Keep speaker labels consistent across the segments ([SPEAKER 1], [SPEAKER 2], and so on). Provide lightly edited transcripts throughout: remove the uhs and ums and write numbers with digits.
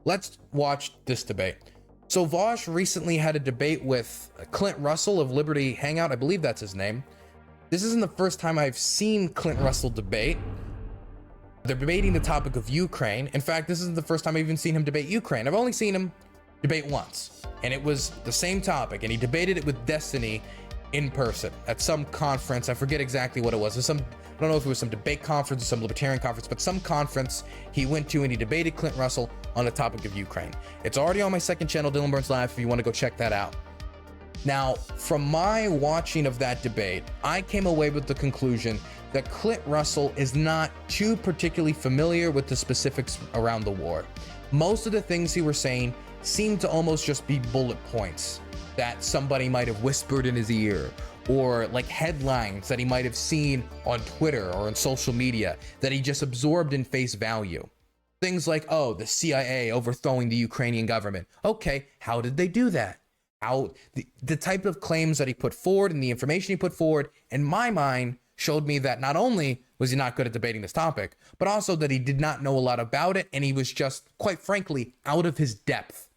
[SPEAKER 1] Let's watch this debate. So Vaush recently had a debate with Clint Russell of Liberty Hangout. I believe that's his name. This isn't the first time I've seen Clint Russell debate. They're debating the topic of Ukraine. In fact, this isn't the first time I've even seen him debate Ukraine. I've only seen him debate once, and it was the same topic, and he debated it with Destiny in person at some conference. I forget exactly what it was. I don't know if it was some debate conference or some libertarian conference, but some conference he went to, and he debated Clint Russell on the topic of Ukraine. It's already on my second channel, DylanBurnsLIVE, if you want to go check that out. Now, from my watching of that debate, I came away with the conclusion that Clint Russell is not too particularly familiar with the specifics around the war. Most of the things he was saying seemed to almost just be bullet points that somebody might have whispered in his ear, or like headlines that he might have seen on Twitter or on social media that he just absorbed in face value. Things like, oh, the CIA overthrowing the Ukrainian government. Okay, how did they do that? How the type of claims that he put forward and the information he put forward, in my mind, showed me that not only was he not good at debating this topic, but also that he did not know a lot about it, and he was just, quite frankly, out of his depth.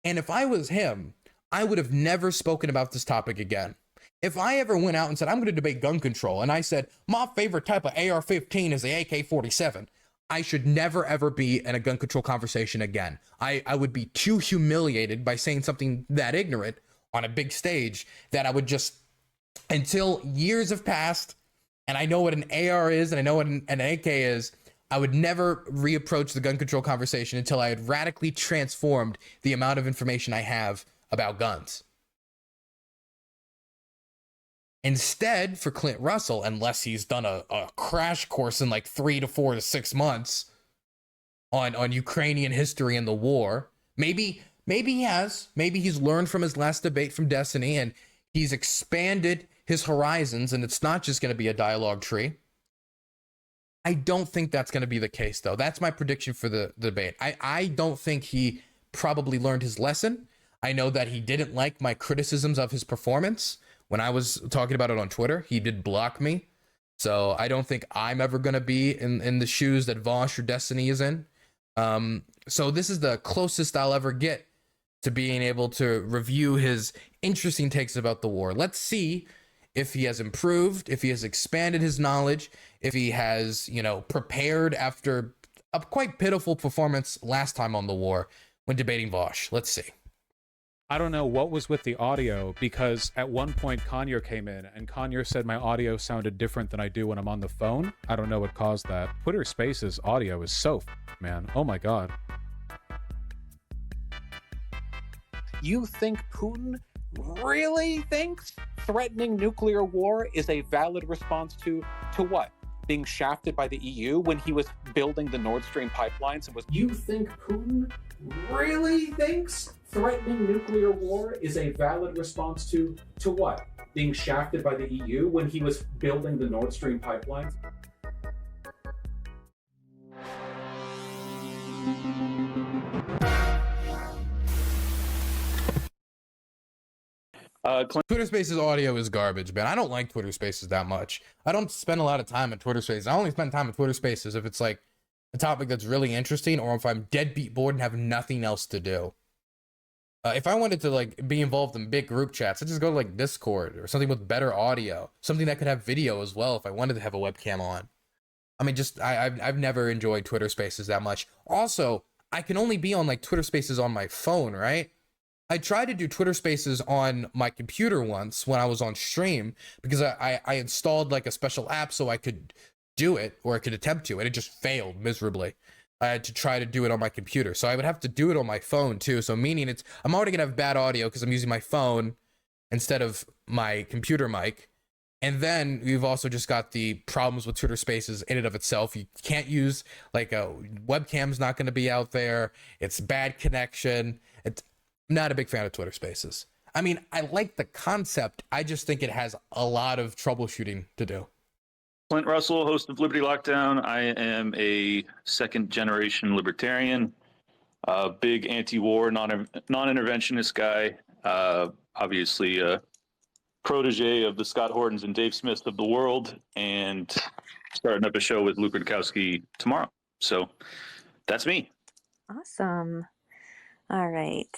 [SPEAKER 1] And if I was him, I would have never spoken about this topic again. If I ever went out and said, I'm going to debate gun control, and I said, my favorite type of AR-15 is the AK-47, I should never, ever be in a gun control conversation again. I would be too humiliated by saying something that ignorant on a big stage that I would just, until years have passed, and I know what an AR is and I know what an AK is, I would never reapproach the gun control conversation until I had radically transformed the amount of information I have about guns. Instead, for Clint Russell, unless he's done a crash course in like 3 to 4 to 6 months on Ukrainian history and the war, maybe he has. Maybe he's learned from his last debate from Destiny and he's expanded his horizons, and it's not just going to be a dialogue tree. I don't think that's going to be the case, though. That's my prediction for the debate. I don't think he probably learned his lesson. I know that he didn't like my criticisms of his performance. When I was talking about it on Twitter, he did block me. So I don't think I'm ever going to be in the shoes that Vaush or Destiny is in. So this is the closest I'll ever get to being able to review his interesting takes about the war. Let's see if he has improved, if he has expanded his knowledge, if he has, prepared after a quite pitiful performance last time on the war when debating Vaush. Let's see.
[SPEAKER 2] I don't know what was with the audio, because at one point Conyer came in and Conyer said my audio sounded different than I do when I'm on the phone. I don't know what caused that. Twitter Spaces audio is so man. Oh my God.
[SPEAKER 3] You think Putin really thinks threatening nuclear war is a valid response to what? Being shafted by the EU when he was building the Nord Stream pipelines and was... You think Putin really thinks threatening nuclear war is a valid response to what? Being shafted by the EU when he was building the Nord Stream pipelines?
[SPEAKER 1] Twitter Spaces audio is garbage, man. I don't like Twitter Spaces that much. I don't spend a lot of time on Twitter Spaces. I only spend time on Twitter Spaces if it's like a topic that's really interesting, or if I'm deadbeat bored and have nothing else to do. If I wanted to like be involved in big group chats, I'd just go to like Discord or something with better audio, something that could have video as well if I wanted to have a webcam on. I mean, I've never enjoyed Twitter Spaces that much. Also, I can only be on like Twitter Spaces on my phone, right? I tried to do Twitter Spaces on my computer once when I was on stream, because I installed like a special app so I could do it, or I could attempt to, and it just failed miserably. I had to try to do it on my computer, so I would have to do it on my phone too. So meaning I'm already gonna have bad audio because I'm using my phone instead of my computer mic. And then we've also just got the problems with Twitter Spaces in and of itself. You can't use like a webcam's not going to be out there. It's bad connection. I'm not a big fan of Twitter Spaces. I mean, I like the concept. I just think it has a lot of troubleshooting to do.
[SPEAKER 4] Clint Russell, host of Liberty Lockdown. I am a second-generation libertarian, big anti-war, non-interventionist guy, obviously a protege of the Scott Hortons and Dave Smiths of the world, and starting up a show with Luke Rudkowski tomorrow. So that's me.
[SPEAKER 5] Awesome. All right.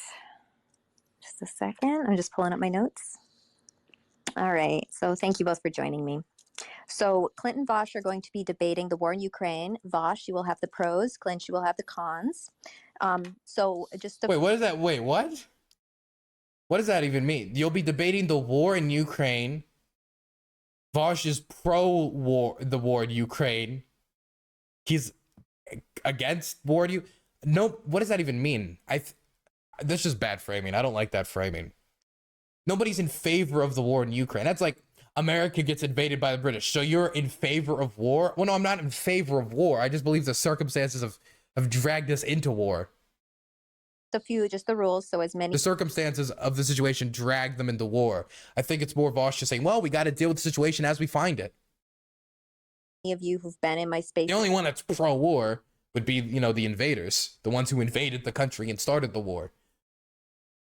[SPEAKER 5] Just a second. I'm just pulling up my notes. All right. So thank you both for joining me. So Clint and Vaush are going to be debating the war in Ukraine. Vaush, you will have the pros. Clint, you will have the cons. So just
[SPEAKER 1] Wait, what is that? Wait, what? What does that even mean? You'll be debating the war in Ukraine. Vaush is pro-war, the war in Ukraine. He's against war in Ukraine. No, what does that even mean? That's just bad framing. I don't like that framing. Nobody's in favor of the war in Ukraine. That's like America gets invaded by the British, so you're in favor of war? Well, no, I'm not in favor of war. I just believe the circumstances have dragged us into war.
[SPEAKER 5] just the rules. So as many
[SPEAKER 1] The circumstances of the situation drag them into war. I think it's more Vaush just saying, well, we got to deal with the situation as we find it.
[SPEAKER 5] of you who've been in my space.
[SPEAKER 1] The only one that's pro-war would be, the invaders, the ones who invaded the country and started the war.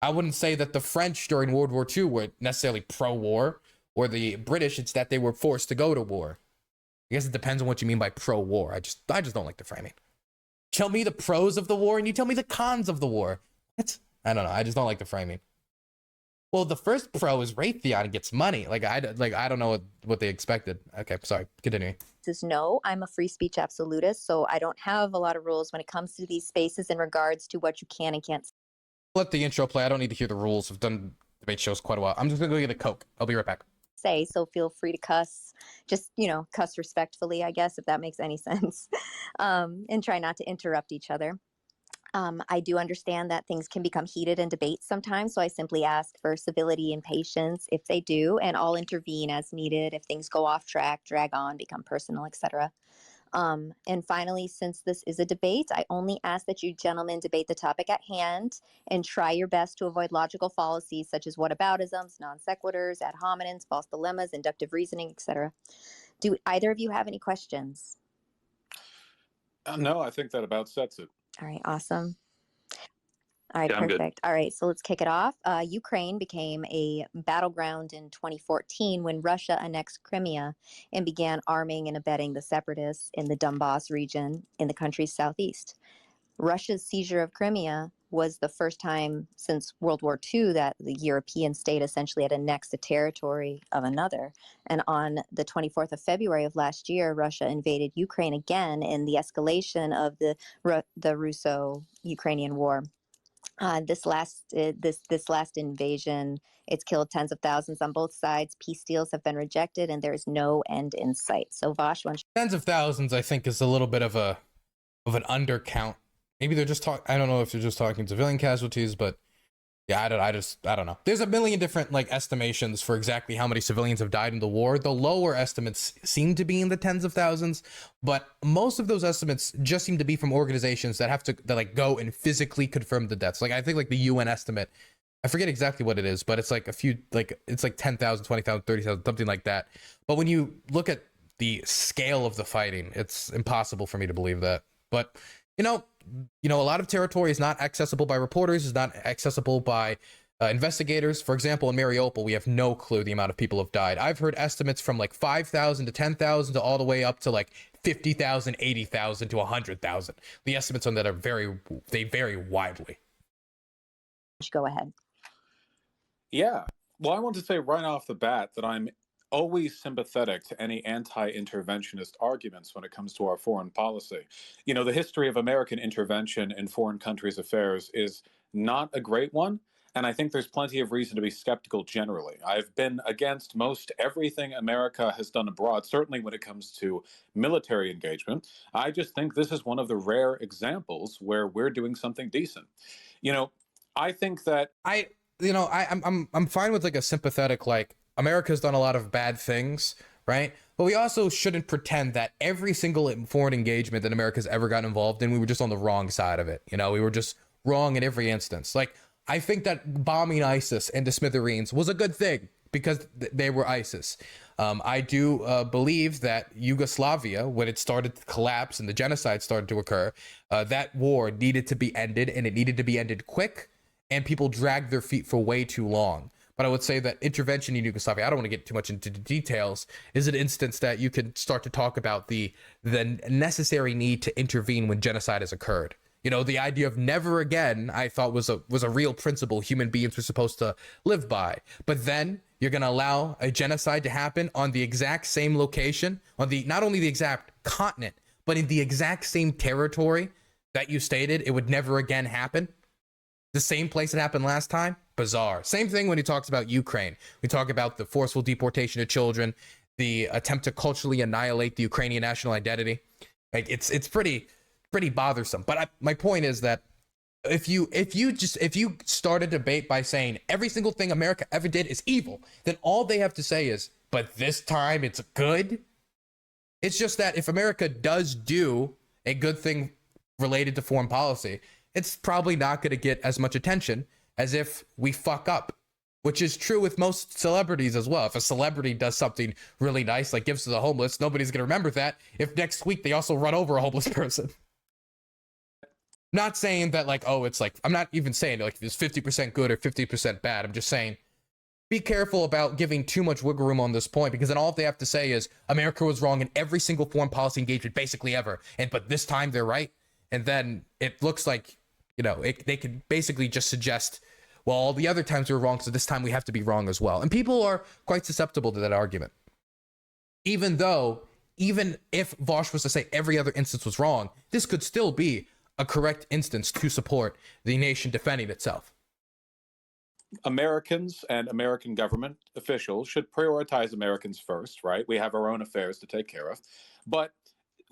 [SPEAKER 1] I wouldn't say that the French during World War II were necessarily pro-war, or the British, it's that they were forced to go to war. I guess it depends on what you mean by pro-war. I just don't like the framing. Tell me the pros of the war and you tell me the cons of the war. What? I don't know. I just don't like the framing. Well, the first pro is Raytheon gets money. I don't know what they expected. Okay, sorry. Continue.
[SPEAKER 5] Is no, I'm a free speech absolutist, so I don't have a lot of rules when it comes to these spaces in regards to what you can and can't
[SPEAKER 1] Let the intro play. I don't need to hear the rules. I've done debate shows quite a while. I'm just gonna go get a Coke. I'll be right back.
[SPEAKER 5] say. So feel free to cuss, just, cuss respectfully, I guess, if that makes any sense, and try not to interrupt each other. I do understand that things can become heated in debates sometimes, so I simply ask for civility and patience if they do, and I'll intervene as needed if things go off track, drag on, become personal, etc. And finally, since this is a debate, I only ask that you gentlemen debate the topic at hand and try your best to avoid logical fallacies such as whataboutisms, non sequiturs, ad hominems, false dilemmas, inductive reasoning, etc. Do either of you have any questions?
[SPEAKER 3] No, I think that about sets it.
[SPEAKER 5] All right, awesome. All right,
[SPEAKER 4] Yeah, I'm good.
[SPEAKER 5] perfect. All right, so let's kick it off. Ukraine became a battleground in 2014 when Russia annexed Crimea and began arming and abetting the separatists in the Donbas region in the country's southeast. Russia's seizure of Crimea was the first time since World War II that the European state essentially had annexed the territory of another. And on the 24th of February of last year, Russia invaded Ukraine again in the escalation of the Russo-Ukrainian war. This last invasion, it's killed tens of thousands on both sides. Peace deals have been rejected, and there is no end in sight. So, Vaush,
[SPEAKER 1] Tens of thousands, I think, is a little bit of an undercount. Maybe they're just I don't know if they're just talking civilian casualties, but yeah, I don't know. There's a million different estimations for exactly how many civilians have died in the war. The lower estimates seem to be in the tens of thousands, but most of those estimates just seem to be from organizations that have to go and physically confirm the deaths. I think the UN estimate, I forget exactly what it is, but it's a few, it's 10,000, 20,000, 30,000, something like that. But when you look at the scale of the fighting, it's impossible for me to believe that. But a lot of territory is not accessible by reporters, is not accessible by investigators. For example, in Mariupol, we have no clue the amount of people have died. I've heard estimates from 5,000 to 10,000 to all the way up to 50,000, 80,000 to 100,000. The estimates on that they vary widely.
[SPEAKER 5] go ahead.
[SPEAKER 3] Yeah. Well, I want to say right off the bat that I'm always sympathetic to any anti-interventionist arguments when it comes to our foreign policy. The history of American intervention in foreign countries' affairs is not a great one, and I think there's plenty of reason to be skeptical generally. I've been against most everything America has done abroad, certainly when it comes to military engagement. I just think this is one of the rare examples where we're doing something decent. I think that
[SPEAKER 1] I'm fine with a sympathetic America's done a lot of bad things, right? But we also shouldn't pretend that every single foreign engagement that America's ever gotten involved in, we were just on the wrong side of it. We were just wrong in every instance. I think that bombing ISIS into smithereens was a good thing because they were ISIS. I do believe that Yugoslavia, when it started to collapse and the genocide started to occur, that war needed to be ended, and it needed to be ended quick, and people dragged their feet for way too long. But I would say that intervention in Yugoslavia, I don't want to get too much into the details, is an instance that you can start to talk about the necessary need to intervene when genocide has occurred. You know, the idea of never again, I thought was a real principle human beings were supposed to live by. But then you're going to allow a genocide to happen on the exact same location, on the not only the exact continent, but in the exact same territory that you stated it would never again happen. The same place it happened last time. Bizarre. Same thing when he talks about Ukraine. We talk about the forceful deportation of children, the attempt to culturally annihilate the Ukrainian national identity. Like it's pretty bothersome. But my point is that if you start a debate by saying every single thing America ever did is evil, then all they have to say is, but this time it's good. It's just that if America does do a good thing related to foreign policy, it's probably not going to get as much attention as if we fuck up, which is true with most celebrities as well. If a celebrity does something really nice, like gives to the homeless, nobody's going to remember that if next week they also run over a homeless person. Not saying that like, oh, it's like, I'm not even saying like it's 50% good or 50% bad. I'm just saying be careful about giving too much wiggle room on this point, because then all they have to say is America was wrong in every single foreign policy engagement basically ever. But this time they're right. And then it looks like, you know, they could basically just suggest, well, all the other times we were wrong, so this time we have to be wrong as well. And people are quite susceptible to that argument. Even if Vaush was to say every other instance was wrong, this could still be a correct instance to support the nation defending itself.
[SPEAKER 3] Americans and American government officials should prioritize Americans first, right? We have our own affairs to take care of. But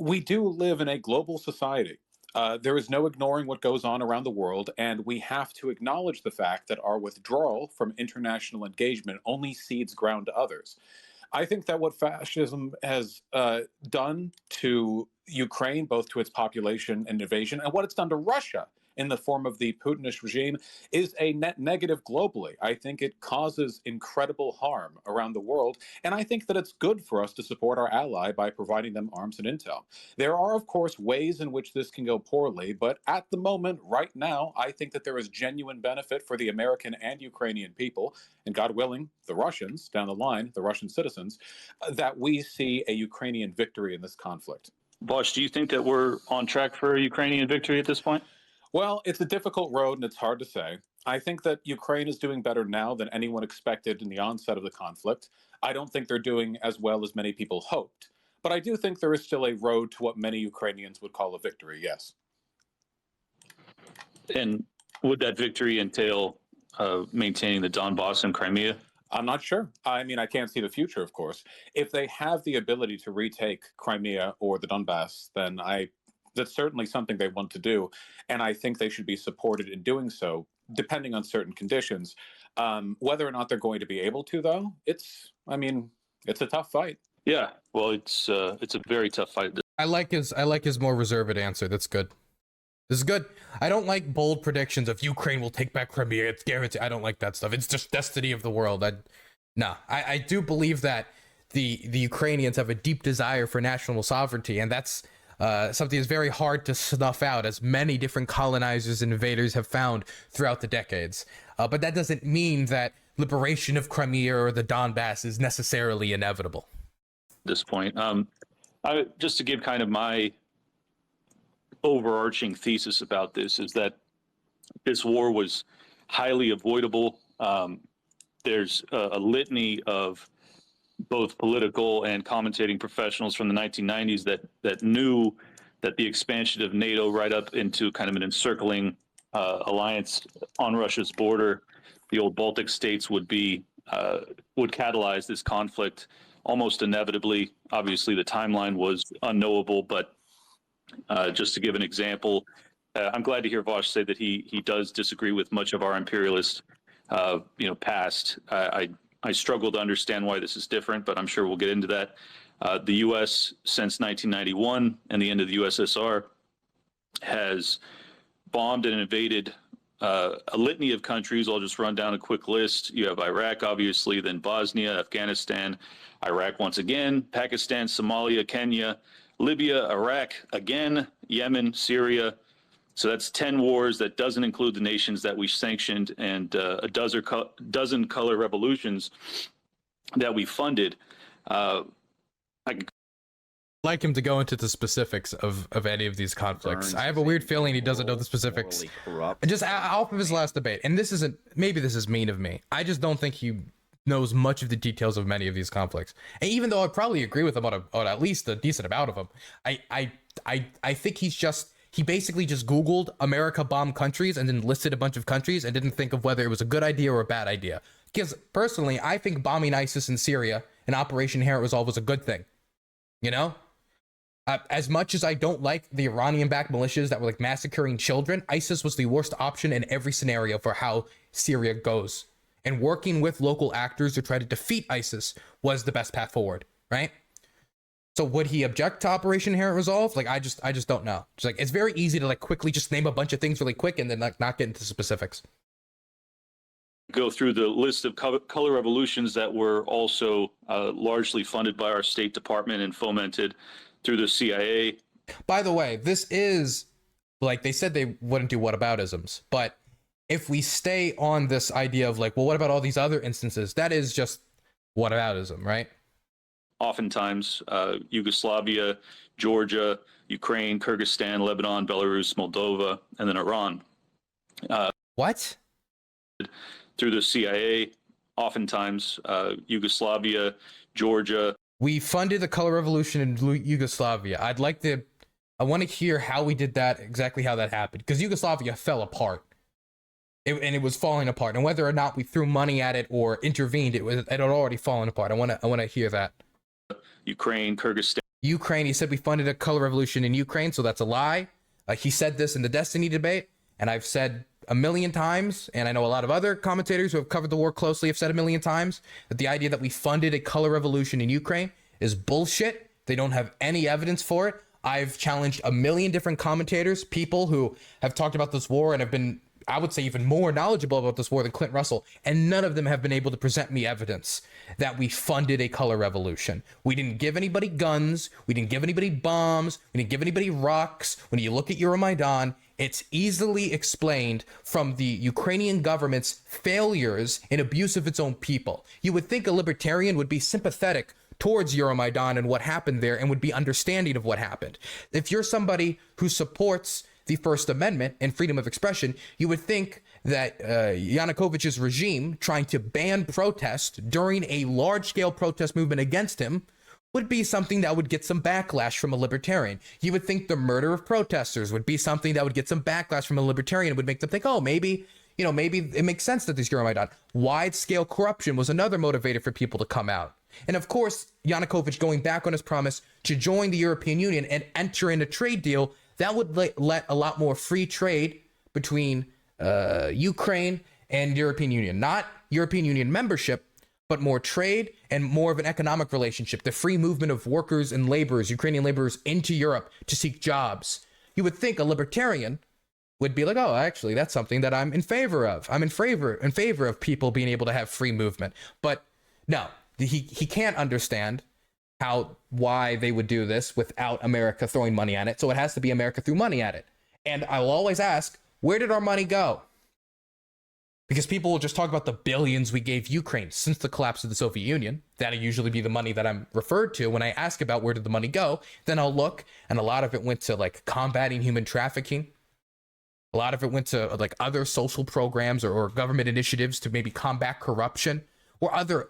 [SPEAKER 3] we do live in a global society. There is no ignoring what goes on around the world, and we have to acknowledge the fact that our withdrawal from international engagement only cedes ground to others. I think that what fascism has done to Ukraine, both to its population and invasion, and what it's done to Russia in the form of the Putinist regime, is a net negative globally. I think it causes incredible harm around the world, and I think that it's good for us to support our ally by providing them arms and intel. There are, of course, ways in which this can go poorly, but at the moment, right now, I think that there is genuine benefit for the American and Ukrainian people, and God willing, the Russians down the line, the Russian citizens, that we see a Ukrainian victory in this conflict.
[SPEAKER 4] Vaush, do you think that we're on track for a Ukrainian victory at this point?
[SPEAKER 3] Well, it's a difficult road and it's hard to say. I think that Ukraine is doing better now than anyone expected in the onset of the conflict. I don't think they're doing as well as many people hoped. But I do think there is still a road to what many Ukrainians would call a victory, yes.
[SPEAKER 4] And would that victory entail maintaining the Donbass and Crimea?
[SPEAKER 3] I'm not sure. I mean, I can't see the future, of course. If they have the ability to retake Crimea or the Donbass, then that's certainly something they want to do. And I think they should be supported in doing so, depending on certain conditions. Whether or not they're going to be able to, though, it's a tough fight.
[SPEAKER 4] Yeah, well, it's a very tough fight.
[SPEAKER 1] I like his more reserved answer. That's good. This is good. I don't like bold predictions of Ukraine will take back Crimea. It's guaranteed. I don't like that stuff. It's just destiny of the world. I do believe that the Ukrainians have a deep desire for national sovereignty, and that's something that's very hard to snuff out, as many different colonizers and invaders have found throughout the decades. But that doesn't mean that liberation of Crimea or the Donbass is necessarily inevitable.
[SPEAKER 4] At this point, just to give kind of my overarching thesis about this is that this war was highly avoidable. There's a litany of both political and commentating professionals from the 1990s that knew that the expansion of NATO right up into kind of an encircling alliance on Russia's border, the old Baltic states, would catalyze this conflict almost inevitably. Obviously, the timeline was unknowable, but just to give an example, I'm glad to hear Vaush say that he does disagree with much of our imperialist past. I struggle to understand why this is different, but I'm sure we'll get into that. The U.S. since 1991 and the end of the USSR has bombed and invaded a litany of countries. I'll just run down a quick list. You have Iraq, obviously, then Bosnia, Afghanistan, Iraq once again, Pakistan, Somalia, Kenya, Libya, Iraq again, Yemen, Syria. So that's 10 wars. That doesn't include the nations that we sanctioned and a dozen color revolutions that we funded.
[SPEAKER 1] like him to go into the specifics of any of these conflicts. I have a weird feeling he doesn't know the specifics. Just off of his last debate, and this isn't, maybe this is mean of me, I just don't think he knows much of the details of many of these conflicts. And even though I probably agree with him on at least a decent amount of them, I think he basically just Googled America bomb countries and then listed a bunch of countries and didn't think of whether it was a good idea or a bad idea. Because personally, I think bombing ISIS in Syria and Operation Inherent Resolve was a good thing. You know? As much as I don't like the Iranian-backed militias that were like massacring children, ISIS was the worst option in every scenario for how Syria goes. And working with local actors to try to defeat ISIS was the best path forward, right? So would he object to Operation Inherent Resolve? Like, I just don't know. It's like, it's very easy to like quickly just name a bunch of things really quick and then like not get into specifics.
[SPEAKER 4] Go through the list of color revolutions that were also largely funded by our State Department and fomented through the CIA.
[SPEAKER 1] By the way, this is, like, they said they wouldn't do whataboutisms, but if we stay on this idea of like, well, what about all these other instances? That is just whataboutism, right?
[SPEAKER 4] Oftentimes, Yugoslavia, Georgia, Ukraine, Kyrgyzstan, Lebanon, Belarus, Moldova, and then Iran.
[SPEAKER 1] What?
[SPEAKER 4] Through the CIA, oftentimes, Yugoslavia, Georgia.
[SPEAKER 1] We funded the color revolution in Yugoslavia. I want to hear how we did that, exactly how that happened, because Yugoslavia fell apart. And it was falling apart, and whether or not we threw money at it or intervened, it had already fallen apart. I want to hear that.
[SPEAKER 4] Ukraine, Kyrgyzstan.
[SPEAKER 1] Ukraine. He said we funded a color revolution in Ukraine, so that's a lie. He said this in the Destiny debate, and I've said a million times, and I know a lot of other commentators who have covered the war closely have said a million times, that the idea that we funded a color revolution in Ukraine is bullshit. They don't have any evidence for it. I've challenged a million different commentators, people who have talked about this war and have been, I would say, even more knowledgeable about this war than Clint Russell, and none of them have been able to present me evidence that we funded a color revolution. We didn't give anybody guns. We didn't give anybody bombs. We didn't give anybody rocks. When you look at Euromaidan, it's easily explained from the Ukrainian government's failures and abuse of its own people. You would think a libertarian would be sympathetic towards Euromaidan and what happened there and would be understanding of what happened. If you're somebody who supports the First Amendment and freedom of expression, you would think that Yanukovych's regime trying to ban protest during a large-scale protest movement against him would be something that would get some backlash from a libertarian. You would think the murder of protesters would be something that would get some backlash from a libertarian and would make them think, oh, maybe it makes sense that this Euromaidan. Wide-scale corruption was another motivator for people to come out. And of course, Yanukovych going back on his promise to join the European Union and enter in a trade deal that would let a lot more free trade between Ukraine and European Union. Not European Union membership, but more trade and more of an economic relationship. The free movement of workers and laborers, Ukrainian laborers, into Europe to seek jobs. You would think a libertarian would be like, oh, actually, that's something that I'm in favor of. I'm in favor of people being able to have free movement. But no, he can't understand why they would do this without America throwing money at it. So it has to be America threw money at it. And I will always ask, where did our money go? Because people will just talk about the billions we gave Ukraine since the collapse of the Soviet Union. That'll usually be the money that I'm referred to when I ask about where did the money go. Then I'll look, and a lot of it went to like combating human trafficking. A lot of it went to like other social programs or government initiatives to maybe combat corruption or other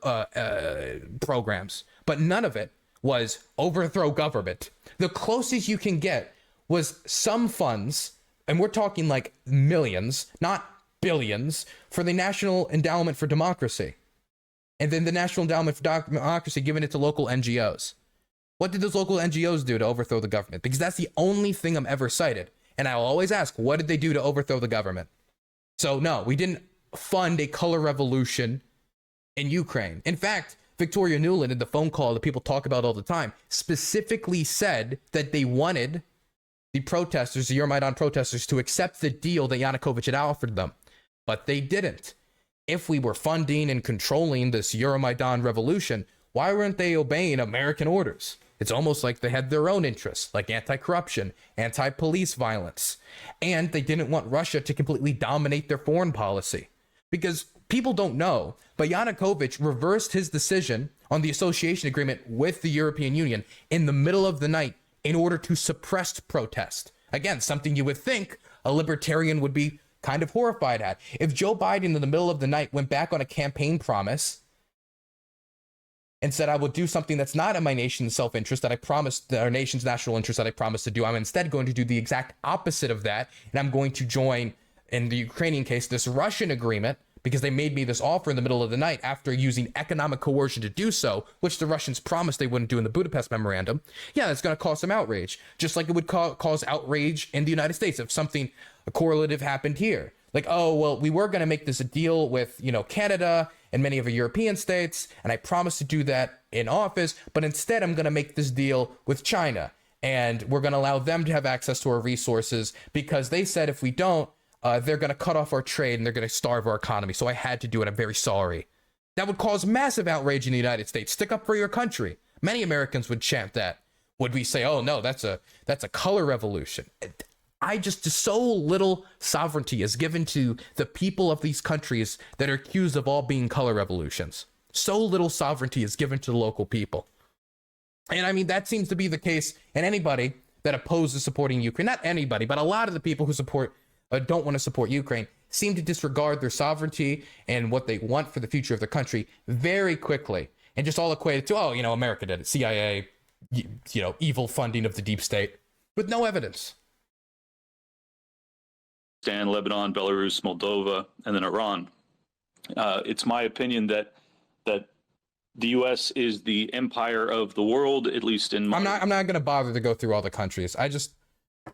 [SPEAKER 1] programs. But none of it was overthrow government. The closest you can get was some funds, and we're talking like millions, not billions, for the National Endowment for Democracy. And then the National Endowment for Democracy giving it to local NGOs. What did those local NGOs do to overthrow the government? Because that's the only thing I'm ever cited. And I will always ask, what did they do to overthrow the government? So no, we didn't fund a color revolution in Ukraine. In fact, Victoria Nuland, in the phone call that people talk about all the time, specifically said that they wanted the protesters, the Euromaidan protesters, to accept the deal that Yanukovych had offered them. But they didn't. If we were funding and controlling this Euromaidan revolution, why weren't they obeying American orders? It's almost like they had their own interests, like anti-corruption, anti-police violence. And they didn't want Russia to completely dominate their foreign policy. Because people don't know, but Yanukovych reversed his decision on the association agreement with the European Union in the middle of the night in order to suppress protest. Again, something you would think a libertarian would be kind of horrified at. If Joe Biden in the middle of the night went back on a campaign promise and said, I will do something that's not in my nation's self-interest, that I promised, our nation's national interest that I promised to do, I'm instead going to do the exact opposite of that, and I'm going to join, in the Ukrainian case, this Russian agreement, because they made me this offer in the middle of the night after using economic coercion to do so, which the Russians promised they wouldn't do in the Budapest Memorandum. Yeah, that's going to cause some outrage, just like it would cause outrage in the United States if something correlative happened here. Like, oh, well, we were going to make this a deal with, Canada and many of the European states, and I promised to do that in office, but instead I'm going to make this deal with China, and we're going to allow them to have access to our resources because they said if we don't, they're going to cut off our trade and they're going to starve our economy. So I had to do it. I'm very sorry. That would cause massive outrage in the United States. Stick up for your country. Many Americans would chant that. Would we say, oh no, that's a color revolution? Just so little sovereignty is given to the people of these countries that are accused of all being color revolutions. So little sovereignty is given to the local people. And I mean, that seems to be the case in anybody that opposes supporting Ukraine. Not anybody, but a lot of the people who don't want to support Ukraine seem to disregard their sovereignty and what they want for the future of their country very quickly, and just all equate it to, America did it, CIA, evil funding of the deep state, with no evidence.
[SPEAKER 4] Lebanon, Belarus, Moldova, and then Iran. It's my opinion that the U.S. is the empire of the world, at least in my...
[SPEAKER 1] I'm not going to bother to go through all the countries.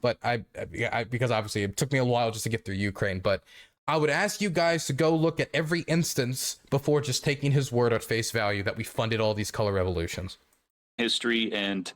[SPEAKER 1] But I because obviously it took me a while just to get through Ukraine, but I would ask you guys to go look at every instance before just taking his word at face value that we funded all these color revolutions.
[SPEAKER 4] History, and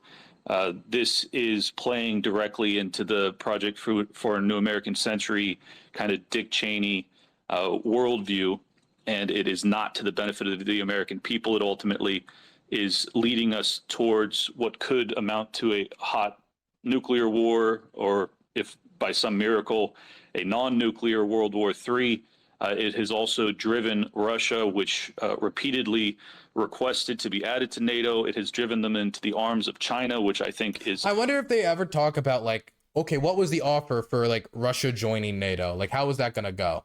[SPEAKER 4] this is playing directly into the Project for a New American Century kind of Dick Cheney worldview, and it is not to the benefit of the American people. It ultimately is leading us towards what could amount to a hot nuclear war, or if by some miracle, a non-nuclear World War III. It has also driven Russia, which repeatedly requested to be added to NATO. It has driven them into the arms of China, which I think is...
[SPEAKER 1] I wonder if they ever talk about, okay, what was the offer for, Russia joining NATO? How is that going to go?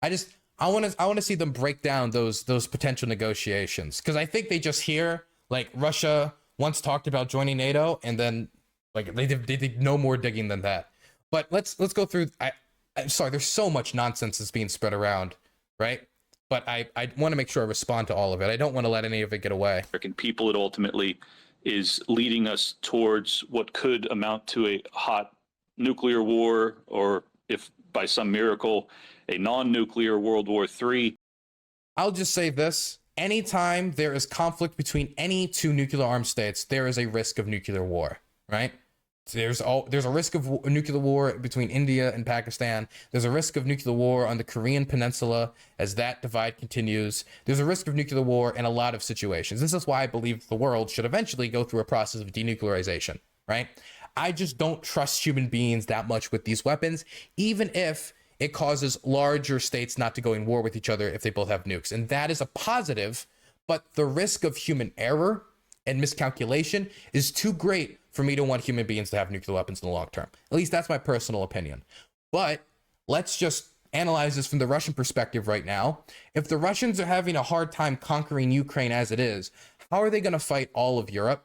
[SPEAKER 1] I want to see them break down those potential negotiations, because I think they just hear, Russia once talked about joining NATO, and then they did no more digging than that. But let's go through. I'm sorry, there's so much nonsense that's being spread around, right? But I want to make sure I respond to all of it. I don't want to let any of it get away.
[SPEAKER 4] American people, it ultimately is leading us towards what could amount to a hot nuclear war, or if by some miracle, a non-nuclear World War III.
[SPEAKER 1] I'll just say this. Anytime there is conflict between any two nuclear armed states, there is a risk of nuclear war, right? There's a risk of nuclear war between India and Pakistan. There's a risk of nuclear war on the Korean Peninsula as that divide continues. There's a risk of nuclear war in a lot of situations. This is why I believe the world should eventually go through a process of denuclearization, right? I just don't trust human beings that much with these weapons, even if it causes larger states not to go in war with each other if they both have nukes. And that is a positive, but the risk of human error and miscalculation is too great for me to want human beings to have nuclear weapons in the long term. At least that's my personal opinion. But let's just analyze this from the Russian perspective right now. If the Russians are having a hard time conquering Ukraine as it is, how are they going to fight all of Europe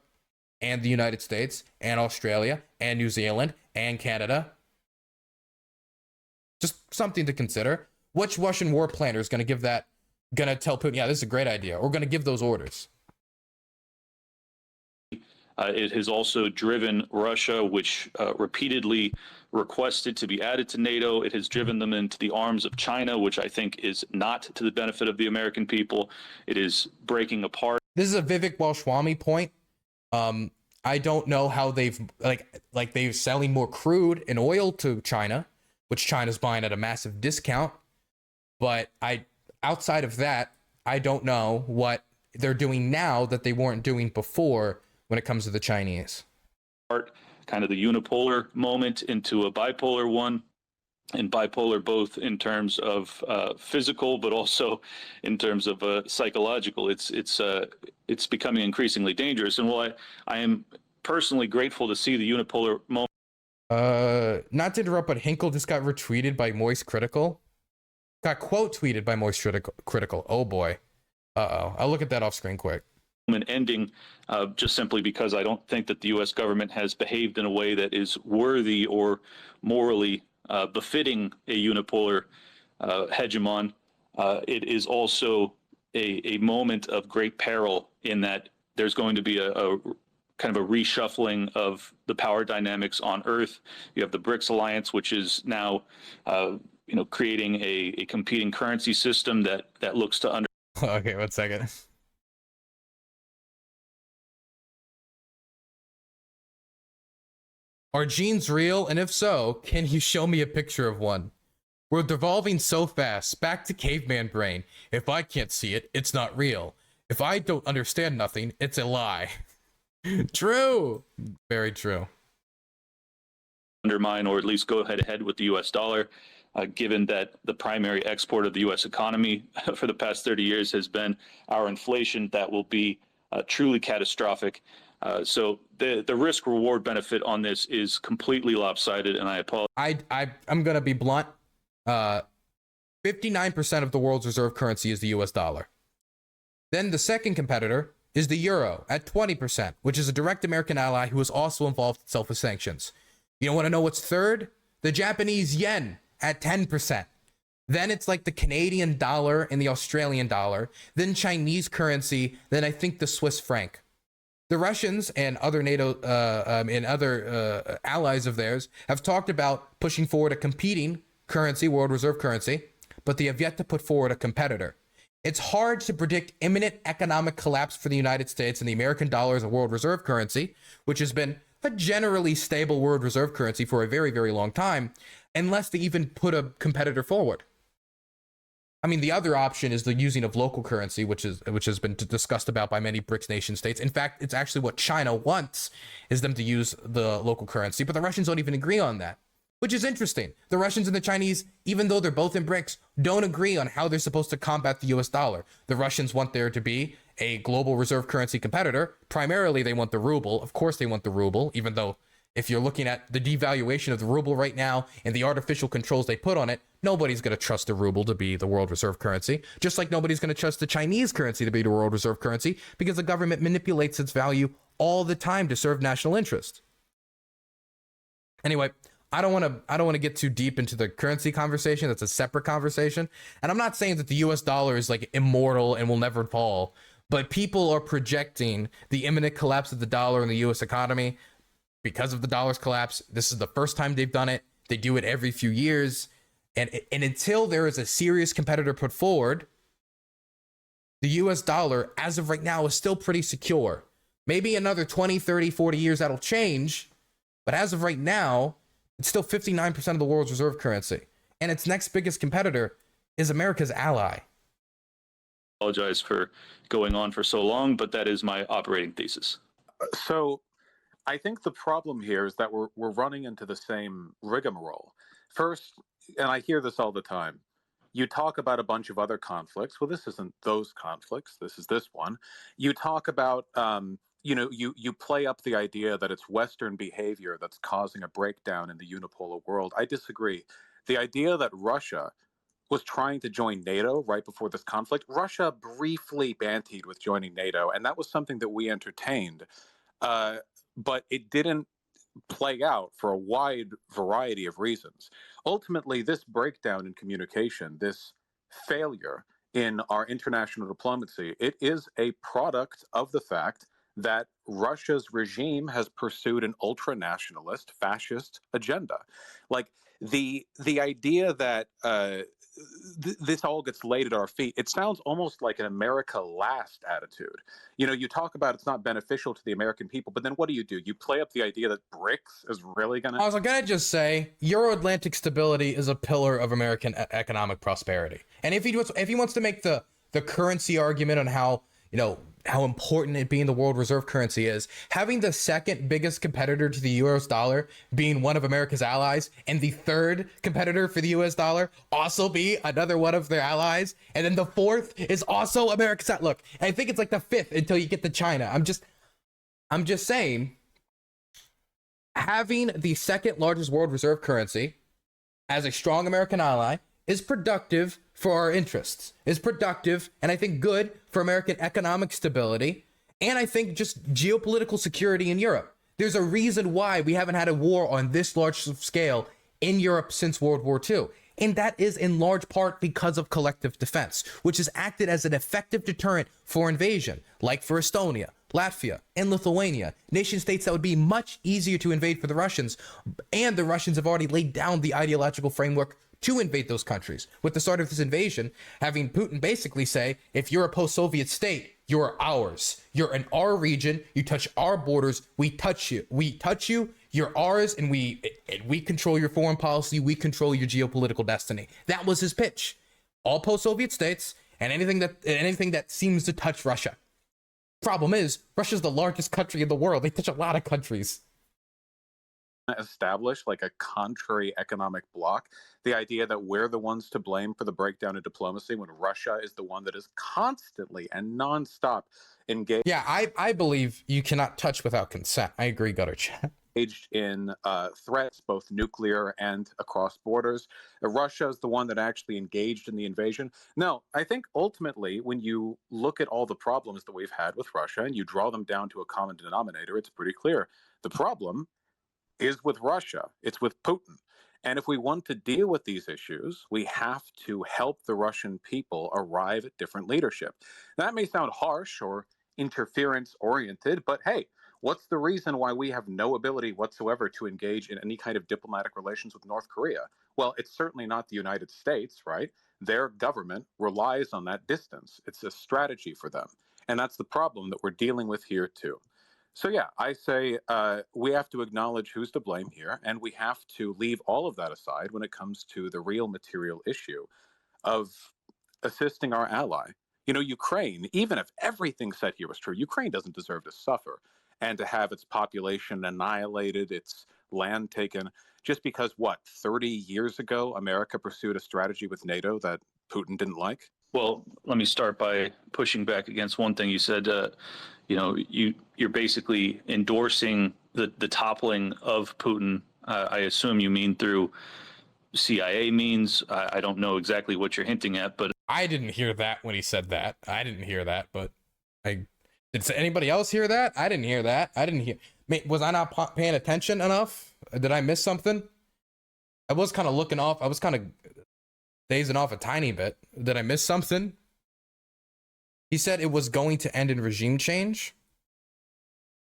[SPEAKER 1] and the United States and Australia and New Zealand and Canada? Just something to consider. Which Russian war planner is going to tell Putin, yeah, this is a great idea, or going to give those orders?
[SPEAKER 4] It has also driven Russia, which repeatedly requested to be added to NATO. It has driven them into the arms of China, which I think is not to the benefit of the American people. It is breaking apart.
[SPEAKER 1] This is a Vivek Goswami point. I don't know how they've they're selling more crude and oil to China, which China's buying at a massive discount. But outside of that, I don't know what they're doing now that they weren't doing before when it comes to the Chinese.
[SPEAKER 4] Kind of the unipolar moment into a bipolar one, and bipolar both in terms of physical, but also in terms of psychological. It's it's becoming increasingly dangerous. And while I am personally grateful to see the unipolar moment.
[SPEAKER 1] Not to interrupt, but Hinkle just got retweeted by Moist Critical. Got quote tweeted by Moist Critical. Oh boy. Uh-oh. I'll look at that off screen quick.
[SPEAKER 4] Ending just simply because I don't think that the U.S. government has behaved in a way that is worthy or morally befitting a unipolar hegemon. It is also a moment of great peril in that there's going to be a kind of a reshuffling of the power dynamics on Earth. You have the BRICS alliance, which is now creating a competing currency system that looks to under.
[SPEAKER 1] Okay, 1 second. Are genes real? And if so, can you show me a picture of one? We're devolving so fast, back to caveman brain. If I can't see it, it's not real. If I don't understand nothing, it's a lie. True. Very true.
[SPEAKER 4] Undermine or at least go head to head with the US dollar, given that the primary export of the US economy for the past 30 years has been our inflation. That will be truly catastrophic. So the risk reward benefit on this is completely lopsided, and I apologize.
[SPEAKER 1] I'm going to be blunt. 59% of the world's reserve currency is the US dollar. Then the second competitor is the euro at 20%, which is a direct American ally who is also involved in self-sanctions. You don't want to know what's third? The Japanese yen at 10%. Then it's like the Canadian dollar and the Australian dollar, then Chinese currency, then I think the Swiss franc. The Russians and other NATO and other allies of theirs have talked about pushing forward a competing currency, world reserve currency, but they have yet to put forward a competitor. It's hard to predict imminent economic collapse for the United States and the American dollar as a world reserve currency, which has been a generally stable world reserve currency for a very, very long time, unless they even put a competitor forward. I mean, the other option is the using of local currency, which has been discussed about by many BRICS nation states. In fact, it's actually what China wants, is them to use the local currency, but the Russians don't even agree on that, which is interesting. The Russians and the Chinese, even though they're both in BRICS, don't agree on how they're supposed to combat the US dollar. The Russians want there to be a global reserve currency competitor. Primarily, they want the ruble. Of course, they want the ruble, even though if you're looking at the devaluation of the ruble right now and the artificial controls they put on it, nobody's going to trust the ruble to be the world reserve currency, just like nobody's going to trust the Chinese currency to be the world reserve currency, because the government manipulates its value all the time to serve national interest. Anyway, I don't want to get too deep into the currency conversation. That's a separate conversation. And I'm not saying that the US dollar is like immortal and will never fall, but people are projecting the imminent collapse of the dollar in the US economy because of the dollar's collapse. This is the first time they've done it. They do it every few years. And until there is a serious competitor put forward, the US dollar, as of right now, is still pretty secure. Maybe another 20, 30, 40 years that'll change. But as of right now, it's still 59% of the world's reserve currency. And its next biggest competitor is America's ally.
[SPEAKER 4] Apologize for going on for so long, but that is my operating thesis.
[SPEAKER 3] So I think the problem here is that we're running into the same rigmarole. First, and I hear this all the time, you talk about a bunch of other conflicts. Well, this isn't those conflicts. This is this one. You talk about, you play up the idea that it's Western behavior that's causing a breakdown in the unipolar world. I disagree. The idea that Russia was trying to join NATO right before this conflict, Russia briefly bantied with joining NATO, and that was something that we entertained. But it didn't play out for a wide variety of reasons. Ultimately, this breakdown in communication, this failure in our international diplomacy, it is a product of the fact that Russia's regime has pursued an ultra-nationalist, fascist agenda. Like the idea that this all gets laid at our feet, it sounds almost like an America last attitude. You talk about it's not beneficial to the American people, but then what do? You play up the idea that BRICS is really going to...
[SPEAKER 1] I was going to just say, Euro-Atlantic stability is a pillar of American economic prosperity. And if he wants to make the currency argument on how, how important it being the world reserve currency is. Having the second biggest competitor to the US dollar being one of America's allies, and the third competitor for the US dollar also be another one of their allies, and then the fourth is also America's. Look, I think it's like the fifth until you get to China. I'm just saying, having the second largest world reserve currency as a strong American ally is productive for our interests, is productive, and I think good for American economic stability, and I think just geopolitical security in Europe. There's a reason why we haven't had a war on this large scale in Europe since World War II, and that is in large part because of collective defense, which has acted as an effective deterrent for invasion, like for Estonia, Latvia, and Lithuania, nation states that would be much easier to invade for the Russians, and the Russians have already laid down the ideological framework to invade those countries. With the start of this invasion, having Putin basically say, if you're a post-Soviet state, you're ours. You're in our region, you touch our borders, we touch you. We touch you, you're ours, and we control your foreign policy, we control your geopolitical destiny. That was his pitch. All post-Soviet states, and anything that seems to touch Russia. Problem is, Russia's the largest country in the world. They touch a lot of countries.
[SPEAKER 3] Establish like a contrary economic bloc, the idea that we're the ones to blame for the breakdown in diplomacy when Russia is the one that is constantly and nonstop engaged.
[SPEAKER 1] Yeah, I believe you cannot touch without consent. I agree, Gutter Chat.
[SPEAKER 3] Engaged in threats, both nuclear and across borders. Russia is the one that actually engaged in the invasion. No, I think ultimately, when you look at all the problems that we've had with Russia and you draw them down to a common denominator, it's pretty clear. The problem is with Russia. It's with Putin. And if we want to deal with these issues, we have to help the Russian people arrive at different leadership. That may sound harsh or interference oriented, but hey, what's the reason why we have no ability whatsoever to engage in any kind of diplomatic relations with North Korea? Well, it's certainly not the United States, right? Their government relies on that distance. It's a strategy for them. And that's the problem that we're dealing with here too. So yeah, I say we have to acknowledge who's to blame here, and we have to leave all of that aside when it comes to the real material issue of assisting our ally. You know, Ukraine, even if everything said here was true, Ukraine doesn't deserve to suffer and to have its population annihilated, its land taken, just because, 30 years ago, America pursued a strategy with NATO that Putin didn't like?
[SPEAKER 4] Well, let me start by pushing back against one thing you said. You're basically endorsing the toppling of Putin. I assume you mean through CIA means. I don't know exactly what you're hinting at, but
[SPEAKER 1] I didn't hear that when he said that. I didn't hear that, but did anybody else hear that? I didn't hear that. I didn't hear. Was I not paying attention enough? Did I miss something? I was kind of looking off. I was kind of dazing off a tiny bit. Did I miss something? He said it was going to end in regime change.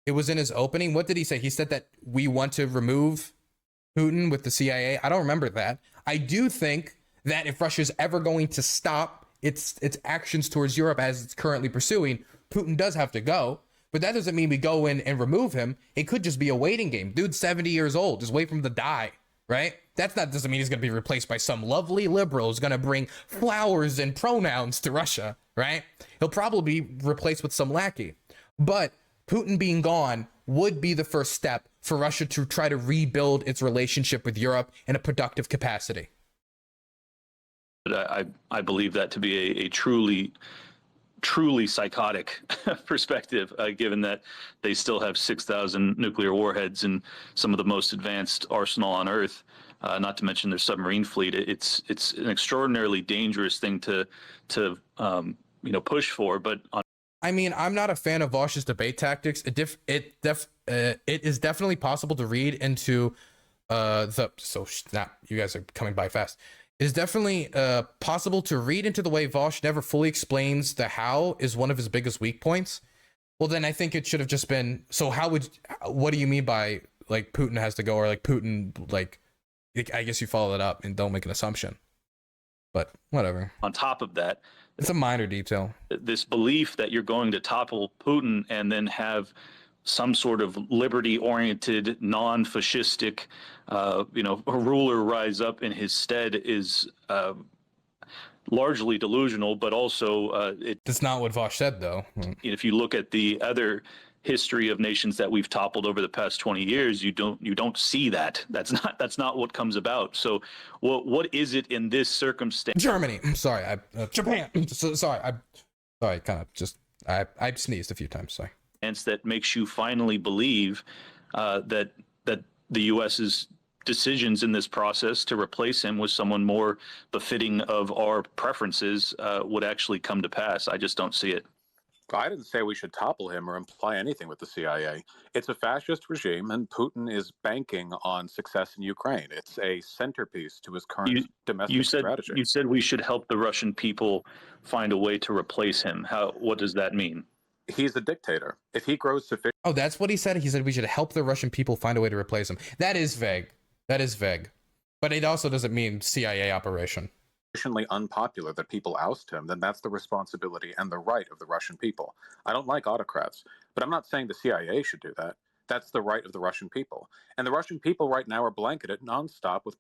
[SPEAKER 1] It was in his opening. What did he say? He said that we want to remove Putin with the CIA. I don't remember that. I do think that if Russia's ever going to stop its actions towards Europe as it's currently pursuing, Putin does have to go. But that doesn't mean we go in and remove him. It could just be a waiting game. Dude's 70 years old. Just wait for him to die, right? Doesn't mean he's going to be replaced by some lovely liberal who's going to bring flowers and pronouns to Russia, right? He'll probably be replaced with some lackey. But Putin being gone would be the first step for Russia to try to rebuild its relationship with Europe in a productive capacity.
[SPEAKER 4] But I believe that to be a truly psychotic perspective, given that they still have 6,000 nuclear warheads and some of the most advanced arsenal on Earth, not to mention their submarine fleet. It's an extraordinarily dangerous thing to push for. But
[SPEAKER 1] I mean, I'm not a fan of Vaush's debate tactics. It is definitely possible to read into you guys are coming by fast. It is definitely possible to read into the way Vaush never fully explains the how is one of his biggest weak points. Well, then I think it should have just been, so what do you mean by like Putin has to go, or like Putin, like, I guess you follow that up and don't make an assumption, but whatever.
[SPEAKER 4] On top of that,
[SPEAKER 1] it's a minor detail.
[SPEAKER 4] This belief that you're going to topple Putin and then have some sort of liberty-oriented, non-fascistic, ruler rise up in his stead is largely delusional, but also
[SPEAKER 1] That's not what Vaush said, though.
[SPEAKER 4] if you look at the other history of nations that we've toppled over the past 20 years, you don't see that. That's not what comes about. So what is it in this circumstance?
[SPEAKER 1] Germany. Sorry, Japan. Sorry, kind of just I sneezed a few times. Sorry.
[SPEAKER 4] That makes you finally believe that the U.S.'s decisions in this process to replace him with someone more befitting of our preferences would actually come to pass. I just don't see it.
[SPEAKER 3] I didn't say we should topple him or imply anything with the CIA. It's a fascist regime, and Putin is banking on success in Ukraine. It's a centerpiece to his current domestic strategy.
[SPEAKER 4] You said we should help the Russian people find a way to replace him. What does that mean?
[SPEAKER 3] He's a dictator. If he grows sufficient...
[SPEAKER 1] Oh, that's what he said? He said we should help the Russian people find a way to replace him. That is vague. But it also doesn't mean CIA operation.
[SPEAKER 3] Sufficiently unpopular that people oust him, then that's the responsibility and the right of the Russian people. I don't like autocrats, but I'm not saying the CIA should do that. That's the right of the Russian people. And the Russian people right now are blanketed nonstop with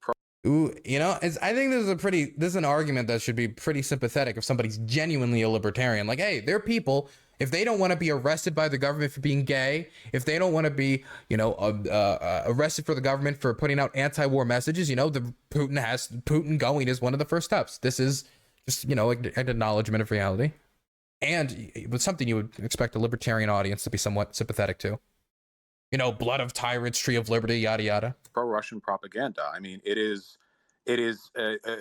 [SPEAKER 1] Ooh, you know, I think this is an argument that should be pretty sympathetic if somebody's genuinely a libertarian. Like, hey, they're people. If they don't want to be arrested by the government for being gay, if they don't want to be, arrested for the government for putting out anti-war messages, Putin going is one of the first steps. This is just, an acknowledgement of reality. And it was something you would expect a libertarian audience to be somewhat sympathetic to. Blood of tyrants, tree of liberty, yada, yada.
[SPEAKER 3] Pro-Russian propaganda. I mean, it is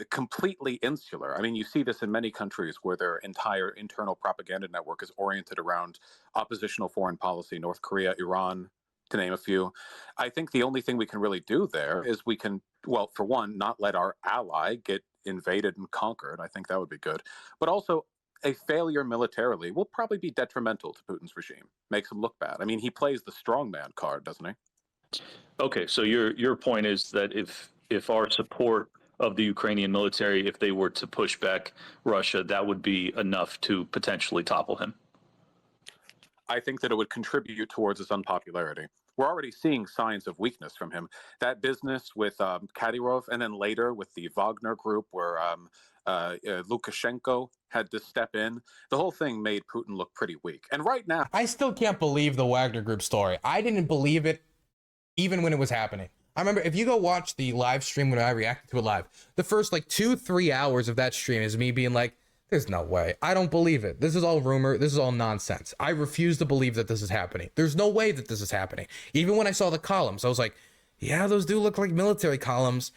[SPEAKER 3] completely insular. I mean, you see this in many countries where their entire internal propaganda network is oriented around oppositional foreign policy, North Korea, Iran, to name a few. I think the only thing we can really do there is we can, well, for one, not let our ally get invaded and conquered. I think that would be good. But also, a failure militarily will probably be detrimental to Putin's regime, makes him look bad. I mean, he plays the strongman card, doesn't he?
[SPEAKER 4] Okay, so your point is that if our support of the Ukrainian military, if they were to push back Russia, that would be enough to potentially topple him.
[SPEAKER 3] I think that it would contribute towards his unpopularity. We're already seeing signs of weakness from him. That business with Kadyrov, and then later with the Wagner group where Lukashenko had to step in, the whole thing made Putin look pretty weak. And right now...
[SPEAKER 1] I still can't believe the Wagner group story. I didn't believe it even when it was happening. I remember, if you go watch the live stream when I reacted to it live, the first 2-3 hours of that stream is me being like, there's no way. I don't believe it. This is all rumor. This is all nonsense. I refuse to believe that this is happening. There's no way that this is happening. Even when I saw the columns, I was like, yeah, those do look like military columns.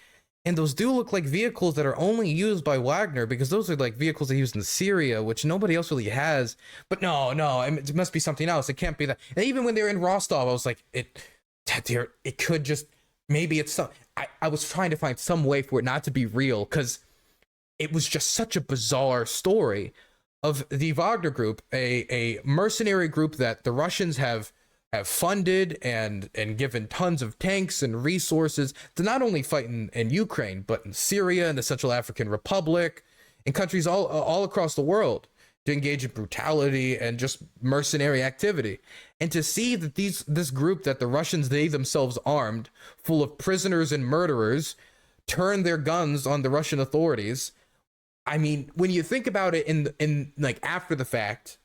[SPEAKER 1] And those do look like vehicles that are only used by Wagner, because those are vehicles they use in Syria, which nobody else really has. But no, it must be something else. It can't be that. And even when they were in Rostov, I was like, it could just... Maybe it's some. I was trying to find some way for it not to be real, because it was just such a bizarre story of the Wagner group, a mercenary group that the Russians have funded and given tons of tanks and resources to not only fight in Ukraine, but in Syria and the Central African Republic and countries all across the world, to engage in brutality and just mercenary activity. And to see that this group that the Russians, they themselves armed, full of prisoners and murderers, turn their guns on the Russian authorities. I mean, when you think about it in after the fact,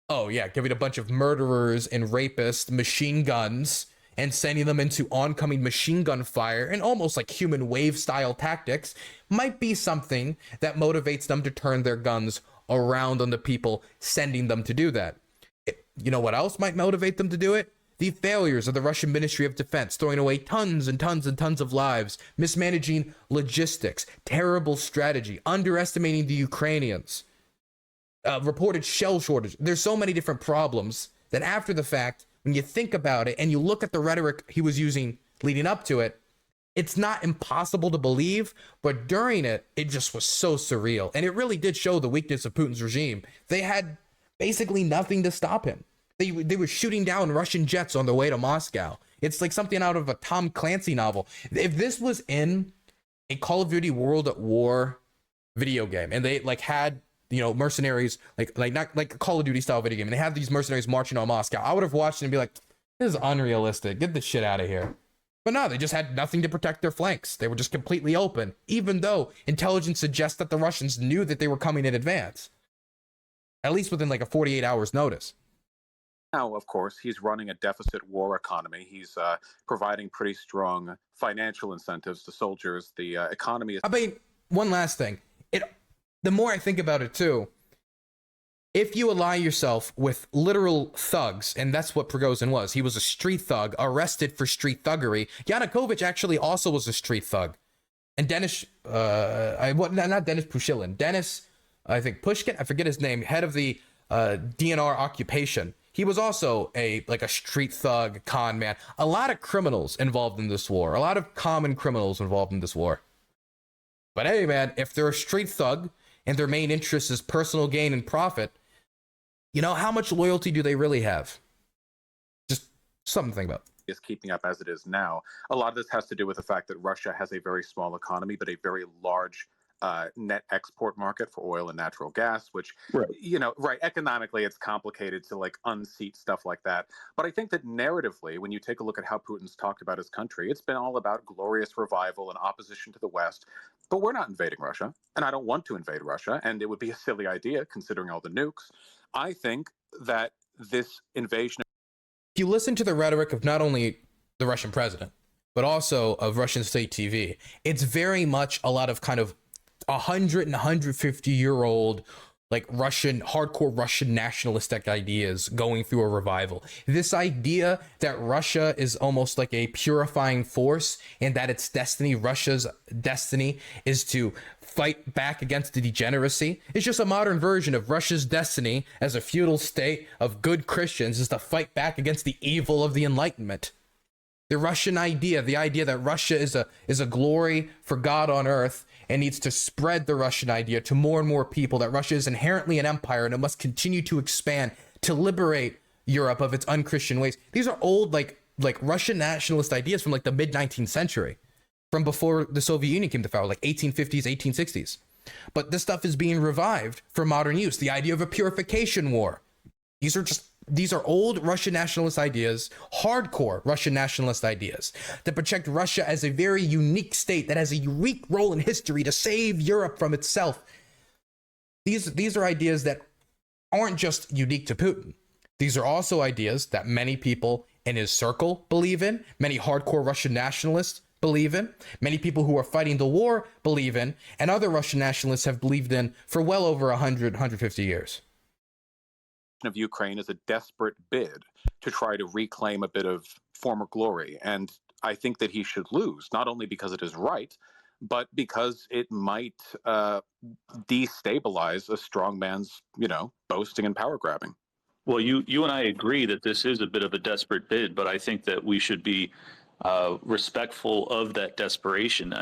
[SPEAKER 1] oh yeah, giving a bunch of murderers and rapists machine guns and sending them into oncoming machine gun fire and almost human wave style tactics might be something that motivates them to turn their guns around on the people sending them to do that. You know what else might motivate them to do it? The failures of the Russian Ministry of Defense, throwing away tons and tons and tons of lives, mismanaging logistics, terrible strategy, underestimating the Ukrainians, reported shell shortage. There's so many different problems that after the fact, when you think about it and you look at the rhetoric he was using leading up to it, it's not impossible to believe, but during it, it just was so surreal. And it really did show the weakness of Putin's regime. They had basically nothing to stop him. They were shooting down Russian jets on their way to Moscow. It's like something out of a Tom Clancy novel. If this was in a Call of Duty World at War video game, and they had mercenaries, not like a Call of Duty style video game, and they have these mercenaries marching on Moscow, I would have watched it and be like, this is unrealistic. Get this shit out of here. But no, they just had nothing to protect their flanks. They were just completely open, even though intelligence suggests that the Russians knew that they were coming in advance, at least within like a 48 hours notice.
[SPEAKER 3] Now, of course, he's running a deficit war economy. He's providing pretty strong financial incentives to soldiers. The economy is...
[SPEAKER 1] I mean, one last thing. The more I think about it too, if you ally yourself with literal thugs, and that's what Prigozhin was, he was a street thug, arrested for street thuggery. Yanukovych actually also was a street thug. And Denis, not Denis Pushilin, Denis, I think Pushkin, I forget his name, head of the DNR occupation. He was also a street thug, con man. A lot of criminals involved in this war. A lot of common criminals involved in this war. But hey, man, if they're a street thug and their main interest is personal gain and profit, you know, how much loyalty do they really have? Just something to think about.
[SPEAKER 3] Is keeping up as it is now. A lot of this has to do with the fact that Russia has a very small economy, but a very large net export market for oil and natural gas, which, economically it's complicated to like unseat stuff like that. But I think that narratively, when you take a look at how Putin's talked about his country, it's been all about glorious revival and opposition to the West. But we're not invading Russia, and I don't want to invade Russia, and it would be a silly idea considering all the nukes. I think that this invasion...
[SPEAKER 1] If you listen to the rhetoric of not only the Russian president, but also of Russian state TV, it's very much a lot of kind of 100 and 150-year-old like hardcore Russian nationalistic ideas going through a revival. This idea that Russia is almost like a purifying force and that its destiny, Russia's destiny, is to fight back against the degeneracy. It's just a modern version of Russia's destiny as a feudal state of good Christians is to fight back against the evil of the Enlightenment. The Russian idea, the idea that Russia is a glory for God on earth and needs to spread the Russian idea to more and more people, that Russia is inherently an empire and it must continue to expand to liberate Europe of its unchristian ways. These are old, like Russian nationalist ideas from like the mid-19th century, from before the Soviet Union came to power, like 1850s, 1860s. But this stuff is being revived for modern use. The idea of a purification war. These are old Russian nationalist ideas, hardcore Russian nationalist ideas that project Russia as a very unique state that has a unique role in history to save Europe from itself. These are ideas that aren't just unique to Putin. These are also ideas that many people in his circle believe in, many hardcore Russian nationalists believe in, many people who are fighting the war believe in, and other Russian nationalists have believed in for well over 100, 150 years.
[SPEAKER 3] Of Ukraine is a desperate bid to try to reclaim a bit of former glory. And I think that he should lose, not only because it is right, but because it might destabilize a strong man's, boasting and power grabbing.
[SPEAKER 4] Well, you and I agree that this is a bit of a desperate bid, but I think that we should be respectful of that desperation,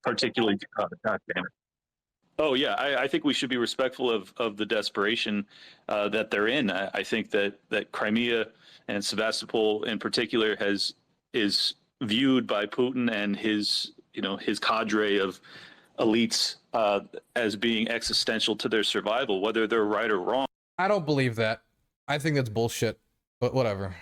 [SPEAKER 4] particularly... God damn it. Oh, yeah, I think we should be respectful of the desperation that they're in. I think that Crimea and Sevastopol in particular is viewed by Putin and his cadre of elites as being existential to their survival, whether they're right or wrong.
[SPEAKER 1] I don't believe that. I think that's bullshit, but whatever.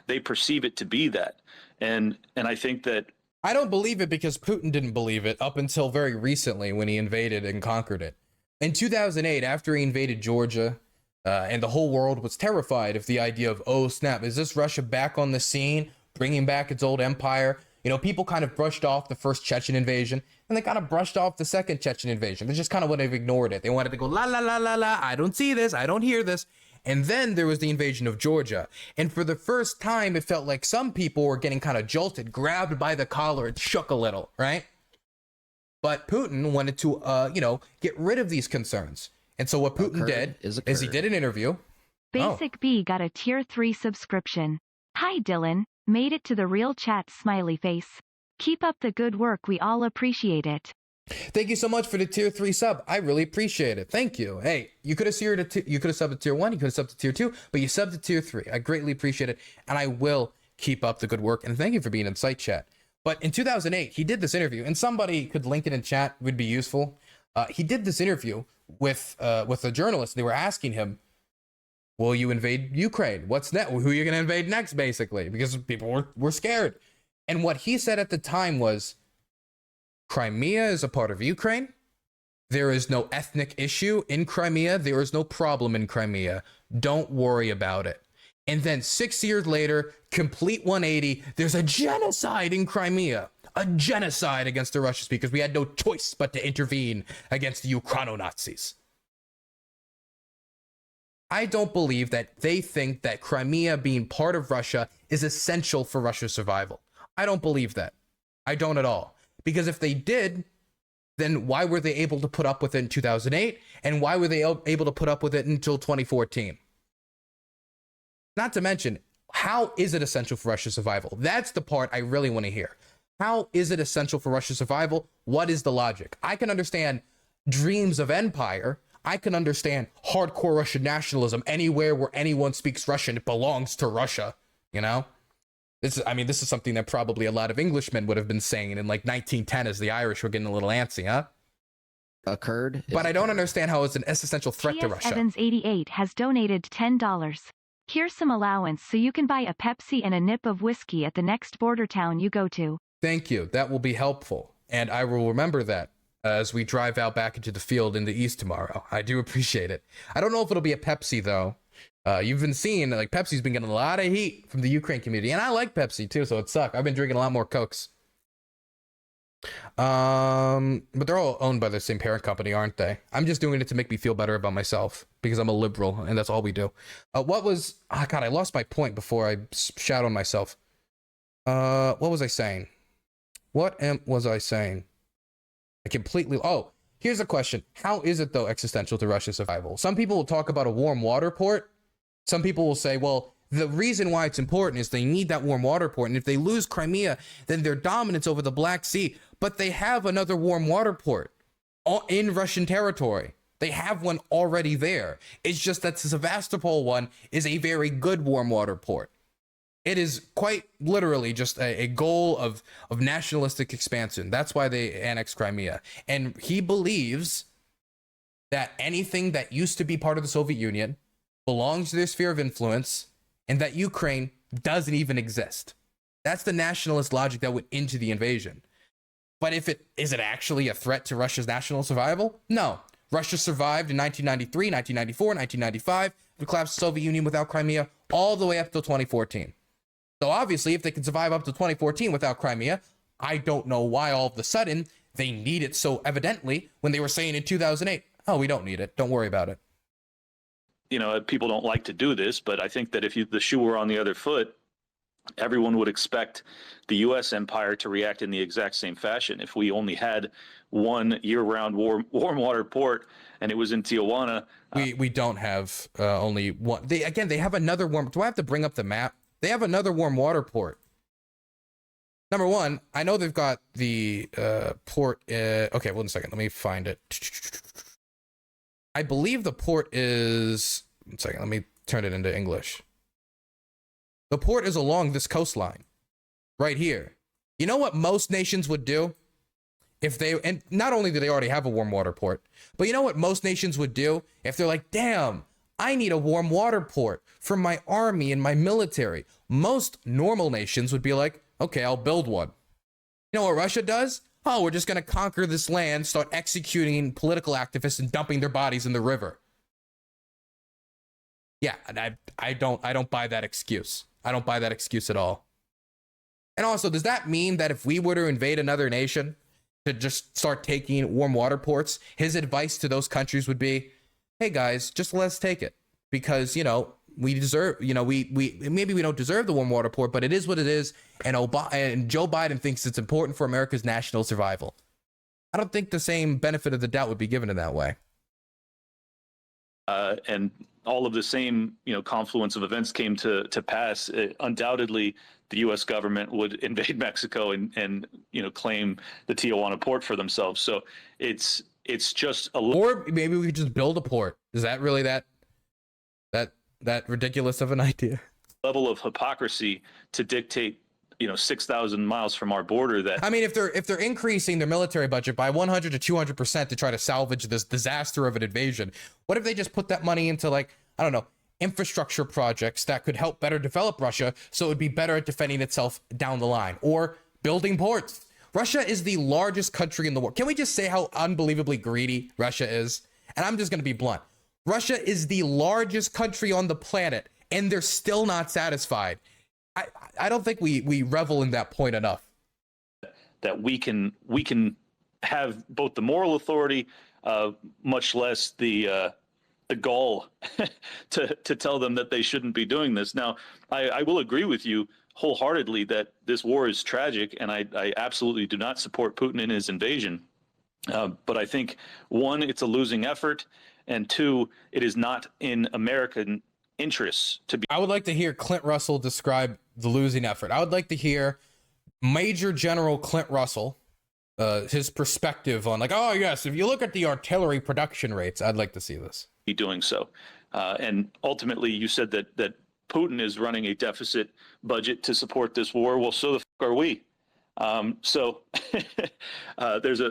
[SPEAKER 4] They perceive it to be that. And I think that...
[SPEAKER 1] I don't believe it because Putin didn't believe it up until very recently when he invaded and conquered it. In 2008, after he invaded Georgia, and the whole world was terrified of the idea of, oh snap, is this Russia back on the scene, bringing back its old empire? People kind of brushed off the first Chechen invasion, and they kind of brushed off the second Chechen invasion. They just kind of would have ignored it. They wanted to go, la, la, la, la, la, I don't see this, I don't hear this. And then there was the invasion of Georgia. And for the first time, it felt like some people were getting kind of jolted, grabbed by the collar, and shook a little, right? But Putin wanted to, get rid of these concerns. And so what Putin did is he did an interview.
[SPEAKER 6] Basic B got a tier 3 subscription. Hi, Dylan. Made it to the real chat smiley face. Keep up the good work. We all appreciate it.
[SPEAKER 1] Thank you so much for the tier 3 sub. I really appreciate it. Thank you. Hey, you could have subbed to tier 1, you could have subbed to tier 2, but you subbed to tier 3. I greatly appreciate it, and I will keep up the good work. And thank you for being in site chat. But in 2008, he did this interview, and somebody could link it in chat, would be useful. He did this interview with a journalist. They were asking him, will you invade Ukraine? What's next? Who are you going to invade next, basically? Because people were scared. And what he said at the time was, Crimea is a part of Ukraine. There is no ethnic issue in Crimea. There is no problem in Crimea. Don't worry about it. And then 6 years later, complete 180, there's a genocide in Crimea. A genocide against the Russians because we had no choice but to intervene against the Ukraino-Nazis. I don't believe that they think that Crimea being part of Russia is essential for Russia's survival. I don't believe that. I don't at all. Because if they did, then why were they able to put up with it in 2008? And why were they able to put up with it until 2014? Not to mention, how is it essential for Russia's survival? That's the part I really want to hear. How is it essential for Russia's survival? What is the logic? I can understand dreams of empire. I can understand hardcore Russian nationalism. Anywhere where anyone speaks Russian, it belongs to Russia, you know? This is something that probably a lot of Englishmen would have been saying in like 1910 as the Irish were getting a little antsy, huh?
[SPEAKER 7] Occurred.
[SPEAKER 1] But I don't understand how it's an existential threat to Russia.
[SPEAKER 6] Evans 88 has donated $10. Here's some allowance so you can buy a Pepsi and a nip of whiskey at the next border town you go to.
[SPEAKER 1] Thank you. That will be helpful. And I will remember that as we drive out back into the field in the east tomorrow. I do appreciate it. I don't know if it'll be a Pepsi, though. You've been seeing, like, Pepsi's been getting a lot of heat from the Ukraine community. And I like Pepsi, too, so it sucks. I've been drinking a lot more Cokes. But they're all owned by the same parent company, aren't they? I'm just doing it to make me feel better about myself because I'm a liberal, and that's all we do. God, I lost my point before I shat on myself. What was I saying? Was I saying? Here's a question. How is it, though, existential to Russia's survival? Some people will talk about a warm water port. Some people will say, well, the reason why it's important is they need that warm water port. And if they lose Crimea, then their dominance over the Black Sea. But they have another warm water port in Russian territory. They have one already there. It's just that the Sevastopol one is a very good warm water port. It is quite literally just a goal of nationalistic expansion. That's why they annexed Crimea. And he believes that anything that used to be part of the Soviet Union belongs to their sphere of influence and that Ukraine doesn't even exist. That's the nationalist logic that went into the invasion. But is it actually a threat to Russia's national survival? No. Russia survived in 1993, 1994, 1995, the collapse of the Soviet Union without Crimea all the way up till 2014. So obviously, if they can survive up to 2014 without Crimea, I don't know why all of a sudden they need it so evidently when they were saying in 2008, oh, we don't need it. Don't worry about it.
[SPEAKER 4] You know, people don't like to do this, but I think that if the shoe were on the other foot, everyone would expect the U.S. empire to react in the exact same fashion. If we only had one year-round warm water port and it was in Tijuana.
[SPEAKER 1] We don't have only one. They have another warm. Do I have to bring up the map? They have another warm water port. Number one, I know they've got the port. Okay, one second. Let me find it. I believe the port is. One second. Let me turn it into English. The port is along this coastline, right here. You know what most nations would do if they, and not only do they already have a warm water port, but you know what most nations would do if they're like, damn, I need a warm water port for my army and my military. Most normal nations would be like, okay, I'll build one. You know what Russia does? Oh, we're just going to conquer this land, start executing political activists and dumping their bodies in the river. Yeah, and I don't buy that excuse. I don't buy that excuse at all. And also, does that mean that if we were to invade another nation to just start taking warm water ports, his advice to those countries would be, hey guys, just let's take it because, you know, we deserve, you know, we maybe we don't deserve the warm water port, but it is what it is. And Joe Biden thinks it's important for America's national survival. I don't think the same benefit of the doubt would be given in that way.
[SPEAKER 4] And all of the same, you know, confluence of events came to pass. Undoubtedly, the U.S. government would invade Mexico and you know, claim the Tijuana port for themselves. So it's just a
[SPEAKER 1] or maybe we could just build a port. Is that really that ridiculous of an idea?
[SPEAKER 4] Level of hypocrisy to dictate, you know, 6,000 miles from our border. That,
[SPEAKER 1] I mean, if they're increasing their military budget by 100 to 200% to try to salvage this disaster of an invasion, what if they just put that money into, like, I don't know, infrastructure projects that could help better develop Russia so it would be better at defending itself down the line, or building ports. Russia is the largest country in the world. Can we just say how unbelievably greedy Russia is? And I'm just going to be blunt. Russia is the largest country on the planet, and they're still not satisfied. I don't think we revel in that point enough.
[SPEAKER 4] That we can have both the moral authority, much less the gall to tell them that they shouldn't be doing this. Now, I will agree with you wholeheartedly that this war is tragic, and I absolutely do not support Putin in his invasion. But I think, one, it's a losing effort, and two, it is not in American interests to be.
[SPEAKER 1] I would like to hear Clint Russell describe the losing effort. I would like to hear Major General Clint Russell, his perspective on, like, oh yes, if you look at the artillery production rates, I'd like to see this.
[SPEAKER 4] Be doing so. And ultimately, you said that Putin is running a deficit budget to support this war. Well, so the f are we. So there's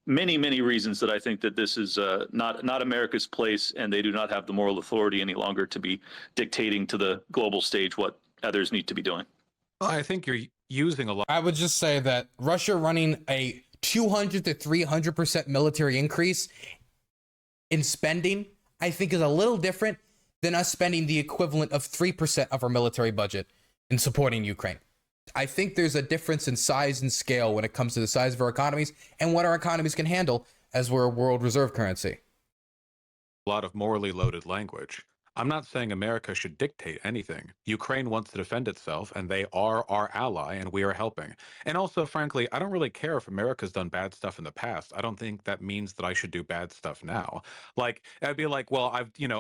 [SPEAKER 4] many reasons that I think that this is not America's place, and they do not have the moral authority any longer to be dictating to the global stage what others need to be doing.
[SPEAKER 2] Well, I think you're using a lot.
[SPEAKER 1] I would just say that Russia running a 200 to 300% military increase in spending, I think, is a little different than us spending the equivalent of 3% of our military budget in supporting Ukraine. I think there's a difference in size and scale when it comes to the size of our economies and what our economies can handle, as we're a world reserve currency.
[SPEAKER 2] A lot of morally loaded language. I'm not saying America should dictate anything. Ukraine wants to defend itself, and they are our ally, and we are helping. And also, frankly, I don't really care if America's done bad stuff in the past. I don't think that means that I should do bad stuff now. Like, I'd be like, well,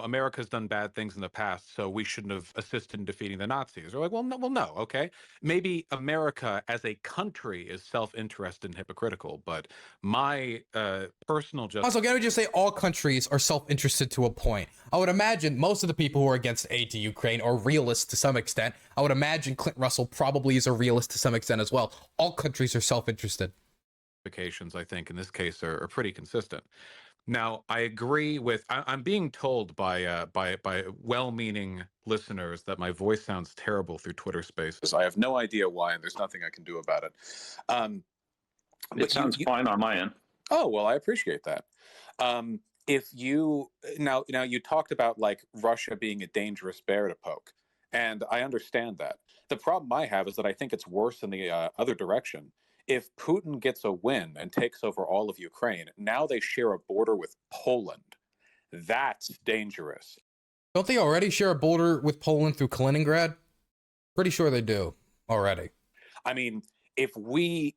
[SPEAKER 2] America's done bad things in the past, so we shouldn't have assisted in defeating the Nazis. Or like, well, no, okay. Maybe America as a country is self-interested and hypocritical, but my personal justice.
[SPEAKER 1] Also, can we just say all countries are self-interested to a point? I would imagine most of the people who are against aid to Ukraine are realists to some extent. I would imagine Clint Russell probably is a realist to some extent as well. All countries are self-interested.
[SPEAKER 2] I think in this case are pretty consistent. Now, I agree with. I'm being told by well-meaning listeners that my voice sounds terrible through Twitter Spaces. I have no idea why, and there's nothing I can do about it.
[SPEAKER 4] It sounds fine on my end.
[SPEAKER 3] Oh, well, I appreciate that. If you now you talked about like Russia being a dangerous bear to poke, and I understand that. The problem I have is that I think it's worse in the other direction. If Putin gets a win and takes over all of Ukraine, now they share a border with Poland. That's dangerous.
[SPEAKER 1] Don't they already share a border with Poland through Kaliningrad? Pretty sure they do already.
[SPEAKER 3] I mean, if we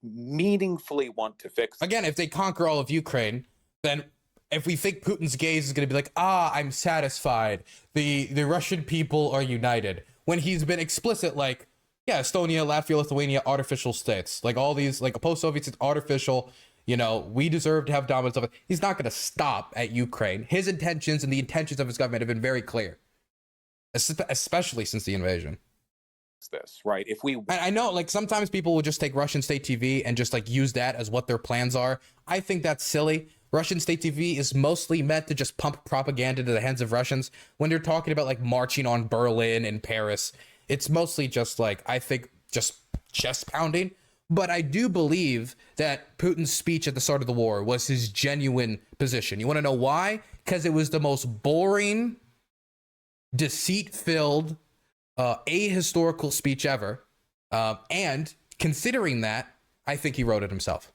[SPEAKER 3] meaningfully want to fix
[SPEAKER 1] again, if they conquer all of Ukraine, then if we think Putin's gaze is going to be like, I'm satisfied, the Russian people are united, when he's been explicit, like, yeah, Estonia, Latvia, Lithuania, artificial states, like all these, like a post-Soviet states, artificial, we deserve to have dominance of it. He's not going to stop at Ukraine. His intentions and the intentions of his government have been very clear, especially since the invasion.
[SPEAKER 3] This, right? If we,
[SPEAKER 1] I know, like, sometimes people will just take Russian state TV and just like use that as what their plans are. I think that's silly. Russian state TV is mostly meant to just pump propaganda to the heads of Russians. When they're talking about like marching on Berlin and Paris, it's mostly just like, I think, just chest pounding. But I do believe that Putin's speech at the start of the war was his genuine position. You want to know why? Because it was the most boring, deceit-filled, ahistorical speech ever. And considering that, I think he wrote it himself.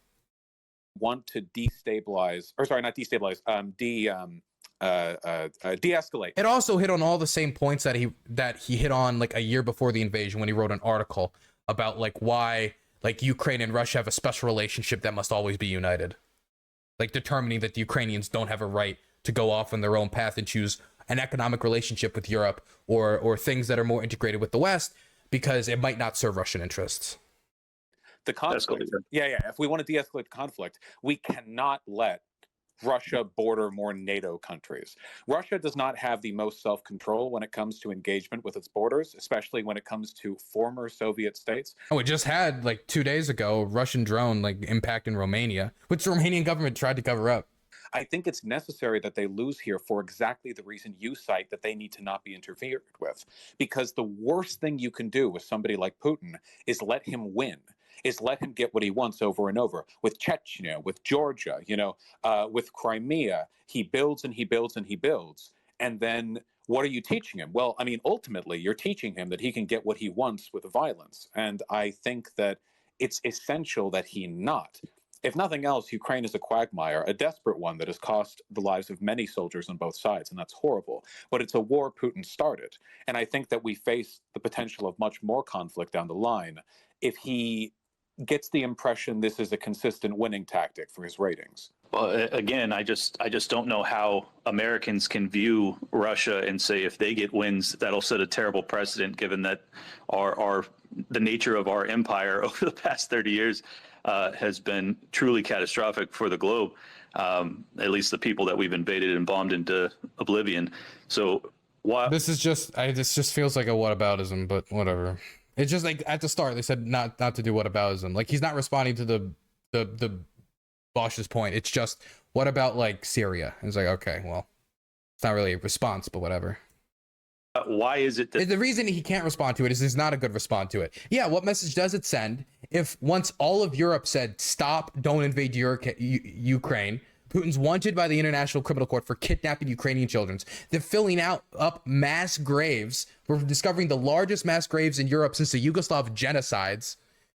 [SPEAKER 3] Want to destabilize, or sorry, not destabilize, de-escalate.
[SPEAKER 1] It also hit on all the same points that he hit on like a year before the invasion when he wrote an article about like why like Ukraine and Russia have a special relationship that must always be united. Like determining that the Ukrainians don't have a right to go off on their own path and choose an economic relationship with Europe or things that are more integrated with the West because it might not serve Russian interests.
[SPEAKER 3] The conflict. Yeah. If we want to de-escalate the conflict, we cannot let Russia border more NATO countries. Russia does not have the most self-control when it comes to engagement with its borders, especially when it comes to former Soviet states.
[SPEAKER 1] Oh, it just had like 2 days ago, Russian drone like impact in Romania, which the Romanian government tried to cover up.
[SPEAKER 3] I think it's necessary that they lose here for exactly the reason you cite, that they need to not be interfered with. Because the worst thing you can do with somebody like Putin is let him win, is let him get what he wants over and over. With Chechnya, with Georgia, with Crimea, he builds and he builds and he builds. And then what are you teaching him? Well, I mean, ultimately, you're teaching him that he can get what he wants with violence. And I think that it's essential that he not. If nothing else, Ukraine is a quagmire, a desperate one that has cost the lives of many soldiers on both sides, and that's horrible. But it's a war Putin started. And I think that we face the potential of much more conflict down the line if he gets the impression this is a consistent winning tactic for his ratings.
[SPEAKER 4] Well, again, I just don't know how Americans can view Russia and say if they get wins, that'll set a terrible precedent, given that the nature of our empire over the past 30 years has been truly catastrophic for the globe, at least the people that we've invaded and bombed into oblivion. So this
[SPEAKER 1] just feels like a whataboutism, but whatever. It's just like at the start they said not to do whataboutism. Like he's not responding to the Vaush's point. It's just, what about like Syria? It's like, okay, well, it's not really a response, but whatever.
[SPEAKER 4] Why is it that
[SPEAKER 1] the reason he can't respond to it is there's not a good response to it? Yeah, what message does it send if once all of Europe said stop, don't invade Ukraine, Putin's wanted by the International Criminal Court for kidnapping Ukrainian children, they're filling up mass graves. We're discovering the largest mass graves in Europe since the Yugoslav genocides.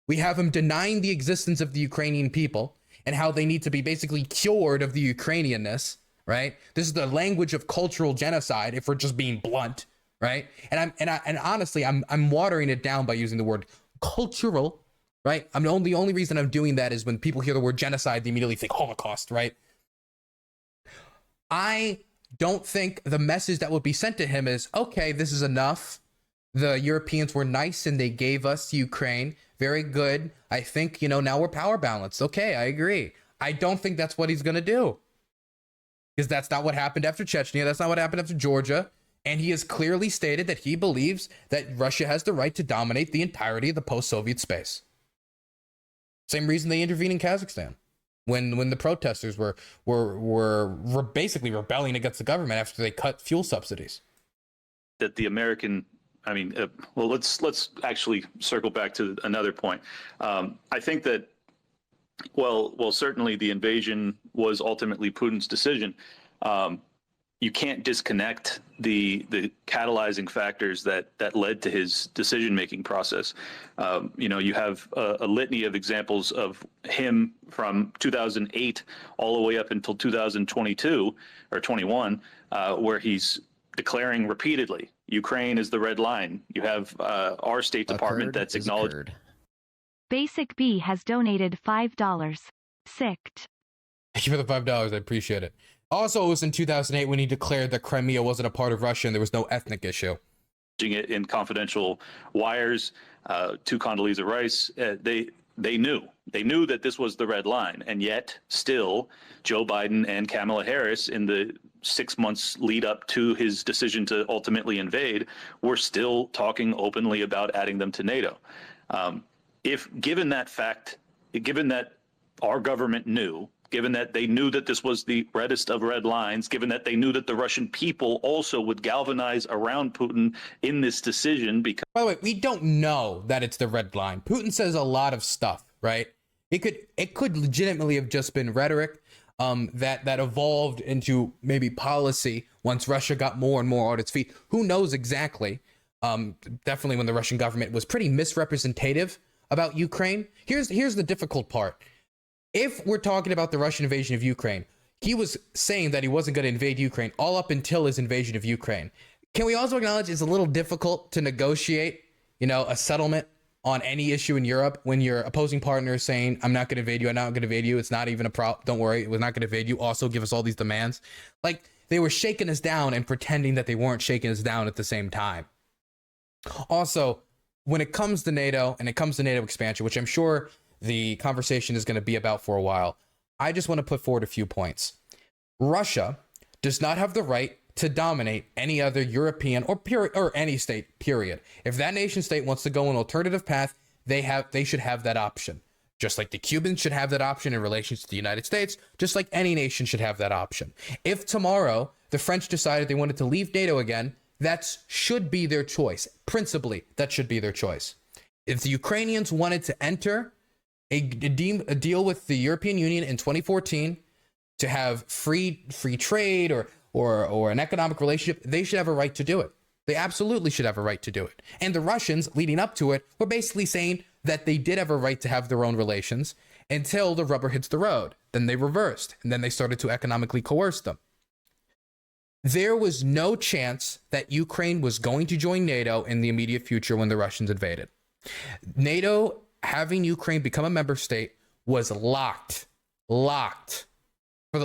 [SPEAKER 1] We have him denying the existence of the Ukrainian people and how they need to be basically cured of the Ukrainianness, right? This is the language of cultural genocide, if we're just being blunt. Right. And honestly, I'm watering it down by using the word cultural. Right. The only reason I'm doing that is when people hear the word genocide, they immediately think Holocaust. Right. I don't think the message that would be sent to him is, OK, this is enough. The Europeans were nice and they gave us Ukraine. Very good. I think, now we're power balanced. OK, I agree. I don't think that's what he's going to do, because that's not what happened after Chechnya. That's not what happened after Georgia. And he has clearly stated that he believes that Russia has the right to dominate the entirety of the post-Soviet space. Same reason they intervened in Kazakhstan when the protesters were basically rebelling against the government after they cut fuel subsidies.
[SPEAKER 4] That the American, well, let's actually circle back to another point. I think that, well, certainly the invasion was ultimately Putin's decision. You can't disconnect the catalyzing factors that led to his decision-making process. You have a litany of examples of him from 2008 all the way up until 2022 or 21, where he's declaring repeatedly, Ukraine is the red line. You have our State Department that's acknowledged.
[SPEAKER 6] Basic B has donated $5. Sicked.
[SPEAKER 1] Thank you for the $5. I appreciate it. Also, it was in 2008 when he declared that Crimea wasn't a part of Russia and there was no ethnic issue.
[SPEAKER 4] It in confidential wires to Condoleezza Rice, they knew that this was the red line, and yet still Joe Biden and Kamala Harris, in the 6 months lead up to his decision to ultimately invade, were still talking openly about adding them to NATO. Given that our government knew, given that they knew that this was the reddest of red lines, given that they knew that the Russian people also would galvanize around Putin in this decision, because...
[SPEAKER 1] By the way, we don't know that it's the red line. Putin says a lot of stuff, right? It could legitimately have just been rhetoric that evolved into maybe policy once Russia got more and more on its feet. Who knows exactly? Definitely when the Russian government was pretty misrepresentative about Ukraine. Here's the difficult part. If we're talking about the Russian invasion of Ukraine, he was saying that he wasn't going to invade Ukraine all up until his invasion of Ukraine. Can we also acknowledge it's a little difficult to negotiate, a settlement on any issue in Europe when your opposing partner is saying, I'm not going to invade you, I'm not going to invade you, it's not even a problem, don't worry, we're not going to invade you, also give us all these demands. Like, they were shaking us down and pretending that they weren't shaking us down at the same time. Also, when it comes to NATO and it comes to NATO expansion, which I'm sure the conversation is going to be about for a while, I just want to put forward a few points. Russia does not have the right to dominate any other European or any state, period. If that nation state wants to go an alternative path, they should have that option. Just like the Cubans should have that option in relation to the United States, just like any nation should have that option. If tomorrow the French decided they wanted to leave NATO again, that should be their choice. Principally, that should be their choice. If the Ukrainians wanted to enter a deal with the European Union in 2014 to have free trade or an economic relationship, they should have a right to do it. They absolutely should have a right to do it. And the Russians, leading up to it, were basically saying that they did have a right to have their own relations until the rubber hits the road. Then they reversed, and then they started to economically coerce them. There was no chance that Ukraine was going to join NATO in the immediate future when the Russians invaded. NATO, having Ukraine become a member state, was locked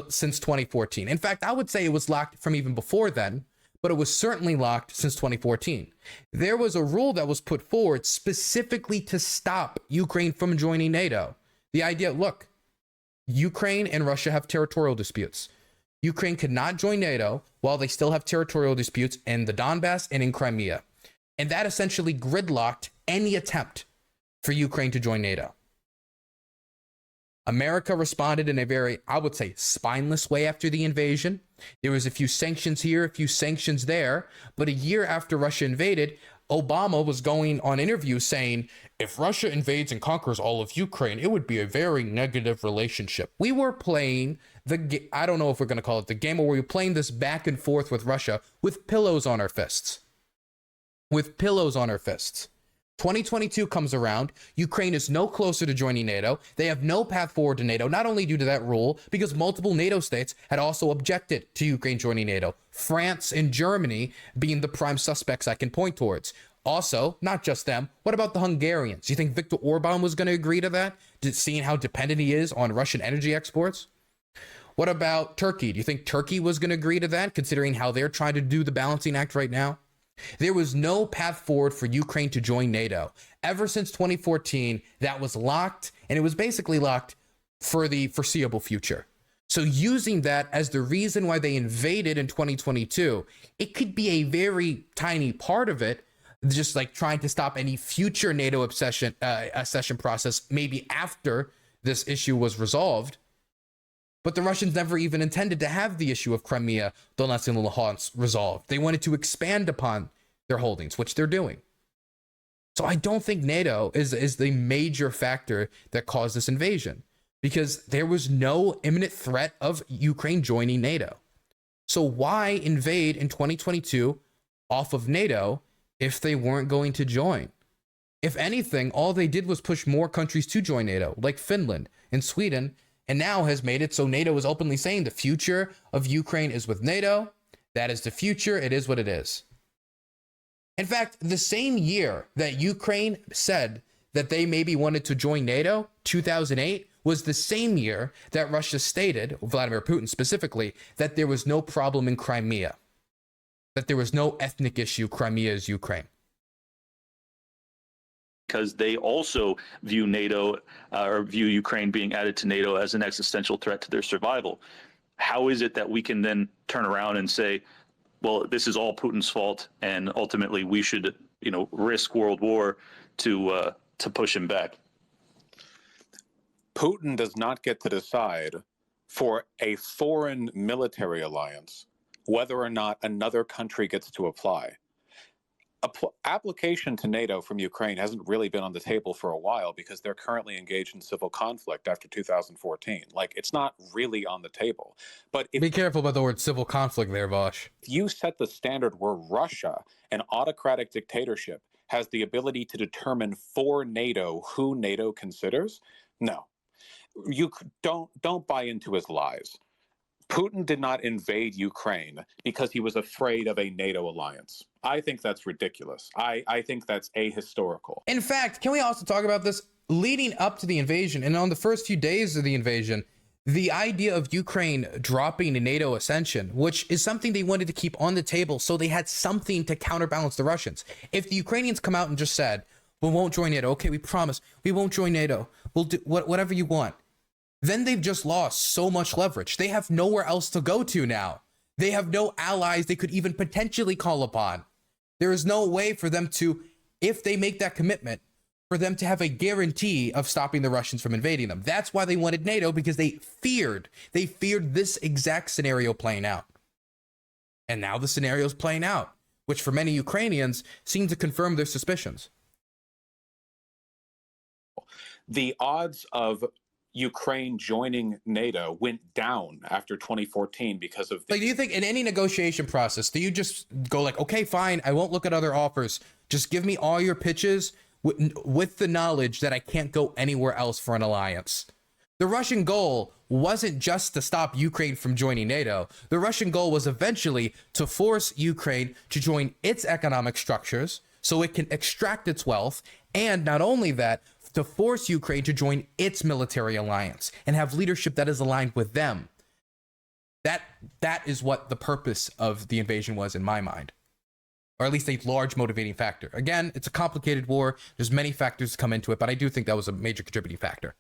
[SPEAKER 1] since 2014. In fact, I would say it was locked from even before then, but it was certainly locked since 2014. There was a rule that was put forward specifically to stop Ukraine from joining NATO. The idea, look, Ukraine and Russia have territorial disputes. Ukraine could not join NATO while they still have territorial disputes in the Donbass and in Crimea. And that essentially gridlocked any attempt for Ukraine to join NATO. America responded in a very, I would say, spineless way after the invasion. There was a few sanctions here, a few sanctions there. But a year after Russia invaded, Obama was going on interviews saying, if Russia invades and conquers all of Ukraine, it would be a very negative relationship. We were playing I don't know if we're going to call it the game, or we were playing this back and forth with Russia with pillows on our fists. 2022 comes around. Ukraine is no closer to joining NATO. They have no path forward to NATO, not only due to that rule, because multiple NATO states had also objected to Ukraine joining NATO. France and Germany being the prime suspects I can point towards. Also, not just them, what about the Hungarians? You think Viktor Orban was going to agree to that, seeing how dependent he is on Russian energy exports? What about Turkey? Do you think Turkey was going to agree to that, considering how they're trying to do the balancing act right now? There was no path forward for Ukraine to join NATO. Ever since 2014, that was locked, and it was basically locked for the foreseeable future. So using that as the reason why they invaded in 2022, it could be a very tiny part of it, just like trying to stop any future NATO accession process, maybe after this issue was resolved. But the Russians never even intended to have the issue of Crimea, Donetsk, and Luhansk resolved. They wanted to expand upon their holdings, which they're doing. So I don't think NATO is the major factor that caused this invasion, because there was no imminent threat of Ukraine joining NATO. So why invade in 2022 off of NATO if they weren't going to join? If anything, all they did was push more countries to join NATO, like Finland and Sweden, and now has made it so NATO is openly saying the future of Ukraine is with NATO. That is the future. It is what it is. In fact, the same year that Ukraine said that they maybe wanted to join NATO, 2008, was the same year that Russia stated, Vladimir Putin specifically, that there was no problem in Crimea, that there was no ethnic issue. Crimea is Ukraine.
[SPEAKER 4] Because they also view NATO or view Ukraine being added to NATO as an existential threat to their survival. How is it that we can then turn around and say, well, this is all Putin's fault, and ultimately we should, risk world war to push him back?
[SPEAKER 3] Putin does not get to decide for a foreign military alliance whether or not another country gets to apply. Application to NATO from Ukraine hasn't really been on the table for a while because they're currently engaged in civil conflict after 2014. It's not really on the table. But
[SPEAKER 1] Be careful about the word civil conflict there, Vaush.
[SPEAKER 3] If you set the standard where Russia, an autocratic dictatorship, has the ability to determine for NATO who NATO considers, no. You don't buy into his lies. Putin did not invade Ukraine because he was afraid of a NATO alliance. I think that's ridiculous. I think that's ahistorical.
[SPEAKER 1] In fact, can we also talk about this? Leading up to the invasion and on the first few days of the invasion, the idea of Ukraine dropping a NATO ascension, which is something they wanted to keep on the table so they had something to counterbalance the Russians. If the Ukrainians come out and just said, we won't join NATO, okay, we promise, we won't join NATO, we'll do whatever you want, then they've just lost so much leverage. They have nowhere else to go to now. They have no allies they could even potentially call upon. There is no way for them to, if they make that commitment, for them to have a guarantee of stopping the Russians from invading them. That's why they wanted NATO, because they feared this exact scenario playing out. And now the scenario is playing out, which for many Ukrainians seems to confirm their suspicions.
[SPEAKER 3] The odds of Ukraine joining NATO went down after 2014 because of
[SPEAKER 1] Like, do you think in any negotiation process, do you just go like, okay, fine, I won't look at other offers. Just give me all your pitches with the knowledge that I can't go anywhere else for an alliance. The Russian goal wasn't just to stop Ukraine from joining NATO. The Russian goal was eventually to force Ukraine to join its economic structures so it can extract its wealth, and not only that, to force Ukraine to join its military alliance and have leadership that is aligned with them. That is what the purpose of the invasion was in my mind, or at least a large motivating factor. Again, it's a complicated war. There's many factors to come into it, but I do think that was a major contributing factor.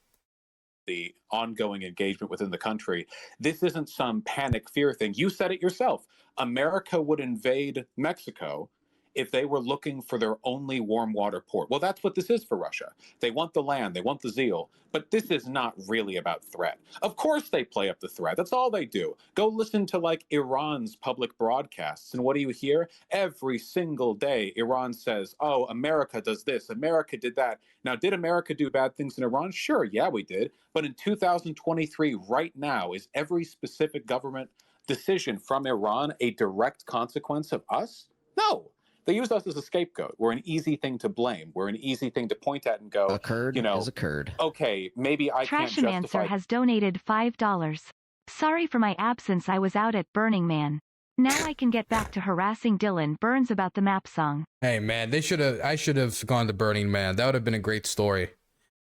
[SPEAKER 3] The ongoing engagement within the country. This isn't some panic fear thing. You said it yourself. America would invade Mexico if they were looking for their only warm water port. Well, that's what this is for Russia. They want the land, they want the zeal, but this is not really about threat. Of course they play up the threat. That's all they do. Go listen to like Iran's public broadcasts, and what do you hear? Every single day, Iran says, oh, America does this, America did that. Now, did America do bad things in Iran? Sure, yeah, we did. But in 2023, right now, is every specific government decision from Iran a direct consequence of us? No. They use us as a scapegoat. We're an easy thing to blame. We're an easy thing to point at and go,
[SPEAKER 7] Occurred is occurred.
[SPEAKER 3] okay, maybe I can't
[SPEAKER 6] Trashamancer
[SPEAKER 3] justify.
[SPEAKER 6] has donated $5. Sorry for my absence, I was out at Burning Man. Now I can get back to harassing Dylan Burns about the map song.
[SPEAKER 1] Hey man, I should have gone to Burning Man. That would have been a great story.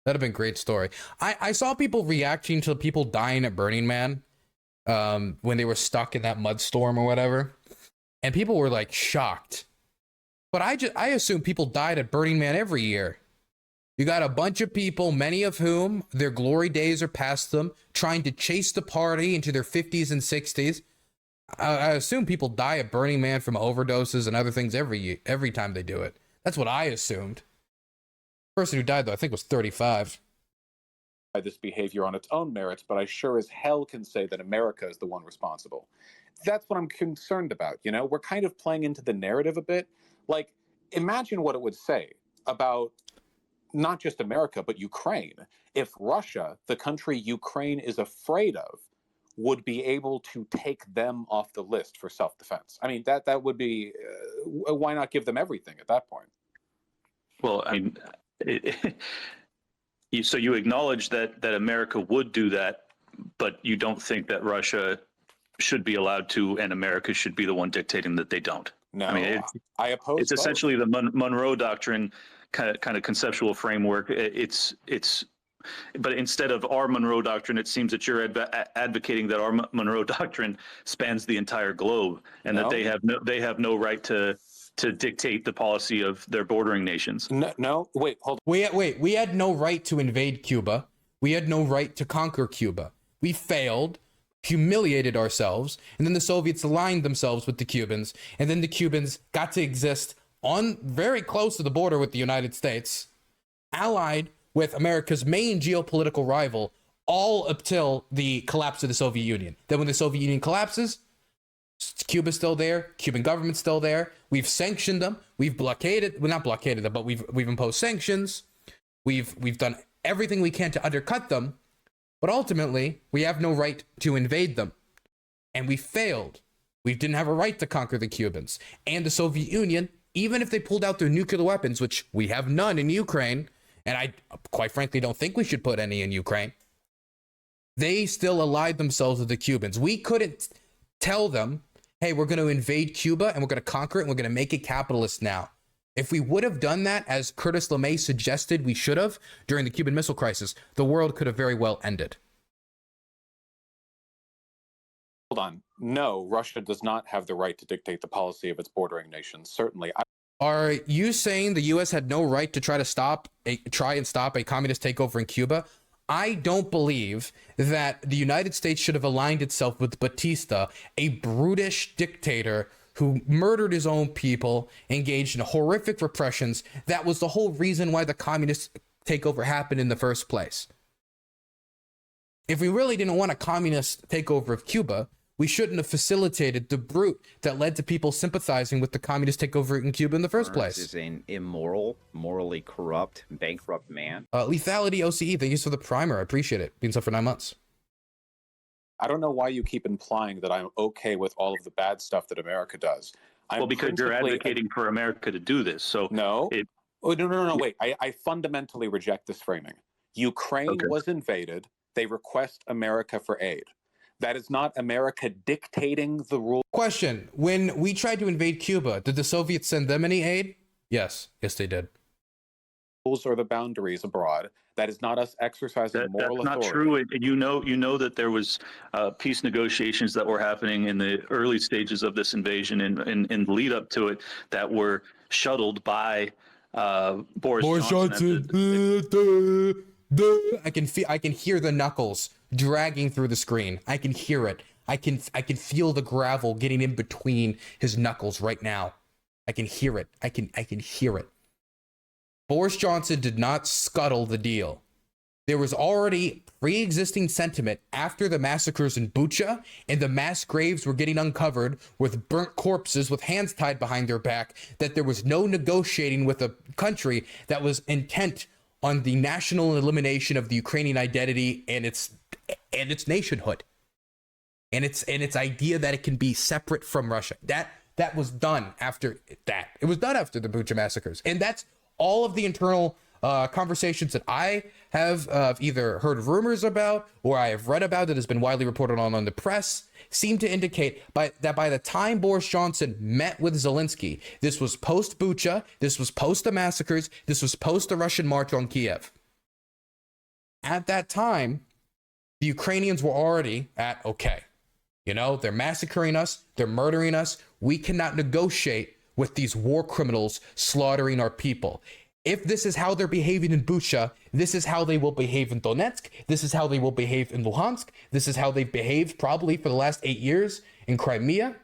[SPEAKER 1] That'd have been a great story. I saw people reacting to people dying at Burning Man when they were stuck in that mud storm or whatever. And people were like shocked. But I assume people died at Burning Man every year. You got a bunch of people, many of whom their glory days are past them, trying to chase the party into their 50s and 60s. I assume people die at Burning Man from overdoses and other things every time they do it. That's what I assumed. The person who died, though, I think was 35.
[SPEAKER 3] This behavior on its own merits, but I sure as hell can say that America is the one responsible. That's what I'm concerned about. You know, we're kind of playing into the narrative a bit. Like, imagine what it would say about not just America, but Ukraine, if Russia, the country Ukraine is afraid of, would be able to take them off the list for self-defense. I mean, that would be, why not give them everything at that point?
[SPEAKER 4] Well, I mean, so you acknowledge that America would do that, but you don't think that Russia should be allowed to, and America should be the one dictating that they don't.
[SPEAKER 3] No,
[SPEAKER 4] I mean,
[SPEAKER 3] I oppose.
[SPEAKER 4] It's both. Essentially the Monroe Doctrine kind of conceptual framework. But instead of our Monroe Doctrine, it seems that you're advocating that our Monroe Doctrine spans the entire globe, and that they have no right to dictate the policy of their bordering nations.
[SPEAKER 3] No, wait, hold
[SPEAKER 1] on. We had no right to invade Cuba. We had no right to conquer Cuba. We failed, humiliated ourselves, and then the Soviets aligned themselves with the Cubans, and then the Cubans got to exist on very close to the border with the United States, allied with America's main geopolitical rival, all up till the collapse of the Soviet Union. Then when the Soviet Union collapses, Cuba's still there, Cuban government's still there. We've sanctioned them, we've blockaded, well, not blockaded them, but we've imposed sanctions. We've done everything we can to undercut them, but ultimately we have no right to invade them. And we failed. We didn't have a right to conquer the Cubans. And the Soviet Union, even if they pulled out their nuclear weapons, which we have none in Ukraine, and I quite frankly don't think we should put any in Ukraine, they still allied themselves with the Cubans. We couldn't tell them, hey, we're going to invade Cuba and we're going to conquer it and we're going to make it capitalist now. If we would have done that, as Curtis LeMay suggested we should have during the Cuban Missile Crisis, the world could have very well ended.
[SPEAKER 3] Hold on. No, Russia does not have the right to dictate the policy of its bordering nations. Certainly.
[SPEAKER 1] Are you saying the U.S. had no right to try and stop a communist takeover in Cuba? I don't believe that the United States should have aligned itself with Batista, a brutish dictator who murdered his own people, engaged in horrific repressions. That was the whole reason why the communists takeover happen in the first place. If we really didn't want a communist takeover of Cuba, we shouldn't have facilitated the brute that led to people sympathizing with the communist takeover in Cuba in the first place.
[SPEAKER 8] Is an immoral, morally corrupt, bankrupt man.
[SPEAKER 1] Lethality OCE, thank you for the primer. I appreciate it. Been so for 9 months.
[SPEAKER 3] I don't know why you keep implying that I'm okay with all of the bad stuff that America does.
[SPEAKER 4] Well, because you're advocating for America to do this. So
[SPEAKER 3] no, wait. I fundamentally reject this framing. Ukraine was invaded. They request America for aid. That is not America dictating the rules.
[SPEAKER 1] Question: when we tried to invade Cuba, did the Soviets send them any aid? Yes, they did.
[SPEAKER 3] Or the boundaries abroad. That is not us exercising moral authority.
[SPEAKER 4] That's not true. You know that there was peace negotiations that were happening in the early stages of this invasion and the lead up to it that were shuttled by Boris Johnson.
[SPEAKER 1] I can hear the knuckles dragging through the screen. I can hear it. I can feel the gravel getting in between his knuckles right now. I can hear it. I can hear it. Boris Johnson did not scuttle the deal. There was already pre-existing sentiment after the massacres in Bucha, and the mass graves were getting uncovered with burnt corpses with hands tied behind their back, that there was no negotiating with a country that was intent on the national elimination of the Ukrainian identity and its nationhood, and its idea that it can be separate from Russia. That was done after that. It was done after the Bucha massacres, and that's all of the internal conversations that I have either heard rumors about or I have read about that has been widely reported on the press seem to indicate that by the time Boris Johnson met with Zelensky, this was post Bucha, this was post the massacres, this was post the Russian march on Kiev. At that time, the Ukrainians were already at, okay, they're massacring us, they're murdering us, we cannot negotiate with these war criminals slaughtering our people. If this is how they're behaving in Bucha, this is how they will behave in Donetsk, this is how they will behave in Luhansk, this is how they've behaved probably for the last 8 years in Crimea,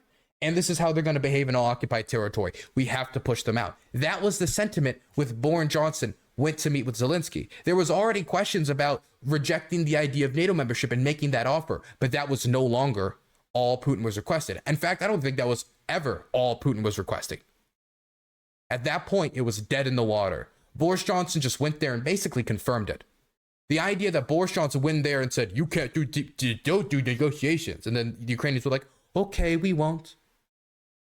[SPEAKER 1] and this is how they're going to behave in all occupied territory. We have to push them out. That was the sentiment with Boris Johnson went to meet with Zelensky. There was already questions about rejecting the idea of NATO membership and making that offer, but that was no longer all Putin was requested. In fact, I don't think that was ever all Putin was requesting. At that point, it was dead in the water. Boris Johnson just went there and basically confirmed it. The idea that Boris Johnson went there and said, you can't don't do negotiations. And then the Ukrainians were like, okay, we won't.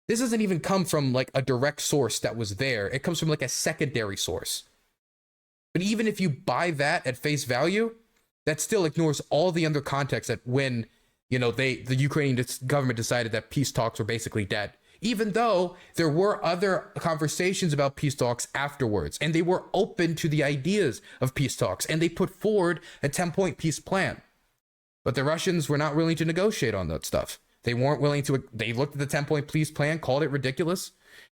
[SPEAKER 1] This doesn't even come from like a direct source that was there. It comes from like a secondary source. But even if you buy that at face value, that still ignores all the other context that when, the Ukrainian government decided that peace talks were basically dead. Even though there were other conversations about peace talks afterwards, and they were open to the ideas of peace talks, and they put forward a 10-point peace plan. But the Russians were not willing to negotiate on that stuff. They weren't willing to, they looked at the 10-point peace plan, called it ridiculous.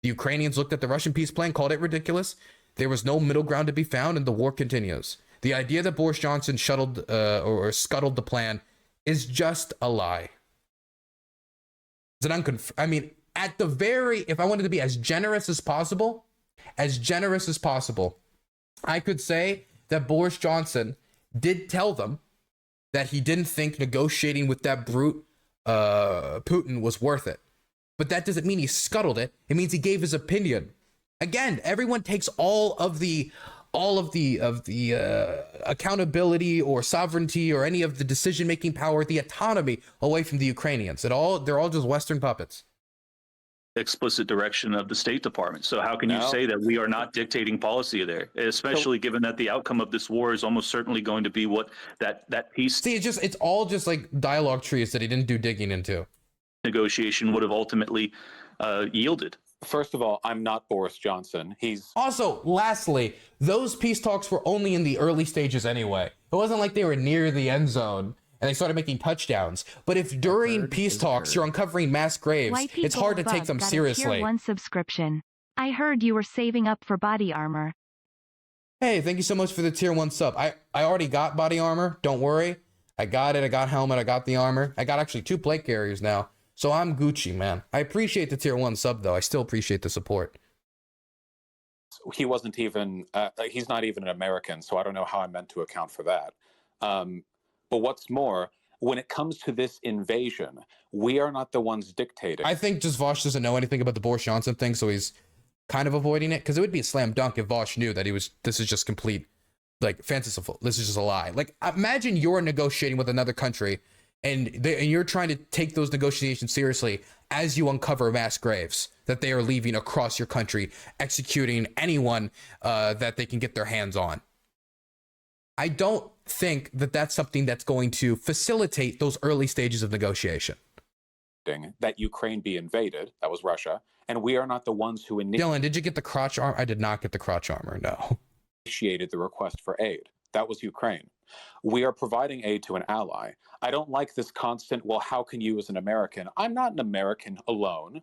[SPEAKER 1] The Ukrainians looked at the Russian peace plan, called it ridiculous. There was no middle ground to be found, and the war continues. The idea that Boris Johnson shuttled or scuttled the plan is just a lie. It's an at the very, if I wanted to be as generous as possible, I could say that Boris Johnson did tell them that he didn't think negotiating with that brute Putin was worth it. But that doesn't mean he scuttled it. It means he gave his opinion. Again, everyone takes all of the accountability or sovereignty or any of the decision-making power, the autonomy away from the Ukrainians. They're all just Western puppets.
[SPEAKER 4] Explicit direction of the State Department. So how can you say that we are not dictating policy there, especially given that the outcome of this war is almost certainly going to be what that peace.
[SPEAKER 1] See, it's all just like dialogue trees that he didn't do digging into.
[SPEAKER 4] Negotiation would have ultimately yielded.
[SPEAKER 3] First of all, I'm not Boris Johnson. He's
[SPEAKER 1] also, lastly, those peace talks were only in the early stages anyway. It wasn't like they were near the end zone and they started making touchdowns. But if during peace talks you're uncovering mass graves, it's hard to take them seriously.
[SPEAKER 6] Tier 1 subscription. I heard you were saving up for body armor.
[SPEAKER 1] Hey, thank you so much for the tier 1 sub. I already got body armor. Don't worry. I got it. I got helmet. I got the armor. I got actually 2 plate carriers now. So I'm Gucci, man. I appreciate the tier 1 sub, though. I still appreciate the support.
[SPEAKER 3] he wasn't even, he's not even an American, so I don't know how I'm meant to account for that. But what's more, when it comes to this invasion, we are not the ones dictating.
[SPEAKER 1] I think just Vaush doesn't know anything about the Boris Johnson thing, so he's kind of avoiding it, because it would be a slam dunk if Vaush knew that this is just complete, like, fanciful. This is just a lie. Like, imagine you're negotiating with another country, and you're trying to take those negotiations seriously as you uncover mass graves that they are leaving across your country, executing anyone that they can get their hands on. I don't think that that's something that's going to facilitate those early stages of negotiation.
[SPEAKER 3] That Ukraine be invaded, that was Russia, and we are not the ones who
[SPEAKER 1] Dylan, did you get the crotch armor? I did not get the crotch armor, no.
[SPEAKER 3] Initiated the request for aid. That was Ukraine. We are providing aid to an ally. I don't like this constant, well, how can you as an American? I'm not an American alone.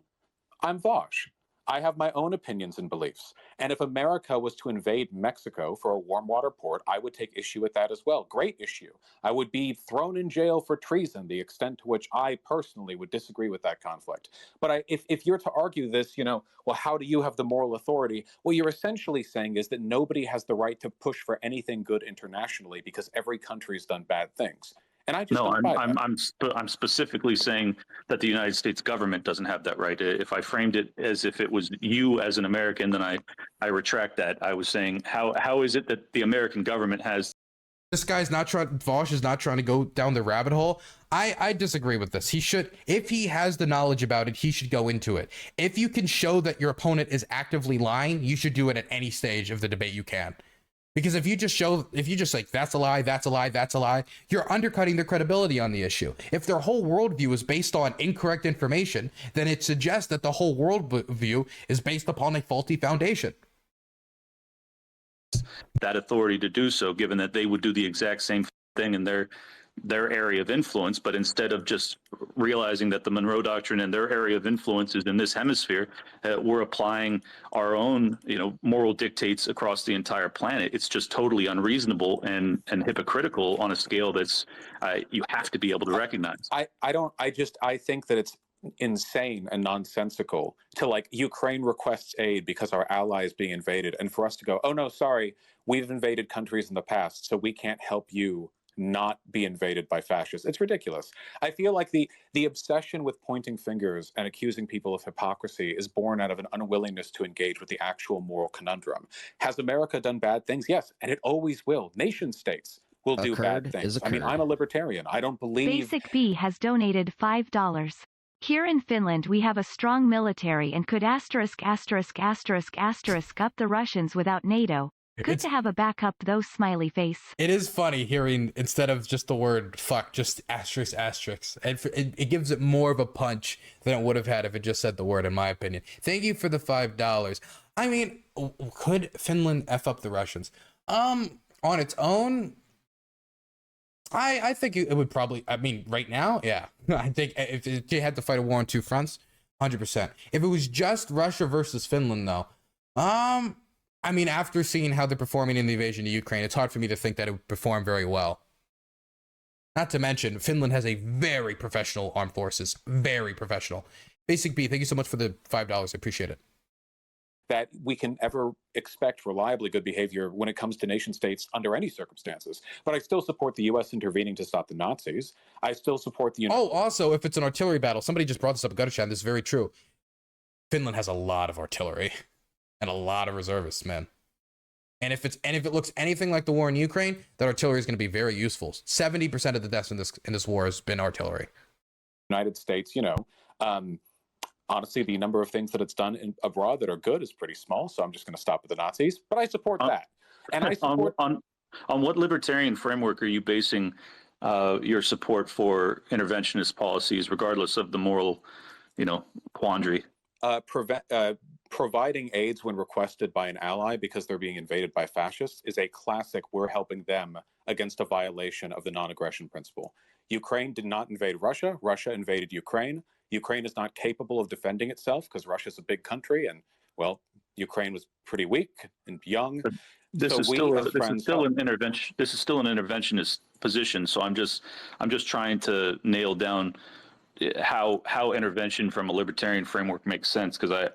[SPEAKER 3] I'm Vaush. I have my own opinions and beliefs. And if America was to invade Mexico for a warm water port, I would take issue with that as well. Great issue. I would be thrown in jail for treason, the extent to which I personally would disagree with that conflict. But if you're to argue this, well, how do you have the moral authority? What you're essentially saying is that nobody has the right to push for anything good internationally because every country's done bad things. And I just
[SPEAKER 4] I'm specifically saying that the United States government doesn't have that right. If I framed it as if it was you as an American, then I retract that. I was saying, how is it that the American government has?
[SPEAKER 1] This guy's not trying, Vaush is not trying to go down the rabbit hole. I disagree with this. He should, if he has the knowledge about it, he should go into it. If you can show that your opponent is actively lying, you should do it at any stage of the debate you can. Because if you just like, that's a lie, that's a lie, that's a lie, you're undercutting their credibility on the issue. If their whole worldview is based on incorrect information, then it suggests that the whole worldview is based upon a faulty foundation.
[SPEAKER 4] That authority to do so, given that they would do the exact same thing in their area of influence, but instead of just realizing that the Monroe Doctrine and their area of influence is in this hemisphere, we're applying our own, moral dictates across the entire planet. It's just totally unreasonable and hypocritical on a scale that's you have to be able to recognize.
[SPEAKER 3] I think that it's insane and nonsensical to Ukraine requests aid because our ally is being invaded, and for us to go, oh no, sorry, we've invaded countries in the past, so we can't help you not be invaded by fascists. It's ridiculous. I feel like the obsession with pointing fingers and accusing people of hypocrisy is born out of an unwillingness to engage with the actual moral conundrum. Has America done bad things? Yes, and it always will. Nation states will do bad things. I mean, I'm a libertarian. I don't believe...
[SPEAKER 6] Basic B has donated $5. Here in Finland we have a strong military and could ***** up the Russians without NATO. Good to have a backup though, smiley face.
[SPEAKER 1] It is funny hearing, instead of just the word fuck, just asterisk. And it gives it more of a punch than it would have had if it just said the word, in my opinion. Thank you for the $5. I mean, could Finland F up the Russians? On its own, I think it would probably, right now, yeah. I think if they had to fight a war on two fronts, 100%. If it was just Russia versus Finland, though, after seeing how they're performing in the invasion of Ukraine, it's hard for me to think that it would perform very well. Not to mention, Finland has a very professional armed forces. Very professional. Basic B, thank you so much for the $5. I appreciate it.
[SPEAKER 3] That we can ever expect reliably good behavior when it comes to nation states under any circumstances. But I still support the U.S. intervening to stop the Nazis. I still support the...
[SPEAKER 1] also, if it's an artillery battle, somebody just brought this up, Guttershan, this is very true. Finland has a lot of artillery. And a lot of reservists, man. And if it looks anything like the war in Ukraine, that artillery is going to be very useful. 70% of the deaths in this war has been artillery.
[SPEAKER 3] United States, honestly, the number of things that it's done abroad that are good is pretty small. So I'm just going to stop with the Nazis. But I support that. And I support
[SPEAKER 4] on what libertarian framework are you basing your support for interventionist policies, regardless of the moral, quandary?
[SPEAKER 3] Providing aids when requested by an ally because they're being invaded by fascists is a classic. We're helping them against a violation of the non-aggression principle. Ukraine did not invade Russia. Russia invaded Ukraine. Ukraine is not capable of defending itself because Russia's a big country, and well, Ukraine was pretty weak and young.
[SPEAKER 4] This is still an interventionist position. So I'm just trying to nail down how intervention from a libertarian framework makes sense, because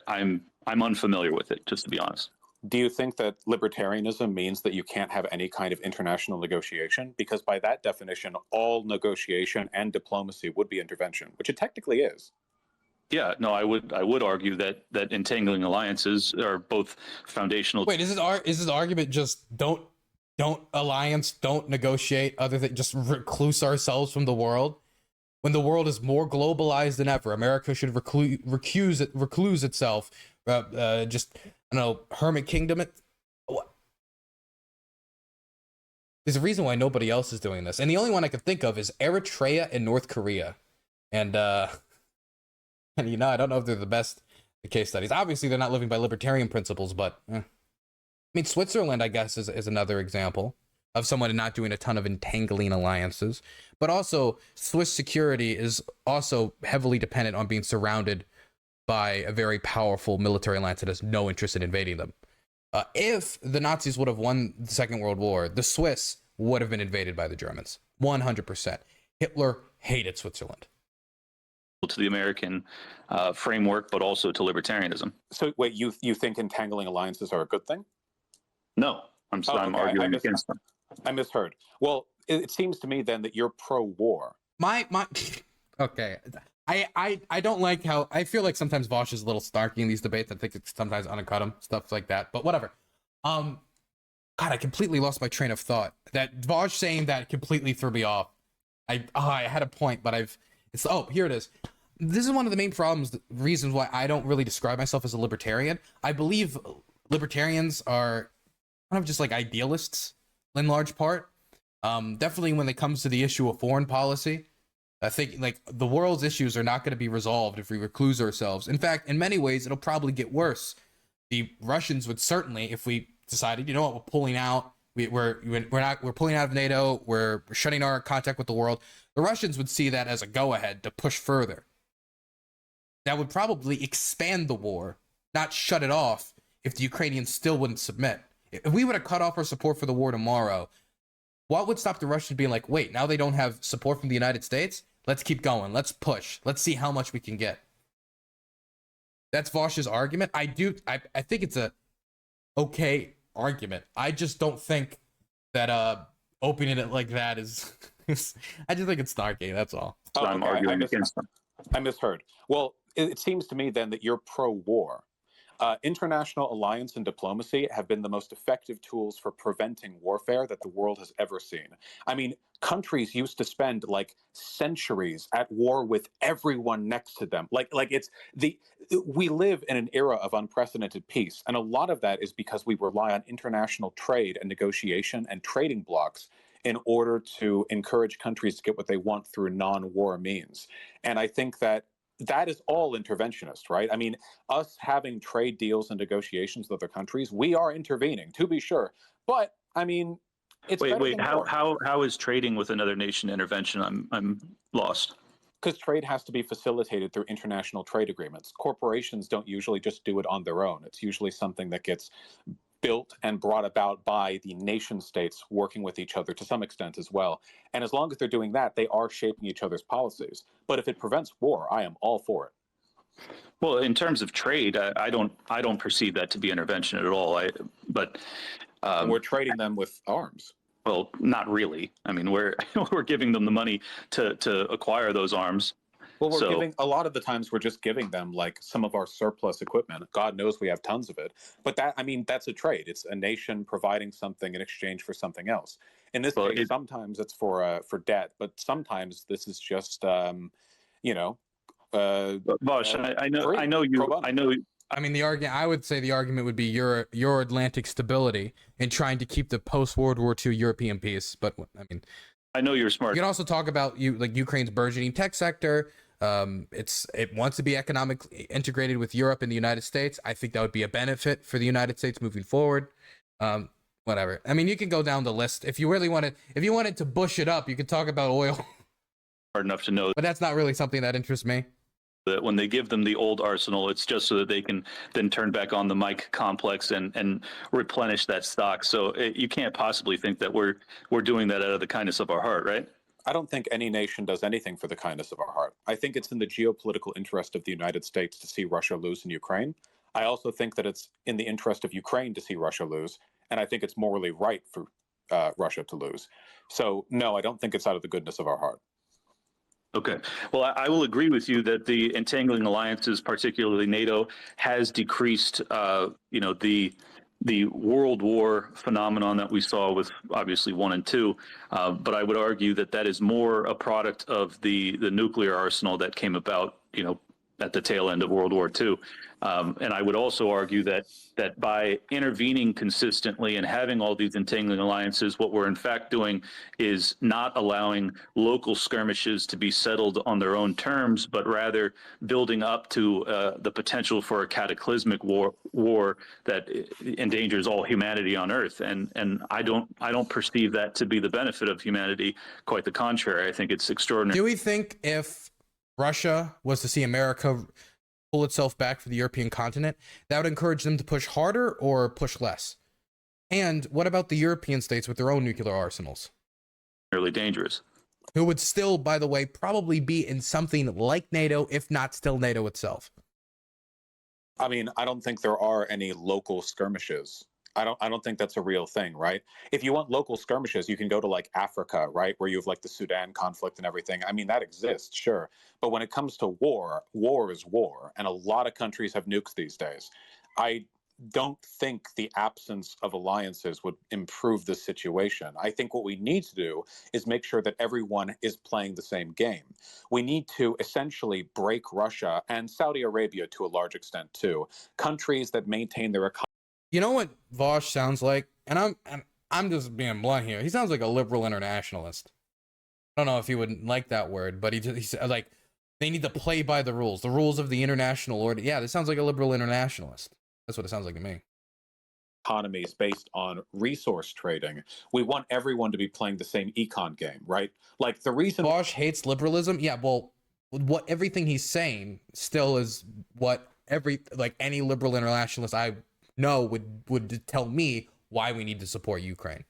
[SPEAKER 4] I'm unfamiliar with it, just to be honest.
[SPEAKER 3] Do you think that libertarianism means that you can't have any kind of international negotiation? Because by that definition, all negotiation and diplomacy would be intervention, which it technically is.
[SPEAKER 4] Yeah, no, I would argue that entangling alliances are both foundational.
[SPEAKER 1] Wait, is this argument just don't alliance, don't negotiate, other than just recluse ourselves from the world? When the world is more globalized than ever, America should recluse itself, just, I don't know, hermit kingdom it. What? There's a reason why nobody else is doing this, and the only one I can think of is Eritrea and North Korea, and you know, I don't know if they're the best case studies. Obviously, they're not living by libertarian principles, but I mean, Switzerland, I guess, is another example of someone not doing a ton of entangling alliances. But also, Swiss security is also heavily dependent on being surrounded by a very powerful military alliance that has no interest in invading them. If the Nazis would have won the Second World War, the Swiss would have been invaded by the Germans. 100%. Hitler hated Switzerland.
[SPEAKER 4] To the American framework, but also to libertarianism.
[SPEAKER 3] So wait, you think entangling alliances are a good thing?
[SPEAKER 4] No, I'm arguing against them.
[SPEAKER 3] I misheard. Well, it seems to me then that you're pro-war.
[SPEAKER 1] My okay. I don't like how I feel like sometimes Vaush is a little snarky in these debates. I think it's sometimes undercut him, stuff like that. But whatever. God, I completely lost my train of thought. That Vaush saying that completely threw me off. I had a point, but here it is. This is one of the main reasons why I don't really describe myself as a libertarian. I believe libertarians are kind of just like idealists in large part. Definitely when it comes to the issue of foreign policy, I think like the world's issues are not going to be resolved if we recluse ourselves. In fact, in many ways, it'll probably get worse. The Russians would certainly, if we decided, you know what, we're pulling out. We're pulling out of NATO. We're shutting our contact with the world. The Russians would see that as a go-ahead to push further. That would probably expand the war, not shut it off if the Ukrainians still wouldn't submit. If we would have cut off our support for the war tomorrow, what would stop the Russians being like, wait, now they don't have support from the United States? Let's keep going. Let's push. Let's see how much we can get. That's Vaush's argument. I think it's a okay argument. I just don't think that opening it like that is I just think it's snarky, that's all.
[SPEAKER 4] So I'm arguing against them.
[SPEAKER 3] I misheard. Well, it seems to me then that you're pro-war. International alliance and diplomacy have been the most effective tools for preventing warfare that the world has ever seen. I mean, countries used to spend like centuries at war with everyone next to them. We live in an era of unprecedented peace, and a lot of that is because we rely on international trade and negotiation and trading blocs in order to encourage countries to get what they want through non-war means. And I think that is all interventionist, right? I mean, us having trade deals and negotiations with other countries, we are intervening, to be sure. But I mean, it's
[SPEAKER 4] wait. How is trading with another nation intervention? I'm lost.
[SPEAKER 3] Because trade has to be facilitated through international trade agreements. Corporations don't usually just do it on their own. It's usually something that gets built and brought about by the nation states working with each other to some extent as well. And as long as they're doing that, they are shaping each other's policies. But if it prevents war, I am all for it.
[SPEAKER 4] Well, in terms of trade, I don't perceive that to be intervention at all. But
[SPEAKER 3] we're trading them with arms.
[SPEAKER 4] Well, not really. I mean, we're giving them the money to acquire those arms.
[SPEAKER 3] Well, a lot of the times we're just giving them like some of our surplus equipment. God knows we have tons of it. But that's a trade. It's a nation providing something in exchange for something else. In this case, sometimes it's for debt, but sometimes this is just, Vaush,
[SPEAKER 4] I know.
[SPEAKER 1] I mean, I would say the argument would be your Atlantic stability in trying to keep the post-World War II European peace. But I mean,
[SPEAKER 4] I know you're smart.
[SPEAKER 1] You can also talk about Ukraine's burgeoning tech sector. It wants to be economically integrated with Europe and the United States. I think that would be a benefit for the United States moving forward. Whatever. I mean, you can go down the list if you wanted to bush it up. You could talk about oil.
[SPEAKER 4] Hard enough to know,
[SPEAKER 1] but that's not really something that interests me.
[SPEAKER 4] That when they give them the old arsenal, it's just so that they can then turn back on the Mike complex and replenish that stock. So you can't possibly think that we're doing that out of the kindness of our heart, right?
[SPEAKER 3] I don't think any nation does anything for the kindness of our heart. I think it's in the geopolitical interest of the United States to see Russia lose in Ukraine. I also think that it's in the interest of Ukraine to see Russia lose, and I think it's morally right for Russia to lose. So, no, I don't think it's out of the goodness of our heart.
[SPEAKER 4] Okay. Well, I will agree with you that the entangling alliances, particularly NATO, has decreased, the World War phenomenon that we saw with obviously 1 and 2. But I would argue that that is more a product of the nuclear arsenal that came about, at the tail end of World War II. And I would also argue that by intervening consistently and having all these entangling alliances, what we're in fact doing is not allowing local skirmishes to be settled on their own terms, but rather building up to the potential for a cataclysmic war that endangers all humanity on Earth. And I don't perceive that to be the benefit of humanity. Quite the contrary. I think it's extraordinary.
[SPEAKER 1] Do we think if Russia was to see America pull itself back for the European continent, that would encourage them to push harder or push less? And what about the European states with their own nuclear arsenals?
[SPEAKER 4] Really dangerous.
[SPEAKER 1] Who would still, by the way, probably be in something like NATO, if not still NATO itself.
[SPEAKER 3] I mean, I don't think there are any local skirmishes. I don't think that's a real thing, right? If you want local skirmishes, you can go to like Africa, right? Where you have like the Sudan conflict and everything. I mean, that exists, sure. But when it comes to war, war is war. And a lot of countries have nukes these days. I don't think the absence of alliances would improve the situation. I think what we need to do is make sure that everyone is playing the same game. We need to essentially break Russia and Saudi Arabia to a large extent too. Countries that maintain their economy.
[SPEAKER 1] You know what Vaush sounds like? And I'm just being blunt here. He sounds like a liberal internationalist. I don't know if he would like that word, but he's like, they need to play by the rules of the international order. Yeah, this sounds like a liberal internationalist. That's what it sounds like to me.
[SPEAKER 3] Economies based on resource trading. We want everyone to be playing the same econ game, right? Like the reason
[SPEAKER 1] Vaush hates liberalism. Yeah, well, what everything he's saying still is what any liberal internationalist I know would tell me why we need to support Ukraine.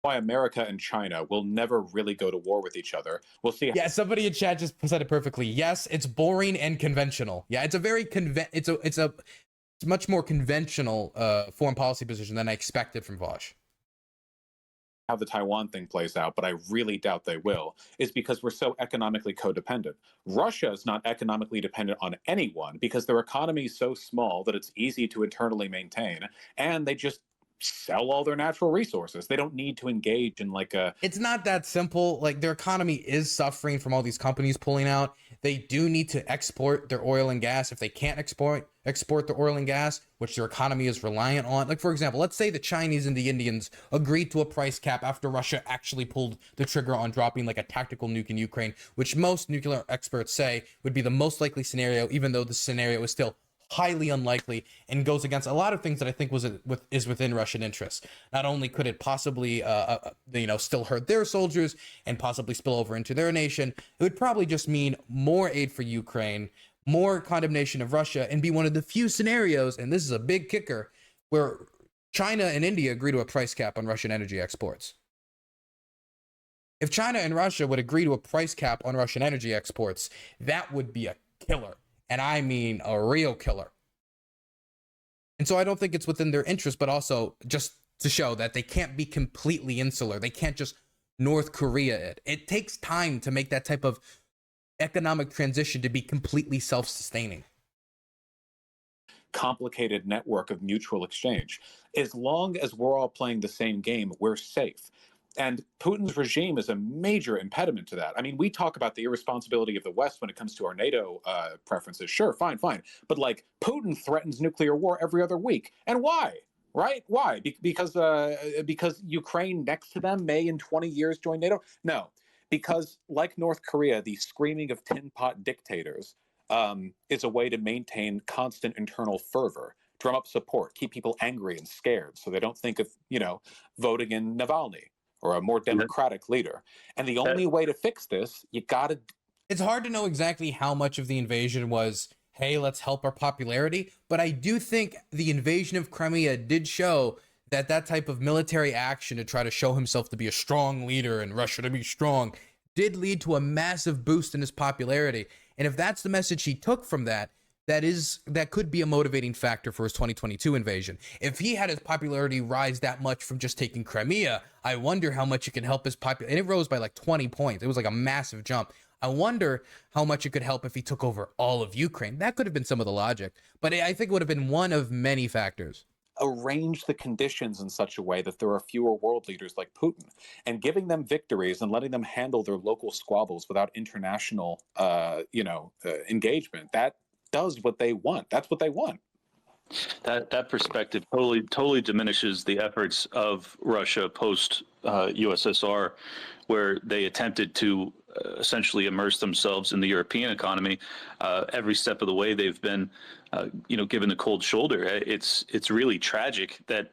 [SPEAKER 3] Why America and China will never really go to war with each other. We'll see.
[SPEAKER 1] Yeah, somebody in chat just said it perfectly. Yes, it's boring and conventional. Yeah, it's a very it's much more conventional foreign policy position than I expected from Vaush.
[SPEAKER 3] How the Taiwan thing plays out, but I really doubt they will, is because we're so economically codependent. Russia is not economically dependent on anyone because their economy is so small that it's easy to internally maintain, and they just sell all their natural resources. They don't need to engage in like a...
[SPEAKER 1] It's not that simple. Like, their economy is suffering from all these companies pulling out. They do need to export their oil and gas. If they can't export the oil and gas, which their economy is reliant on. Like, for example, let's say the Chinese and the Indians agreed to a price cap after Russia actually pulled the trigger on dropping like a tactical nuke in Ukraine, which most nuclear experts say would be the most likely scenario, even though the scenario is still highly unlikely and goes against a lot of things that I think is within Russian interests. Not only could it possibly, still hurt their soldiers and possibly spill over into their nation, it would probably just mean more aid for Ukraine, more condemnation of Russia, and be one of the few scenarios, and this is a big kicker, where China and India agree to a price cap on Russian energy exports. If China and Russia would agree to a price cap on Russian energy exports, that would be a killer. And I mean a real killer. And so I don't think it's within their interest, but also just to show that they can't be completely insular. They can't just North Korea it. It takes time to make that type of economic transition to be completely self-sustaining.
[SPEAKER 3] Complicated network of mutual exchange. As long as we're all playing the same game, we're safe. And Putin's regime is a major impediment to that. I mean, we talk about the irresponsibility of the West when it comes to our NATO preferences. Sure, fine. But like, Putin threatens nuclear war every other week. And why? Right? Why? Because Ukraine next to them may in 20 years join NATO? No, because like North Korea, the screaming of tin pot dictators is a way to maintain constant internal fervor, drum up support, keep people angry and scared so they don't think of, voting in Navalny or a more democratic leader. And the only way to fix this, you gotta...
[SPEAKER 1] It's hard to know exactly how much of the invasion was, hey, let's help our popularity. But I do think the invasion of Crimea did show that type of military action to try to show himself to be a strong leader and Russia to be strong did lead to a massive boost in his popularity. And if that's the message he took from that, that could be a motivating factor for his 2022 invasion. If he had his popularity rise that much from just taking Crimea, I wonder how much it can help his popularity. And it rose by like 20 points. It was like a massive jump. I wonder how much it could help if he took over all of Ukraine. That could have been some of the logic, but I think it would have been one of many factors.
[SPEAKER 3] Arrange the conditions in such a way that there are fewer world leaders like Putin, and giving them victories and letting them handle their local squabbles without international, engagement. That does what they want. That's what they want.
[SPEAKER 4] That perspective totally diminishes the efforts of Russia post USSR, where they attempted to essentially immerse themselves in the European economy. Every step of the way, they've been, given the cold shoulder. It's really tragic that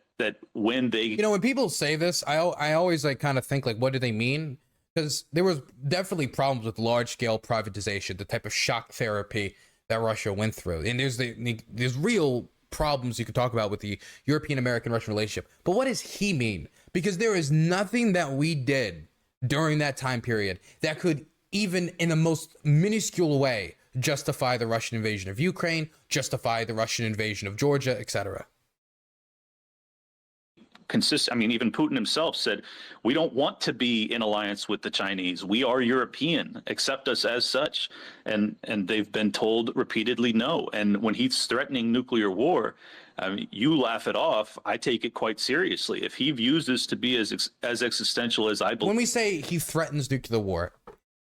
[SPEAKER 4] when they,
[SPEAKER 1] when people say this, I always like kind of think like, what do they mean? Because there was definitely problems with large scale privatization, the type of shock therapy that Russia went through, and there's real problems you could talk about with the European American Russian relationship. But what does he mean? Because there is nothing that we did during that time period that could even in the most minuscule way justify the Russian invasion of Ukraine, justify the Russian invasion of Georgia, etc.
[SPEAKER 4] Even Putin himself said, we don't want to be in alliance with the Chinese. We are European. Accept us as such. And they've been told repeatedly no. And when he's threatening nuclear war, you laugh it off. I take it quite seriously. If he views this to be as existential as I believe.
[SPEAKER 1] When we say he threatens nuclear war,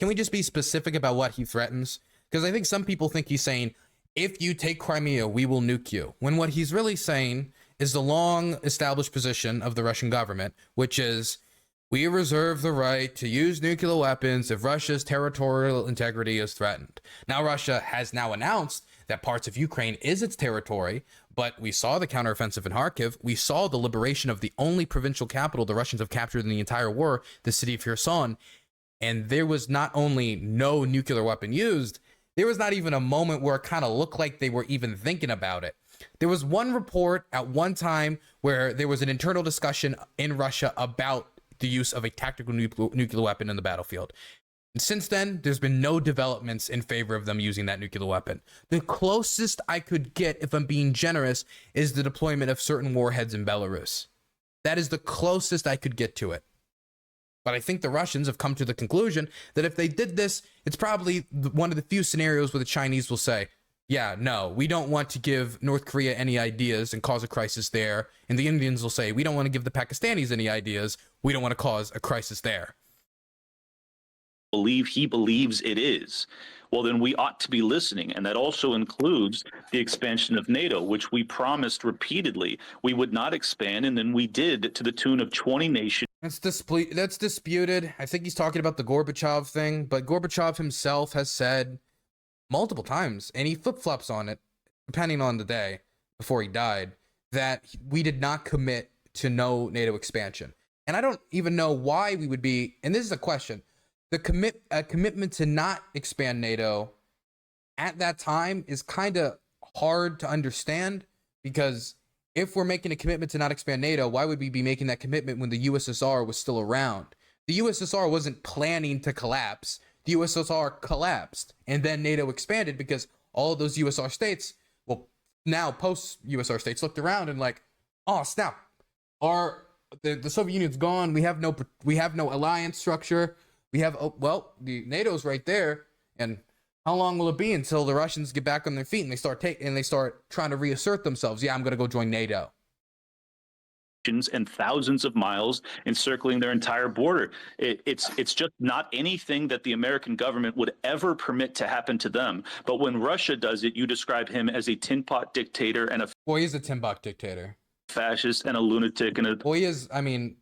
[SPEAKER 1] can we just be specific about what he threatens? Because I think some people think he's saying, if you take Crimea, we will nuke you. When what he's really saying is the long established position of the Russian government, which is we reserve the right to use nuclear weapons if Russia's territorial integrity is threatened. Now, Russia has now announced that parts of Ukraine is its territory, but we saw the counteroffensive in Kharkiv. We saw the liberation of the only provincial capital the Russians have captured in the entire war, the city of Kherson. And there was not only no nuclear weapon used, there was not even a moment where it kind of looked like they were even thinking about it. There was one report at one time where there was an internal discussion in Russia about the use of a tactical nuclear weapon in the battlefield. And since then, there's been no developments in favor of them using that nuclear weapon. The closest I could get, if I'm being generous, is the deployment of certain warheads in Belarus. That is the closest I could get to it. But I think the Russians have come to the conclusion that if they did this, it's probably one of the few scenarios where the Chinese will say, yeah, no, we don't want to give North Korea any ideas and cause a crisis there. And the Indians will say, we don't want to give the Pakistanis any ideas. We don't want to cause a crisis there.
[SPEAKER 4] He believes it is. Well, then we ought to be listening. And that also includes the expansion of NATO, which we promised repeatedly we would not expand. And then we did to the tune of 20 nations.
[SPEAKER 1] That's disputed. I think he's talking about the Gorbachev thing, but Gorbachev himself has said multiple times, and he flip-flops on it, depending on the day before he died, that we did not commit to no NATO expansion. And I don't even know why we would be, and this is a question, the commitment to not expand NATO at that time is kind of hard to understand, because if we're making a commitment to not expand NATO, why would we be making that commitment when the USSR was still around? The USSR wasn't planning to collapse. The USSR collapsed, and then NATO expanded because all of those USSR states, well, now post-USSR states, looked around and like, oh snap, the Soviet Union's gone. We have no alliance structure. We have the NATO's right there, and how long will it be until the Russians get back on their feet and they start trying to reassert themselves? Yeah, I'm gonna go join NATO.
[SPEAKER 4] And thousands of miles encircling their entire border. It's just not anything that the American government would ever permit to happen to them. But when Russia does it, you describe him as a tin pot dictator and
[SPEAKER 1] he is a tin pot dictator,
[SPEAKER 4] fascist and a lunatic and a.
[SPEAKER 1] He is. I mean,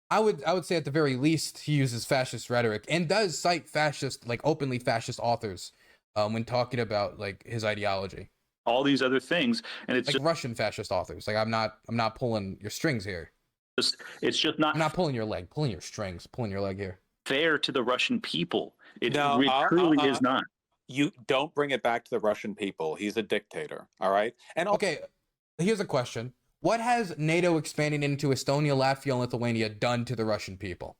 [SPEAKER 1] I would say at the very least he uses fascist rhetoric and does cite fascist, like openly fascist authors when talking about like his ideology.
[SPEAKER 4] All these other things, and it's
[SPEAKER 1] like
[SPEAKER 4] just
[SPEAKER 1] Russian fascist authors. Like I'm not pulling your strings here.
[SPEAKER 4] It's just not.
[SPEAKER 1] I'm not pulling your leg, pulling your strings, pulling your leg here.
[SPEAKER 4] Fair to the Russian people. It truly is not.
[SPEAKER 3] You don't bring it back to the Russian people. He's a dictator. All right. And
[SPEAKER 1] okay, here's a question: what has NATO expanding into Estonia, Latvia, and Lithuania done to the Russian people?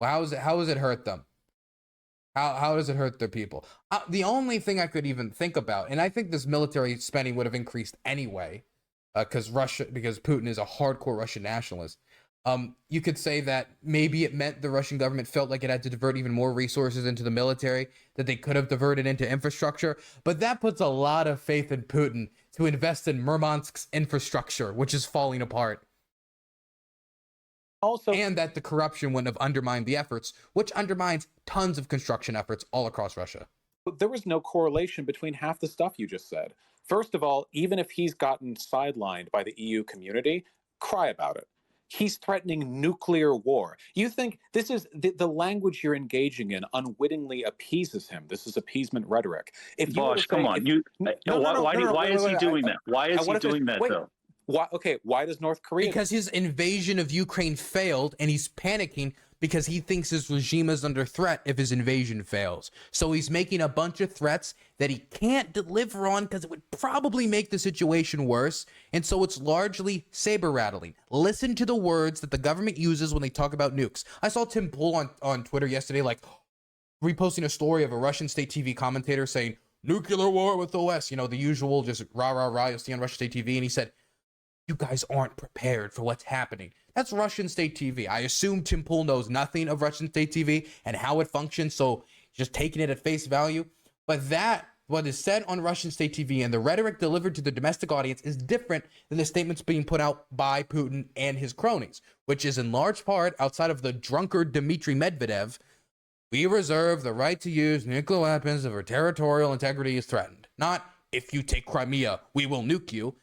[SPEAKER 1] Well, how has it hurt them? How does it hurt their people? The only thing I could even think about, and I think this military spending would have increased anyway, because Putin is a hardcore Russian nationalist. You could say that maybe it meant the Russian government felt like it had to divert even more resources into the military that they could have diverted into infrastructure. But that puts a lot of faith in Putin to invest in Murmansk's infrastructure, which is falling apart.
[SPEAKER 3] Also,
[SPEAKER 1] and that the corruption wouldn't have undermined the efforts, which undermines tons of construction efforts all across Russia.
[SPEAKER 3] there was no correlation between half the stuff you just said. First of all, even if he's gotten sidelined by the EU community, cry about it. He's threatening nuclear war. You think this is the language you're engaging in unwittingly appeases him. This is appeasement rhetoric. If you were to
[SPEAKER 4] Vaush,
[SPEAKER 3] say,
[SPEAKER 4] come on. Why is he doing that? Why is he doing that, though?
[SPEAKER 3] Why? Okay, why does North Korea?
[SPEAKER 1] Because his invasion of Ukraine failed, and he's panicking because he thinks his regime is under threat if his invasion fails. So he's making a bunch of threats that he can't deliver on because it would probably make the situation worse. And so it's largely saber rattling. Listen to the words that the government uses when they talk about nukes. I saw Tim Pool on Twitter yesterday, like reposting a story of a Russian state TV commentator saying nuclear war with the West, you know, the usual just rah, rah, rah, you'll see on Russian state TV. And he said, you guys aren't prepared for what's happening. That's Russian state TV. I assume Tim Pool knows nothing of Russian state TV and how it functions, so just taking it at face value. But that, what is said on Russian state TV and the rhetoric delivered to the domestic audience is different than the statements being put out by Putin and his cronies, which is in large part, outside of the drunkard Dmitry Medvedev, we reserve the right to use nuclear weapons if our territorial integrity is threatened. Not, if you take Crimea, we will nuke you.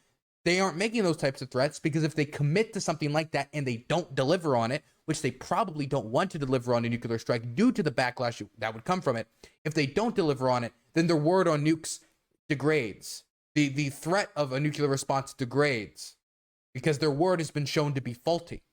[SPEAKER 1] They aren't making those types of threats because if they commit to something like that and they don't deliver on it, which they probably don't want to deliver on a nuclear strike due to the backlash that would come from it, if they don't deliver on it, then their word on nukes degrades. The threat of a nuclear response degrades because their word has been shown to be faulty.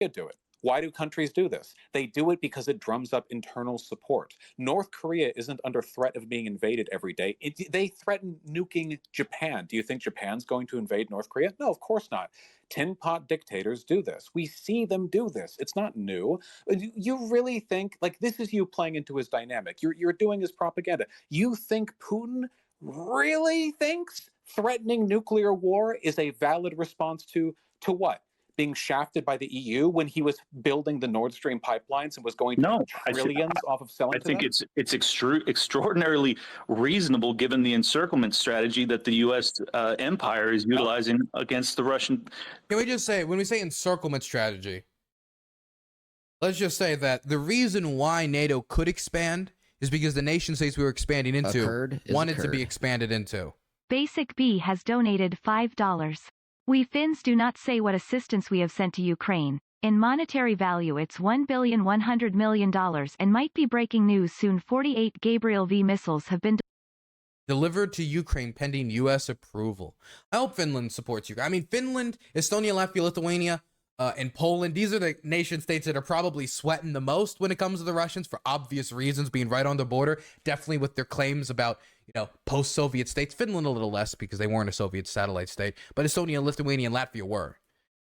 [SPEAKER 3] Do it. Why do countries do this? They do it because it drums up internal support. North Korea isn't under threat of being invaded every day. They threaten nuking Japan. Do you think Japan's going to invade North Korea? No, of course not. Tin pot dictators do this. We see them do this. It's not new. You really think, like, this is you playing into his dynamic. You're doing his propaganda. You think Putin really thinks threatening nuclear war is a valid response to what? Being shafted by the EU when he was building the Nord Stream pipelines and was going to make trillions off of selling to them?
[SPEAKER 4] I think it's extraordinarily reasonable given the encirclement strategy that the U.S. empire is utilizing against the Russian.
[SPEAKER 1] Can we just say, when we say encirclement strategy, let's just say that the reason why NATO could expand is because the nation states we were expanding into wanted to be expanded into.
[SPEAKER 6] Basic B has donated $5. We Finns do not say what assistance we have sent to Ukraine. In monetary value it's $1,100,000,000 and might be breaking news soon. 48 Gabriel V missiles have been
[SPEAKER 1] delivered to Ukraine pending U.S. approval. I hope Finland supports you. I mean, Finland, Estonia, Latvia, Lithuania, and Poland, these are the nation states that are probably sweating the most when it comes to the Russians for obvious reasons, being right on the border, definitely with their claims about, you know, post-Soviet states. Finland a little less because they weren't a Soviet satellite state, but Estonia, Lithuania, and Latvia were.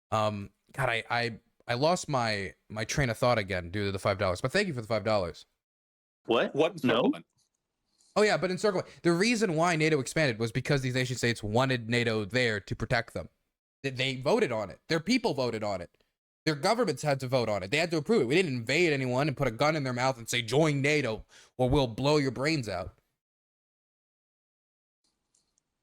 [SPEAKER 1] God, I lost my train of thought again due to the $5, but thank you for the $5.
[SPEAKER 3] What encirclement?
[SPEAKER 1] Oh yeah, but encirclement. The reason why NATO expanded was because these nation states wanted NATO there to protect them. They voted on it. Their people voted on it. Their governments had to vote on it. They had to approve it. We didn't invade anyone and put a gun in their mouth and say, join NATO or we'll blow your brains out.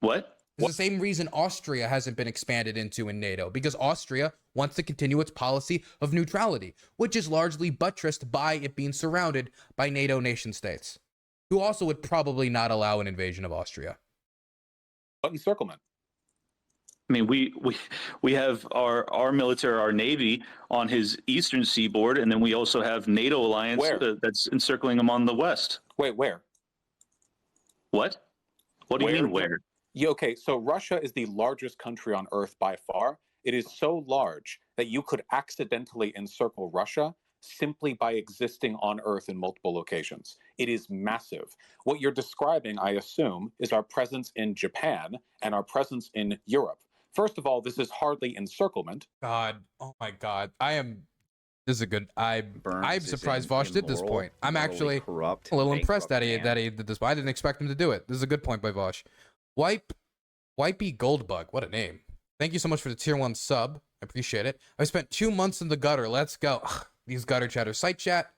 [SPEAKER 4] What?
[SPEAKER 1] It's the same reason Austria hasn't been expanded into in NATO, because Austria wants to continue its policy of neutrality, which is largely buttressed by it being surrounded by NATO nation states, who also would probably not allow an invasion of Austria.
[SPEAKER 3] What encirclement?
[SPEAKER 4] I mean, we have our military, our Navy on his eastern seaboard, and then we also have NATO alliance that's encircling him on the west.
[SPEAKER 3] Wait, where?
[SPEAKER 4] What? What do you mean where?
[SPEAKER 3] Yeah, okay, so Russia is the largest country on Earth by far. It is so large that you could accidentally encircle Russia simply by existing on Earth in multiple locations. It is massive. What you're describing, I assume, is our presence in Japan and our presence in Europe. First of all, this is hardly encirclement.
[SPEAKER 1] God, oh my God. I am This is a good.
[SPEAKER 8] Burns
[SPEAKER 1] I'm
[SPEAKER 8] is
[SPEAKER 1] surprised
[SPEAKER 8] an
[SPEAKER 1] Vaush did this
[SPEAKER 8] immoral,
[SPEAKER 1] point. I'm
[SPEAKER 8] morally
[SPEAKER 1] actually
[SPEAKER 8] corrupt,
[SPEAKER 1] a little impressed that he
[SPEAKER 8] bankrupt
[SPEAKER 1] did this. But I didn't expect him to do it. This is a good point by Vaush. Wipey Goldbug. What a name. Thank you so much for the tier 1 sub. I appreciate it. I spent 2 months in the gutter. Let's go. Ugh, these gutter chatters. Site chat,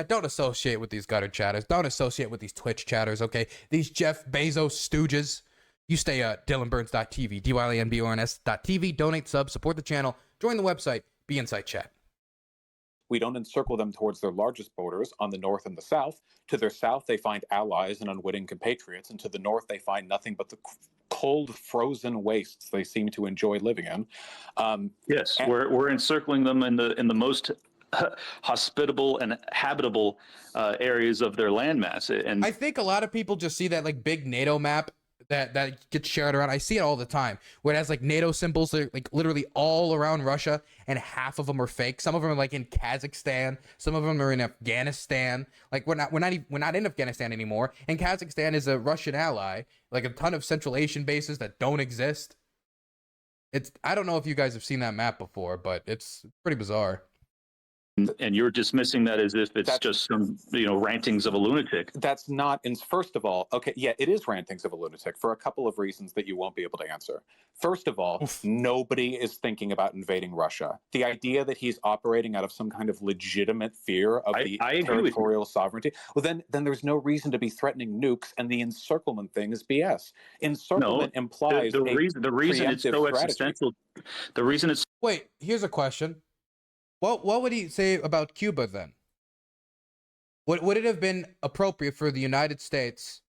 [SPEAKER 1] don't associate with these gutter chatters. Don't associate with these Twitch chatters, okay? These Jeff Bezos stooges. You stay at DylanBurns.tv, DylanBurns.tv. Donate, sub, support the channel, join the website, be in site chat.
[SPEAKER 3] We don't encircle them towards their largest borders on the north and the south. To their south, they find allies and unwitting compatriots, and to the north, they find nothing but the cold, frozen wastes they seem to enjoy living in.
[SPEAKER 4] Yes, we're encircling them in the most hospitable and habitable areas of their landmass. And
[SPEAKER 1] I think a lot of people just see that like big NATO map that gets shared around. I see it all the time, where it has like NATO symbols that are, like literally all around Russia, and half of them are fake. Some of them are like in Kazakhstan, some of them are in Afghanistan. Like we're not in Afghanistan anymore, and Kazakhstan is a Russian ally. Like a ton of Central Asian bases that don't exist. I don't know if you guys have seen that map before, but it's pretty bizarre.
[SPEAKER 4] And you're dismissing that as if it's just some, rantings of a lunatic.
[SPEAKER 3] That's not, first of all, okay, yeah, it is rantings of a lunatic for a couple of reasons that you won't be able to answer. First of all, nobody is thinking about invading Russia. The idea that he's operating out of some kind of legitimate fear of the territorial sovereignty, well, then there's no reason to be threatening nukes, and the encirclement thing is BS. Encirclement implies
[SPEAKER 4] the reason it's so existential. The reason it's
[SPEAKER 1] Wait, here's a question. What would he say about Cuba then? Would it have been appropriate for the United States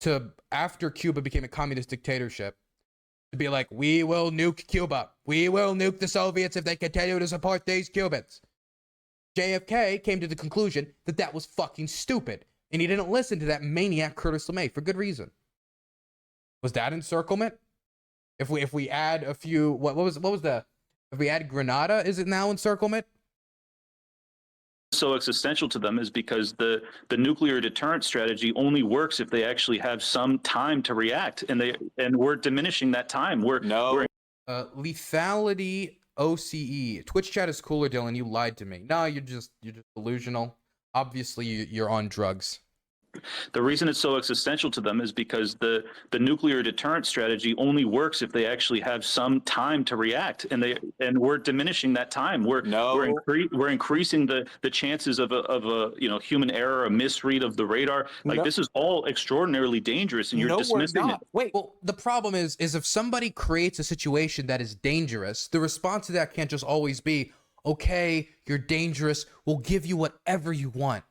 [SPEAKER 1] to, after Cuba became a communist dictatorship, to be like, we will nuke Cuba. We will nuke the Soviets if they continue to support these Cubans? JFK came to the conclusion that that was fucking stupid, and he didn't listen to that maniac Curtis LeMay for good reason. Was that encirclement? If we add a few, what was the? If we add Grenada, is it now encirclement?
[SPEAKER 4] so existential to them is because the nuclear deterrent strategy only works if they actually have some time to react, and we're diminishing that time.
[SPEAKER 1] Lethality OCE. Twitch chat is cooler, Dylan. You lied to me. No, you're just delusional. Obviously, you're on drugs.
[SPEAKER 4] The reason it's so existential to them is because the nuclear deterrent strategy only works if they actually have some time to react, and we're diminishing that time. We're increasing the chances of a human error, a misread of the radar. This is all extraordinarily dangerous, and you're dismissing it.
[SPEAKER 3] Wait,
[SPEAKER 1] well, the problem is if somebody creates a situation that is dangerous, the response to that can't just always be, okay, you're dangerous, we'll give you whatever you want.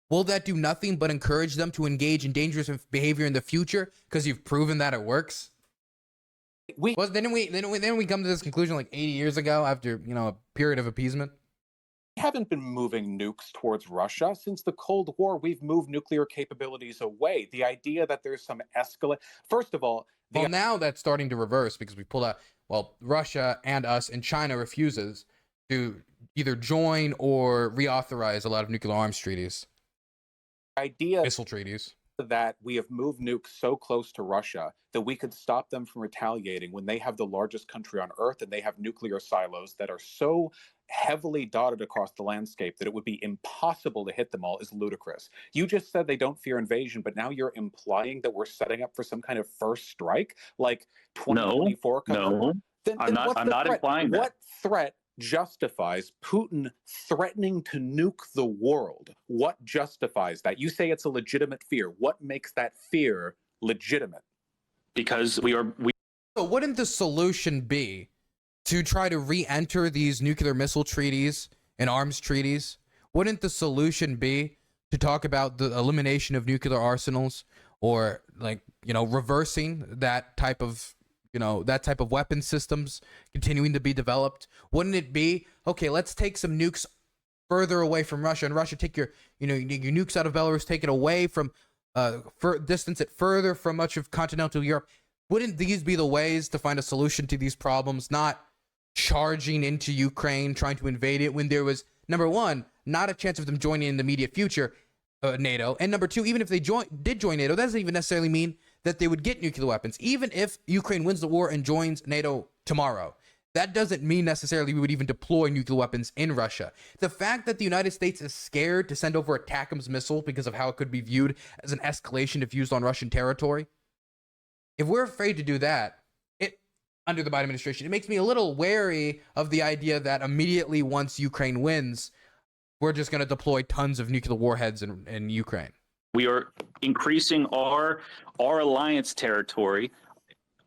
[SPEAKER 1] Will that do nothing but encourage them to engage in dangerous behavior in the future because you've proven that it works? Then we come to this conclusion like 80 years ago after a period of appeasement.
[SPEAKER 3] We haven't been moving nukes towards Russia since the Cold War. We've moved nuclear capabilities away. The idea that there's some first of all,
[SPEAKER 1] now that's starting to reverse because we pulled out. Well, Russia and us and China refuses to either join or reauthorize a lot of nuclear arms treaties. Missile treaties.
[SPEAKER 3] That we have moved nukes so close to Russia that we could stop them from retaliating when they have the largest country on Earth and they have nuclear silos that are so heavily dotted across the landscape that it would be impossible to hit them all is ludicrous. You just said they don't fear invasion, but now you're implying that we're setting up for some kind of first strike, like 2024.
[SPEAKER 4] No, I'm not implying that.
[SPEAKER 3] What threat justifies Putin threatening to nuke the world? What justifies that? You say it's a legitimate fear. What makes that fear legitimate?
[SPEAKER 4] Because
[SPEAKER 1] So wouldn't the solution be to try to re-enter these nuclear missile treaties and arms treaties? Wouldn't the solution be to talk about the elimination of nuclear arsenals, or reversing that type of weapon systems continuing to be developed? Wouldn't it be, okay, let's take some nukes further away from Russia, and Russia take your nukes out of Belarus, take it away from, distance it further from much of continental Europe? Wouldn't these be the ways to find a solution to these problems, not charging into Ukraine, trying to invade it when there was, number one, not a chance of them joining in the immediate future, NATO, and number two, even if they did join NATO, that doesn't even necessarily mean that they would get nuclear weapons. Even if Ukraine wins the war and joins NATO tomorrow, that doesn't mean necessarily we would even deploy nuclear weapons in Russia. The fact that the United States is scared to send over a ATACMS missile because of how it could be viewed as an escalation if used on Russian territory, if we're afraid to do that, under the Biden administration, it makes me a little wary of the idea that immediately once Ukraine wins, we're just going to deploy tons of nuclear warheads in Ukraine.
[SPEAKER 4] We are increasing our alliance territory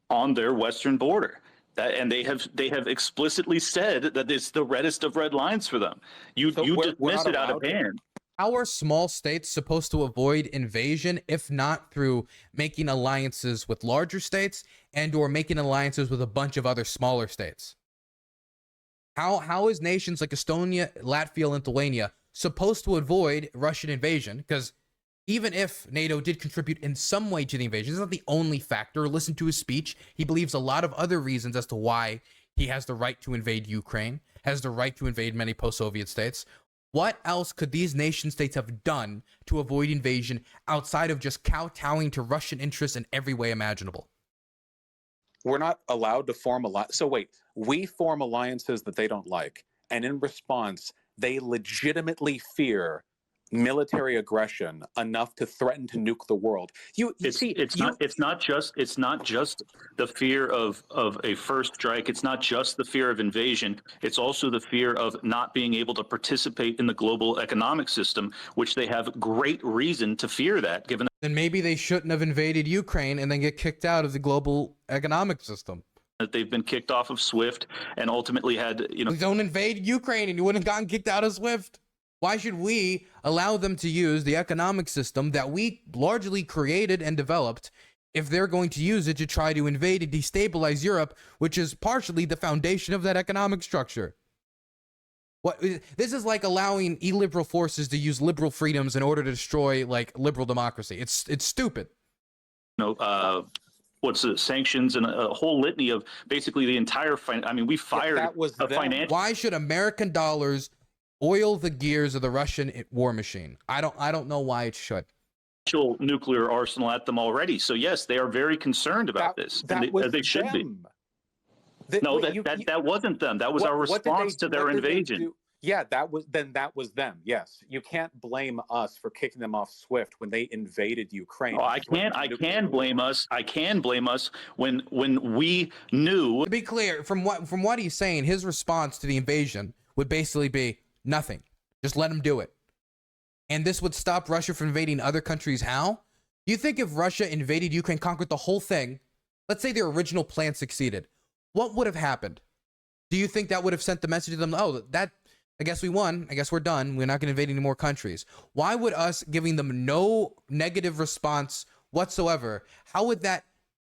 [SPEAKER 4] on their western border. And they have explicitly said that it's the reddest of red lines for them. You dismiss it out of hand.
[SPEAKER 1] How are small states supposed to avoid invasion if not through making alliances with larger states and or making alliances with a bunch of other smaller states? How is nations like Estonia, Latvia, and Lithuania supposed to avoid Russian invasion? Because even if NATO did contribute in some way to the invasion, it's not the only factor. Listen to his speech. He believes a lot of other reasons as to why he has the right to invade Ukraine, has the right to invade many post-Soviet states. What else could these nation states have done to avoid invasion outside of just kowtowing to Russian interests in every way imaginable?
[SPEAKER 3] We're not allowed to form alliances. So wait, we form alliances that they don't like. And in response, they legitimately fear military aggression enough to threaten to nuke the world.
[SPEAKER 4] It's not just the fear of a first strike. It's not just the fear of invasion. It's also the fear of not being able to participate in the global economic system, which they have great reason to fear that, given
[SPEAKER 1] Then maybe they shouldn't have invaded Ukraine and then get kicked out of the global economic system.
[SPEAKER 4] that they've been kicked off of SWIFT and ultimately had,
[SPEAKER 1] Don't invade Ukraine and you wouldn't have gotten kicked out of SWIFT. Why should we allow them to use the economic system that we largely created and developed if they're going to use it to try to invade and destabilize Europe, which is partially the foundation of that economic structure? This is like allowing illiberal forces to use liberal freedoms in order to destroy like liberal democracy. It's stupid.
[SPEAKER 4] Sanctions and a whole litany of basically the entire. We fired a financial.
[SPEAKER 1] Why should American dollars oil the gears of the Russian war machine? I don't know why it should.
[SPEAKER 4] Nuclear arsenal at them already. So yes, they are very concerned about this, as they should be. That wasn't them. That was our response to their invasion.
[SPEAKER 3] Yeah, that was them. Yes, you can't blame us for kicking them off SWIFT when they invaded Ukraine.
[SPEAKER 4] Oh, I can blame us. I can blame us when we knew.
[SPEAKER 1] To be clear, from what he's saying, his response to the invasion would basically be nothing. Just let them do it. And this would stop Russia from invading other countries. How? Do you think if Russia invaded Ukraine, conquered the whole thing, let's say their original plan succeeded, what would have happened? Do you think that would have sent the message to them, oh, I guess we won, I guess we're done, we're not going to invade any more countries? Why would us giving them no negative response whatsoever, how would that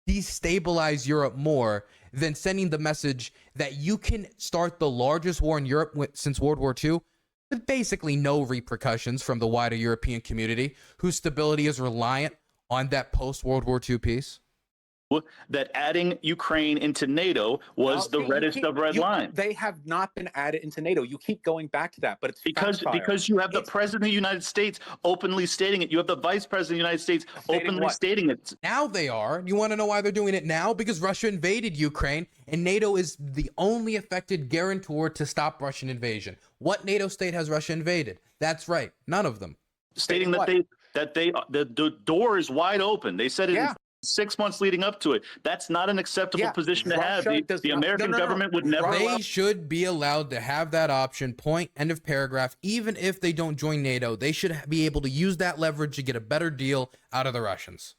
[SPEAKER 1] destabilize Europe more than sending the message that you can start the largest war in Europe since World War II with basically no repercussions from the wider European community, whose stability is reliant on that post-World War II peace?
[SPEAKER 4] That adding Ukraine into NATO was the reddest of red lines.
[SPEAKER 3] They have not been added into NATO. You keep going back to that, but it's
[SPEAKER 4] because you have the President of the United States openly stating it. You have the Vice President of the United States openly stating it.
[SPEAKER 1] Now they are. You want to know why they're doing it now? Because Russia invaded Ukraine, and NATO is the only affected guarantor to stop Russian invasion. What NATO state has Russia invaded? That's right, none of them.
[SPEAKER 4] Stating that the door is wide open. They said it. Yeah. 6 months leading up to it. That's not an acceptable position to have. The American government would never.
[SPEAKER 1] They should be allowed to have that option. Point, end of paragraph. Even if they don't join NATO, they should be able to use that leverage to get a better deal out of the Russians.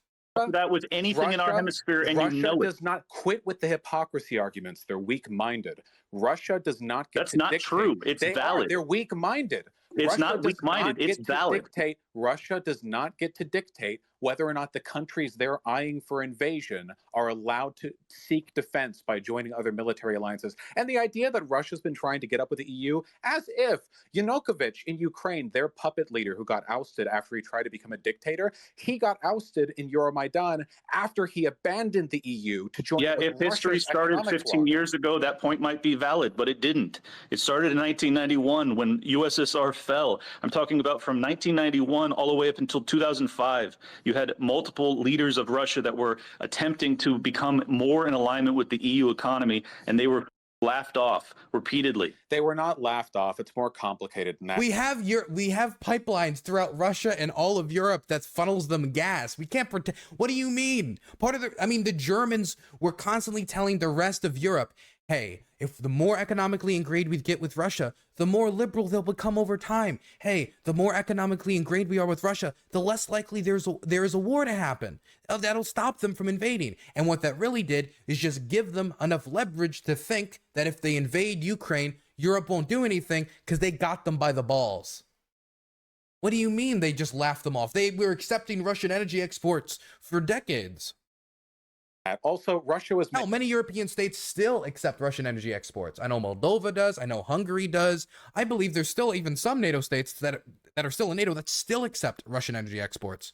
[SPEAKER 4] That with anything in our hemisphere, and
[SPEAKER 3] Russia does not quit with the hypocrisy arguments. They're weak-minded. Russia does not get.
[SPEAKER 4] That's not true. It's valid.
[SPEAKER 3] They're weak-minded.
[SPEAKER 4] It's not weak-minded. It's valid.
[SPEAKER 3] Russia does not get to dictate whether or not the countries they're eyeing for invasion are allowed to seek defense by joining other military alliances. And the idea that Russia's been trying to get up with the EU, as if Yanukovych in Ukraine, their puppet leader who got ousted after he tried to become a dictator, he got ousted in Euromaidan after he abandoned the EU to join.
[SPEAKER 4] Yeah, if history started 15 years ago, that point might be valid, but it didn't. It started in 1991 when USSR fell. I'm talking about from 1991 all the way up until 2005. You had multiple leaders of Russia that were attempting to become more in alignment with the EU economy, and they were laughed off repeatedly.
[SPEAKER 3] They were not laughed off. It's more complicated than that.
[SPEAKER 1] We have pipelines throughout Russia and all of Europe that funnels them gas. We can't pretend. What do you mean? The Germans were constantly telling the rest of Europe, hey, if the more economically ingrained we get with Russia, the more liberal they'll become over time. Hey, the more economically ingrained we are with Russia, the less likely there is a war to happen. That'll stop them from invading. And what that really did is just give them enough leverage to think that if they invade Ukraine, Europe won't do anything because they got them by the balls. What do you mean they just laughed them off? They were accepting Russian energy exports for decades.
[SPEAKER 3] Also, Russia was...
[SPEAKER 1] Hell, many European states still accept Russian energy exports. I know Moldova does. I know Hungary does. I believe there's still even some NATO states that are still in NATO that still accept Russian energy exports.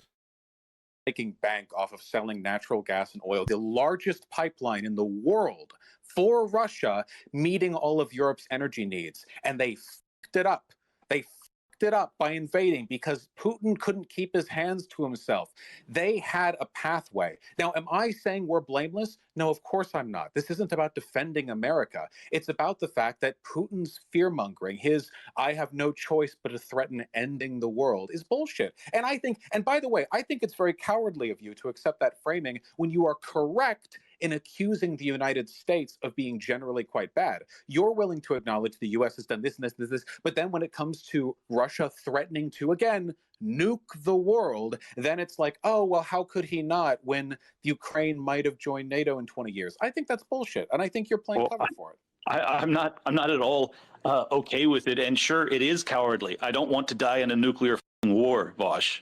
[SPEAKER 3] Making bank off of selling natural gas and oil, the largest pipeline in the world for Russia, meeting all of Europe's energy needs. And they fucked it up. They fucked it up by invading because Putin couldn't keep his hands to himself. They had a pathway. Now, am I saying we're blameless? No, of course I'm not. This isn't about defending America. It's about the fact that Putin's fear-mongering, his I have no choice but to threaten ending the world, is bullshit. And I think, and by the way, I think it's very cowardly of you to accept that framing when you are correct in accusing the United States of being generally quite bad. You're willing to acknowledge the US has done this and this and this, but then when it comes to Russia threatening to, again, nuke the world, then it's like, oh, well, how could he not when Ukraine might have joined NATO in 20 years? I think that's bullshit, and I think you're playing cover for it.
[SPEAKER 4] I'm not at all okay with it, and sure, it is cowardly. I don't want to die in a nuclear war, Vaush.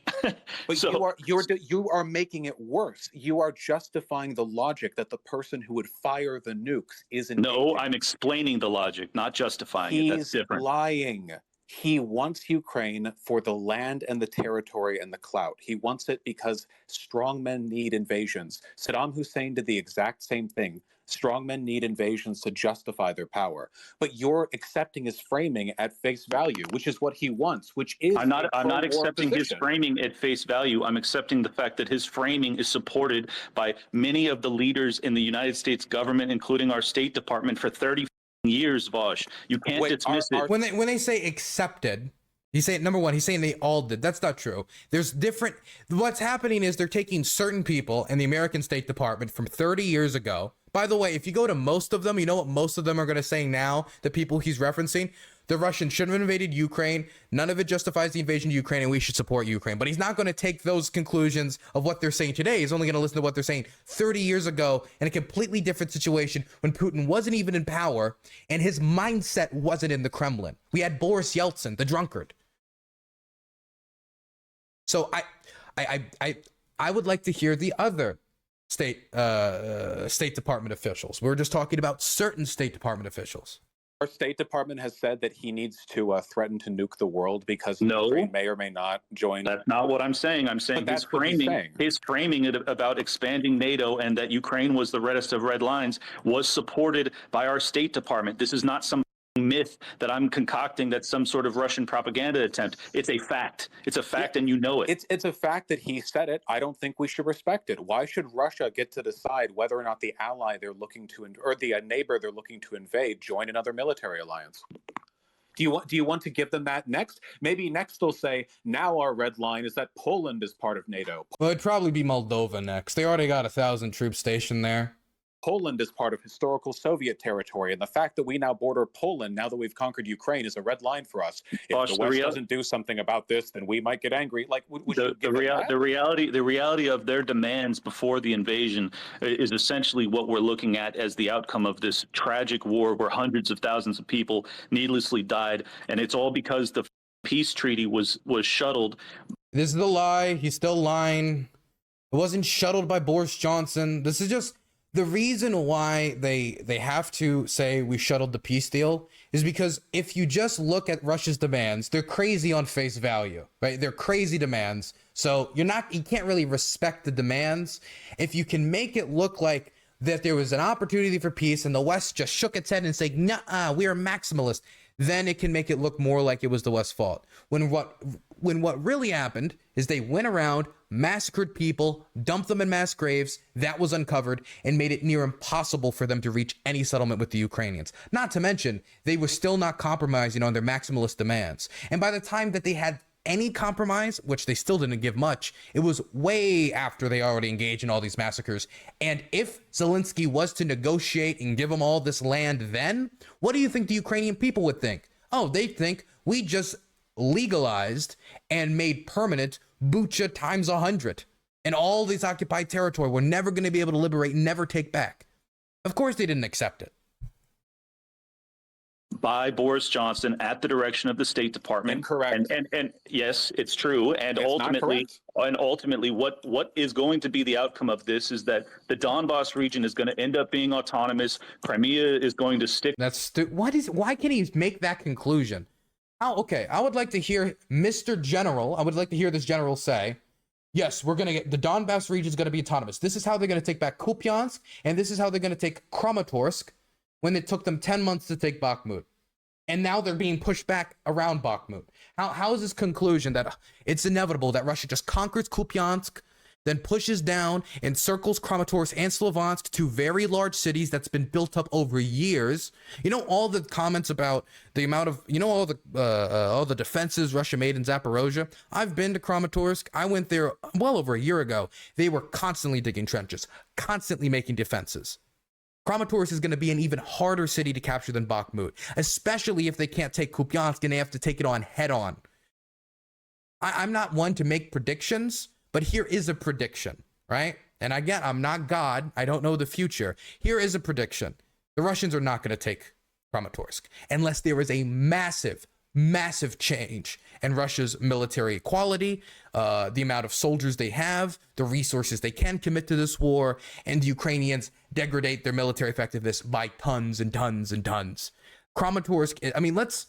[SPEAKER 3] But so, you are making it worse. You are justifying the logic that the person who would fire the nukes is in.
[SPEAKER 4] No, I'm explaining the logic, not justifying it. That's different.
[SPEAKER 3] He's lying. He wants Ukraine for the land and the territory and the clout. He wants it because strongmen need invasions. Saddam Hussein did the exact same thing. Strongmen need invasions to justify their power. But you're accepting his framing at face value, which is what he wants, which is
[SPEAKER 4] I'm not accepting his framing at face value. I'm accepting the fact that his framing is supported by many of the leaders in the United States government, including our State Department, for 30 years, Vaush. You can't dismiss it.
[SPEAKER 1] When they say accepted, he's saying, number one, he's saying they all did. That's not true. There's different. What's happening is they're taking certain people in the American State Department from 30 years ago. By the way, if you go to most of them, you know what most of them are going to say now, the people he's referencing? The Russians shouldn't have invaded Ukraine. None of it justifies the invasion of Ukraine, and we should support Ukraine. But he's not going to take those conclusions of what they're saying today. He's only going to listen to what they're saying 30 years ago in a completely different situation when Putin wasn't even in power and his mindset wasn't in the Kremlin. We had Boris Yeltsin, the drunkard. So I would like to hear the other State Department officials. We're just talking about certain State Department officials.
[SPEAKER 3] Our State Department has said that he needs to threaten to nuke the world because Ukraine may or may not join.
[SPEAKER 4] That's not what I'm saying. I'm saying his framing about expanding NATO and that Ukraine was the reddest of red lines was supported by our State Department. This is not some myth that I'm concocting that's some sort of Russian propaganda attempt. It's a fact. It's a fact, and you know it.
[SPEAKER 3] It's a fact that he said it. I don't think we should respect it. Why should Russia get to decide whether or not the ally they're looking to, or the neighbor they're looking to invade, join another military alliance? Do you want to give them that next? Maybe next they'll say, now our red line is that Poland is part of NATO.
[SPEAKER 1] Well, it'd probably be Moldova next. They already got 1,000 troops stationed there.
[SPEAKER 3] Poland is part of historical Soviet territory, and the fact that we now border Poland, now that we've conquered Ukraine, is a red line for us. If the West doesn't do something about this, then we might get angry. Like, the
[SPEAKER 4] reality of their demands before the invasion is essentially what we're looking at as the outcome of this tragic war where hundreds of thousands of people needlessly died, and it's all because the peace treaty was shuttled.
[SPEAKER 1] This is the lie. He's still lying. It wasn't shuttled by Boris Johnson. This is just the reason why they have to say we shuttled the peace deal is because if you just look at Russia's demands, they're crazy on face value, right? They're crazy demands. So you can't really respect the demands. If you can make it look like that there was an opportunity for peace and the West just shook its head and said, nah, we are maximalist. then it can make it look more like it was the West's fault. When what really happened is they went around, massacred people, dumped them in mass graves, that was uncovered, and made it near impossible for them to reach any settlement with the Ukrainians. Not to mention, they were still not compromising on their maximalist demands. And by the time that they had any compromise, which they still didn't give much, it was way after they already engaged in all these massacres. And if Zelensky was to negotiate and give them all this land then, what do you think the Ukrainian people would think? Oh, they think we just legalized and made permanent Bucha times 100. And all this occupied territory we're never going to be able to liberate, never take back. Of course they didn't accept it.
[SPEAKER 4] By Boris Johnson at the direction of the State Department.
[SPEAKER 3] Incorrect.
[SPEAKER 4] And yes, it's true. And ultimately, what is going to be the outcome of this is that the Donbass region is going to end up being autonomous. Crimea is going to stick.
[SPEAKER 1] Why can't he make that conclusion? Okay, I would like to hear Mr. General. I would like to hear this general say, yes, we're going to get the Donbass region is going to be autonomous. This is how they're going to take back Kupiansk, and this is how they're going to take Kramatorsk, when it took them 10 months to take Bakhmut. And now they're being pushed back around Bakhmut. How is this conclusion that it's inevitable that Russia just conquers Kupiansk, then pushes down and circles Kramatorsk and Slovansk, two very large cities that's been built up over years? You know, all the comments about the amount of, all the defenses Russia made in Zaporozhye. I've been to Kramatorsk. I went there well over a year ago. They were constantly digging trenches, constantly making defenses. Kramatorsk is going to be an even harder city to capture than Bakhmut, especially if they can't take Kupiansk and they have to take it on head on. I'm not one to make predictions, but here is a prediction, right? And again, I'm not God. I don't know the future. Here is a prediction. The Russians are not going to take Kramatorsk unless there is a massive change in Russia's military equality, the amount of soldiers they have, the resources they can commit to this war, and the Ukrainians degrade their military effectiveness by tons and tons and tons. Kramatorsk, I mean, let's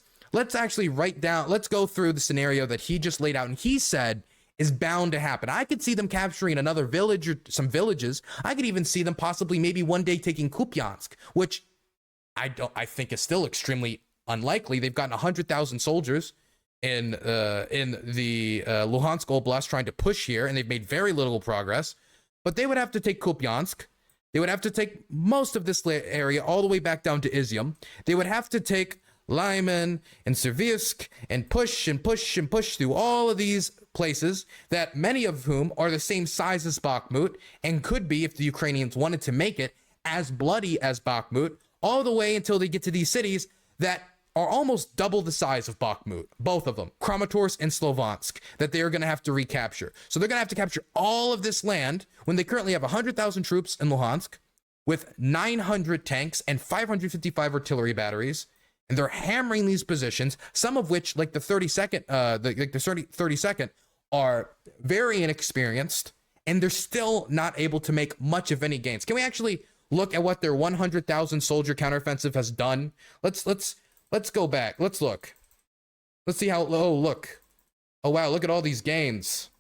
[SPEAKER 1] actually let's go through the scenario that he just laid out, and he said is bound to happen. I could see them capturing another village or some villages. I could even see them possibly maybe one day taking Kupiansk, which I think is still extremely unlikely. They've gotten 100,000 soldiers in the Luhansk Oblast trying to push here, and they've made very little progress. But they would have to take Kupiansk. They would have to take most of this area all the way back down to Izium. They would have to take Lyman and Servisk and push and push and push through all of these places that many of whom are the same size as Bakhmut and could be, if the Ukrainians wanted to make it, as bloody as Bakhmut, all the way until they get to these cities that are almost double the size of Bakhmut, both of them, Kramatorsk and Slovansk, that they are going to have to recapture. So they're going to have to capture all of this land when they currently have 100,000 troops in Luhansk with 900 tanks and 555 artillery batteries. And they're hammering these positions, some of which, like the 32nd, are very inexperienced, and they're still not able to make much of any gains. Can we actually look at what their 100,000 soldier counteroffensive has done? Let's go back. Let's look. Let's see how. Oh, look. Oh, wow. Look at all these gains.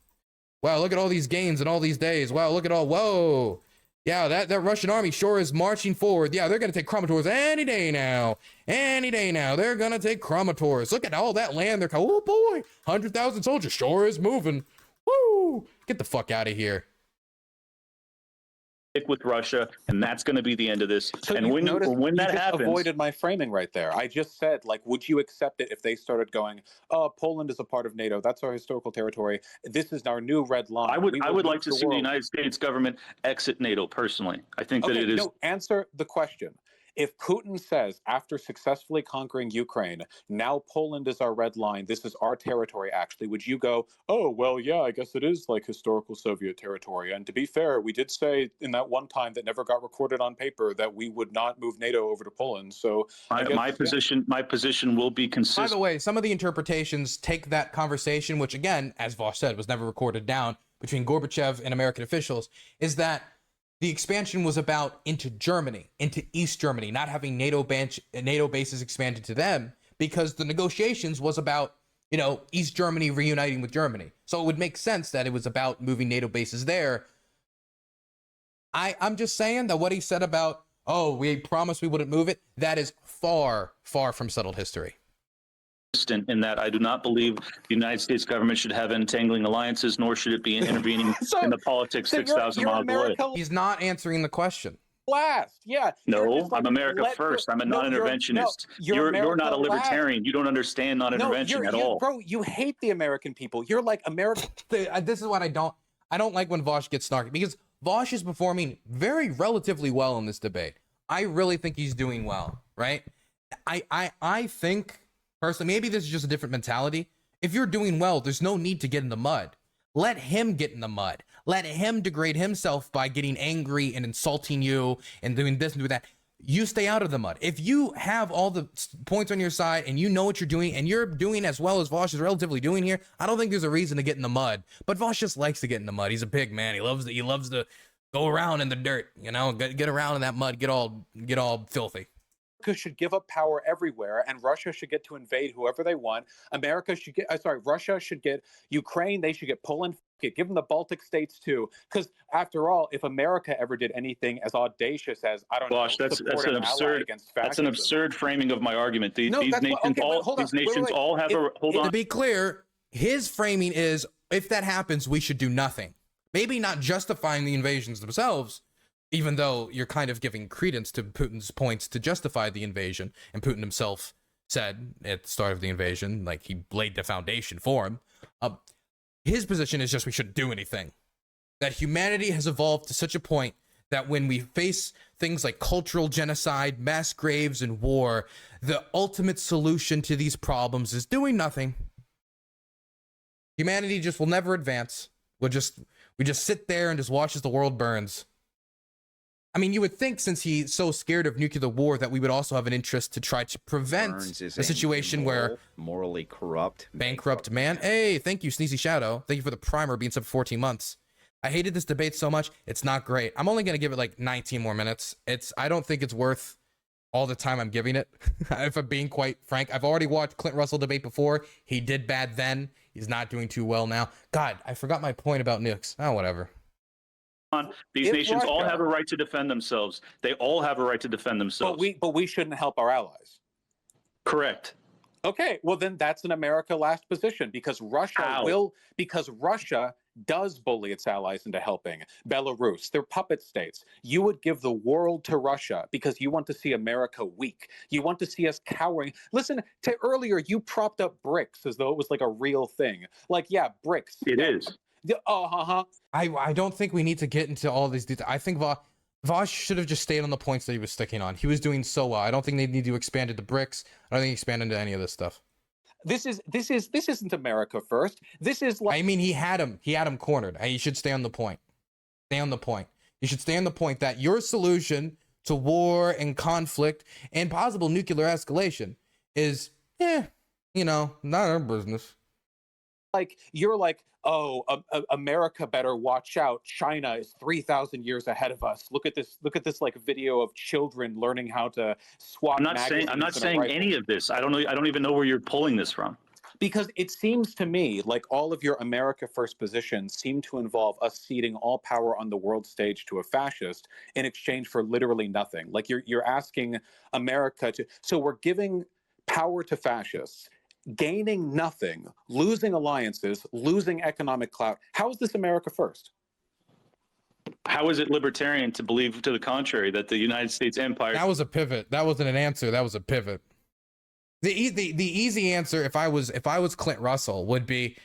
[SPEAKER 1] Wow. Look at all these gains in all these days. Wow. Look at all. Whoa. Yeah, that Russian army sure is marching forward. Yeah, they're going to take Kramatorsk any day now. Any day now. They're going to take Kramatorsk. Look at all that land. They're oh boy, 100,000 soldiers sure is moving. Woo! Get the fuck out of here.
[SPEAKER 4] With Russia, and that's going to be the end of this.
[SPEAKER 3] So
[SPEAKER 4] and when that happens,
[SPEAKER 3] avoided my framing right there. I just said, like, would you accept it if they started going, "Oh, Poland is a part of NATO. That's our historical territory. This is our new red line."
[SPEAKER 4] I would like to see the United States government exit NATO. Personally, I think that it is.
[SPEAKER 3] No, answer the question. If Putin says, after successfully conquering Ukraine, now Poland is our red line, this is our territory, actually, would you go, oh, well, yeah, I guess it is like historical Soviet territory. And to be fair, we did say in that one time that never got recorded on paper that we would not move NATO over to Poland. So
[SPEAKER 4] my position will be consistent.
[SPEAKER 1] By the way, some of the interpretations take that conversation, which again, as Vaush said, was never recorded down between Gorbachev and American officials, is that the expansion was about into Germany, into East Germany, not having NATO bases expanded to them, because the negotiations was about, East Germany reuniting with Germany. So it would make sense that it was about moving NATO bases there. I'm just saying that what he said about, oh, we promised we wouldn't move it, that is far, far from settled history.
[SPEAKER 4] In that I do not believe the United States government should have entangling alliances, nor should it be intervening in the politics 6,000 miles away.
[SPEAKER 1] He's not answering the question.
[SPEAKER 3] Last, yeah.
[SPEAKER 4] No, I'm America first. I'm a non-interventionist. You're not a libertarian. You don't understand non-intervention at all.
[SPEAKER 3] Bro, you hate the American people. You're like America.
[SPEAKER 1] This is what I don't like when Vaush gets snarky, because Vaush is performing very relatively well in this debate. I really think he's doing well, right? I think personally, maybe this is just a different mentality. If you're doing well, there's no need to get in the mud. Let him get in the mud. Let him degrade himself by getting angry and insulting you and doing this and doing that. You stay out of the mud. If you have all the points on your side and you know what you're doing and you're doing as well as Vaush is relatively doing here, I don't think there's a reason to get in the mud. But Vaush just likes to get in the mud. He's a pig, man. He loves to go around in the dirt, you know, get around in that mud, get all filthy.
[SPEAKER 3] America should give up power everywhere, and Russia should get to invade whoever they want. Russia should get Ukraine. They should get Poland. Give them the Baltic states too, because after all, if America ever did anything as audacious as
[SPEAKER 4] that's an absurd framing of my argument. These nations all have
[SPEAKER 1] To be clear, his framing is, if that happens, we should do nothing. Maybe not justifying the invasions themselves, even though you're kind of giving credence to Putin's points to justify the invasion, and Putin himself said at the start of the invasion, like, he laid the foundation for him. His position is just we shouldn't do anything. That humanity has evolved to such a point that when we face things like cultural genocide, mass graves, and war, the ultimate solution to these problems is doing nothing. Humanity just will never advance. We just sit there and just watch as the world burns. I mean, you would think, since he's so scared of nuclear war, that we would also have an interest to try to prevent a situation where
[SPEAKER 8] morally corrupt,
[SPEAKER 1] bankrupt man. Hey, thank you, Sneezy Shadow. Thank you for the primer being sub for 14 months. I hated this debate so much. It's not great. I'm only gonna give it like 19 more minutes. I don't think it's worth all the time I'm giving it. If I'm being quite frank, I've already watched Clint Russell debate before. He did bad then. He's not doing too well now. God, I forgot my point about nukes. Oh, whatever.
[SPEAKER 4] These nations all have a right to defend themselves. They all have a right to defend themselves.
[SPEAKER 3] But we shouldn't help our allies.
[SPEAKER 4] Correct.
[SPEAKER 3] Okay, well then that's an America last position, because Russia does bully its allies into helping. Belarus, they're puppet states. You would give the world to Russia because you want to see America weak. You want to see us cowering. Listen, to earlier you propped up BRICS as though it was like a real thing. Like, yeah, BRICS.
[SPEAKER 4] It is.
[SPEAKER 1] I don't think we need to get into all these details. I think Vaush should have just stayed on the points that he was sticking on. He was doing so well. I don't think they need to expand into BRICS. I don't think expand into any of this stuff.
[SPEAKER 3] This isn't America first. This is like,
[SPEAKER 1] I mean, he had him cornered. He should stay on the point. Stay on the point. You should stay on the point that your solution to war and conflict and possible nuclear escalation is, not our business.
[SPEAKER 3] Like, you're like, oh, America better watch out. China is 3,000 years ahead of us. Look at this like video of children learning how to swap.
[SPEAKER 4] I'm not saying any of this. I don't know. I don't even know where you're pulling this from.
[SPEAKER 3] Because it seems to me like all of your America first positions seem to involve us ceding all power on the world stage to a fascist in exchange for literally nothing. Like, you're asking America to, so we're giving power to fascists, gaining nothing, losing alliances, losing economic clout. How is this America first?
[SPEAKER 4] How is it libertarian to believe to the contrary, that the United States empire...
[SPEAKER 1] That was a pivot. That wasn't an answer. That was a pivot. The easy answer, if I was Clint Russell, would be,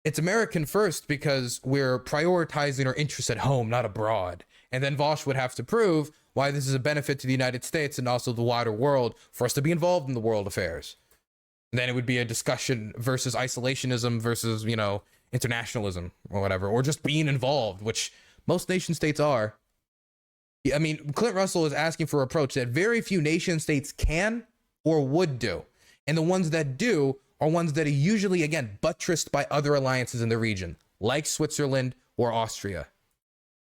[SPEAKER 1] it's American first because we're prioritizing our interests at home, not abroad. And then Vaush would have to prove why this is a benefit to the United States and also the wider world for us to be involved in the world affairs. Then it would be a discussion versus isolationism versus, internationalism or whatever, or just being involved, which most nation states are. I mean, Clint Russell is asking for an approach that very few nation states can or would do. And the ones that do are ones that are usually, again, buttressed by other alliances in the region, like Switzerland or Austria.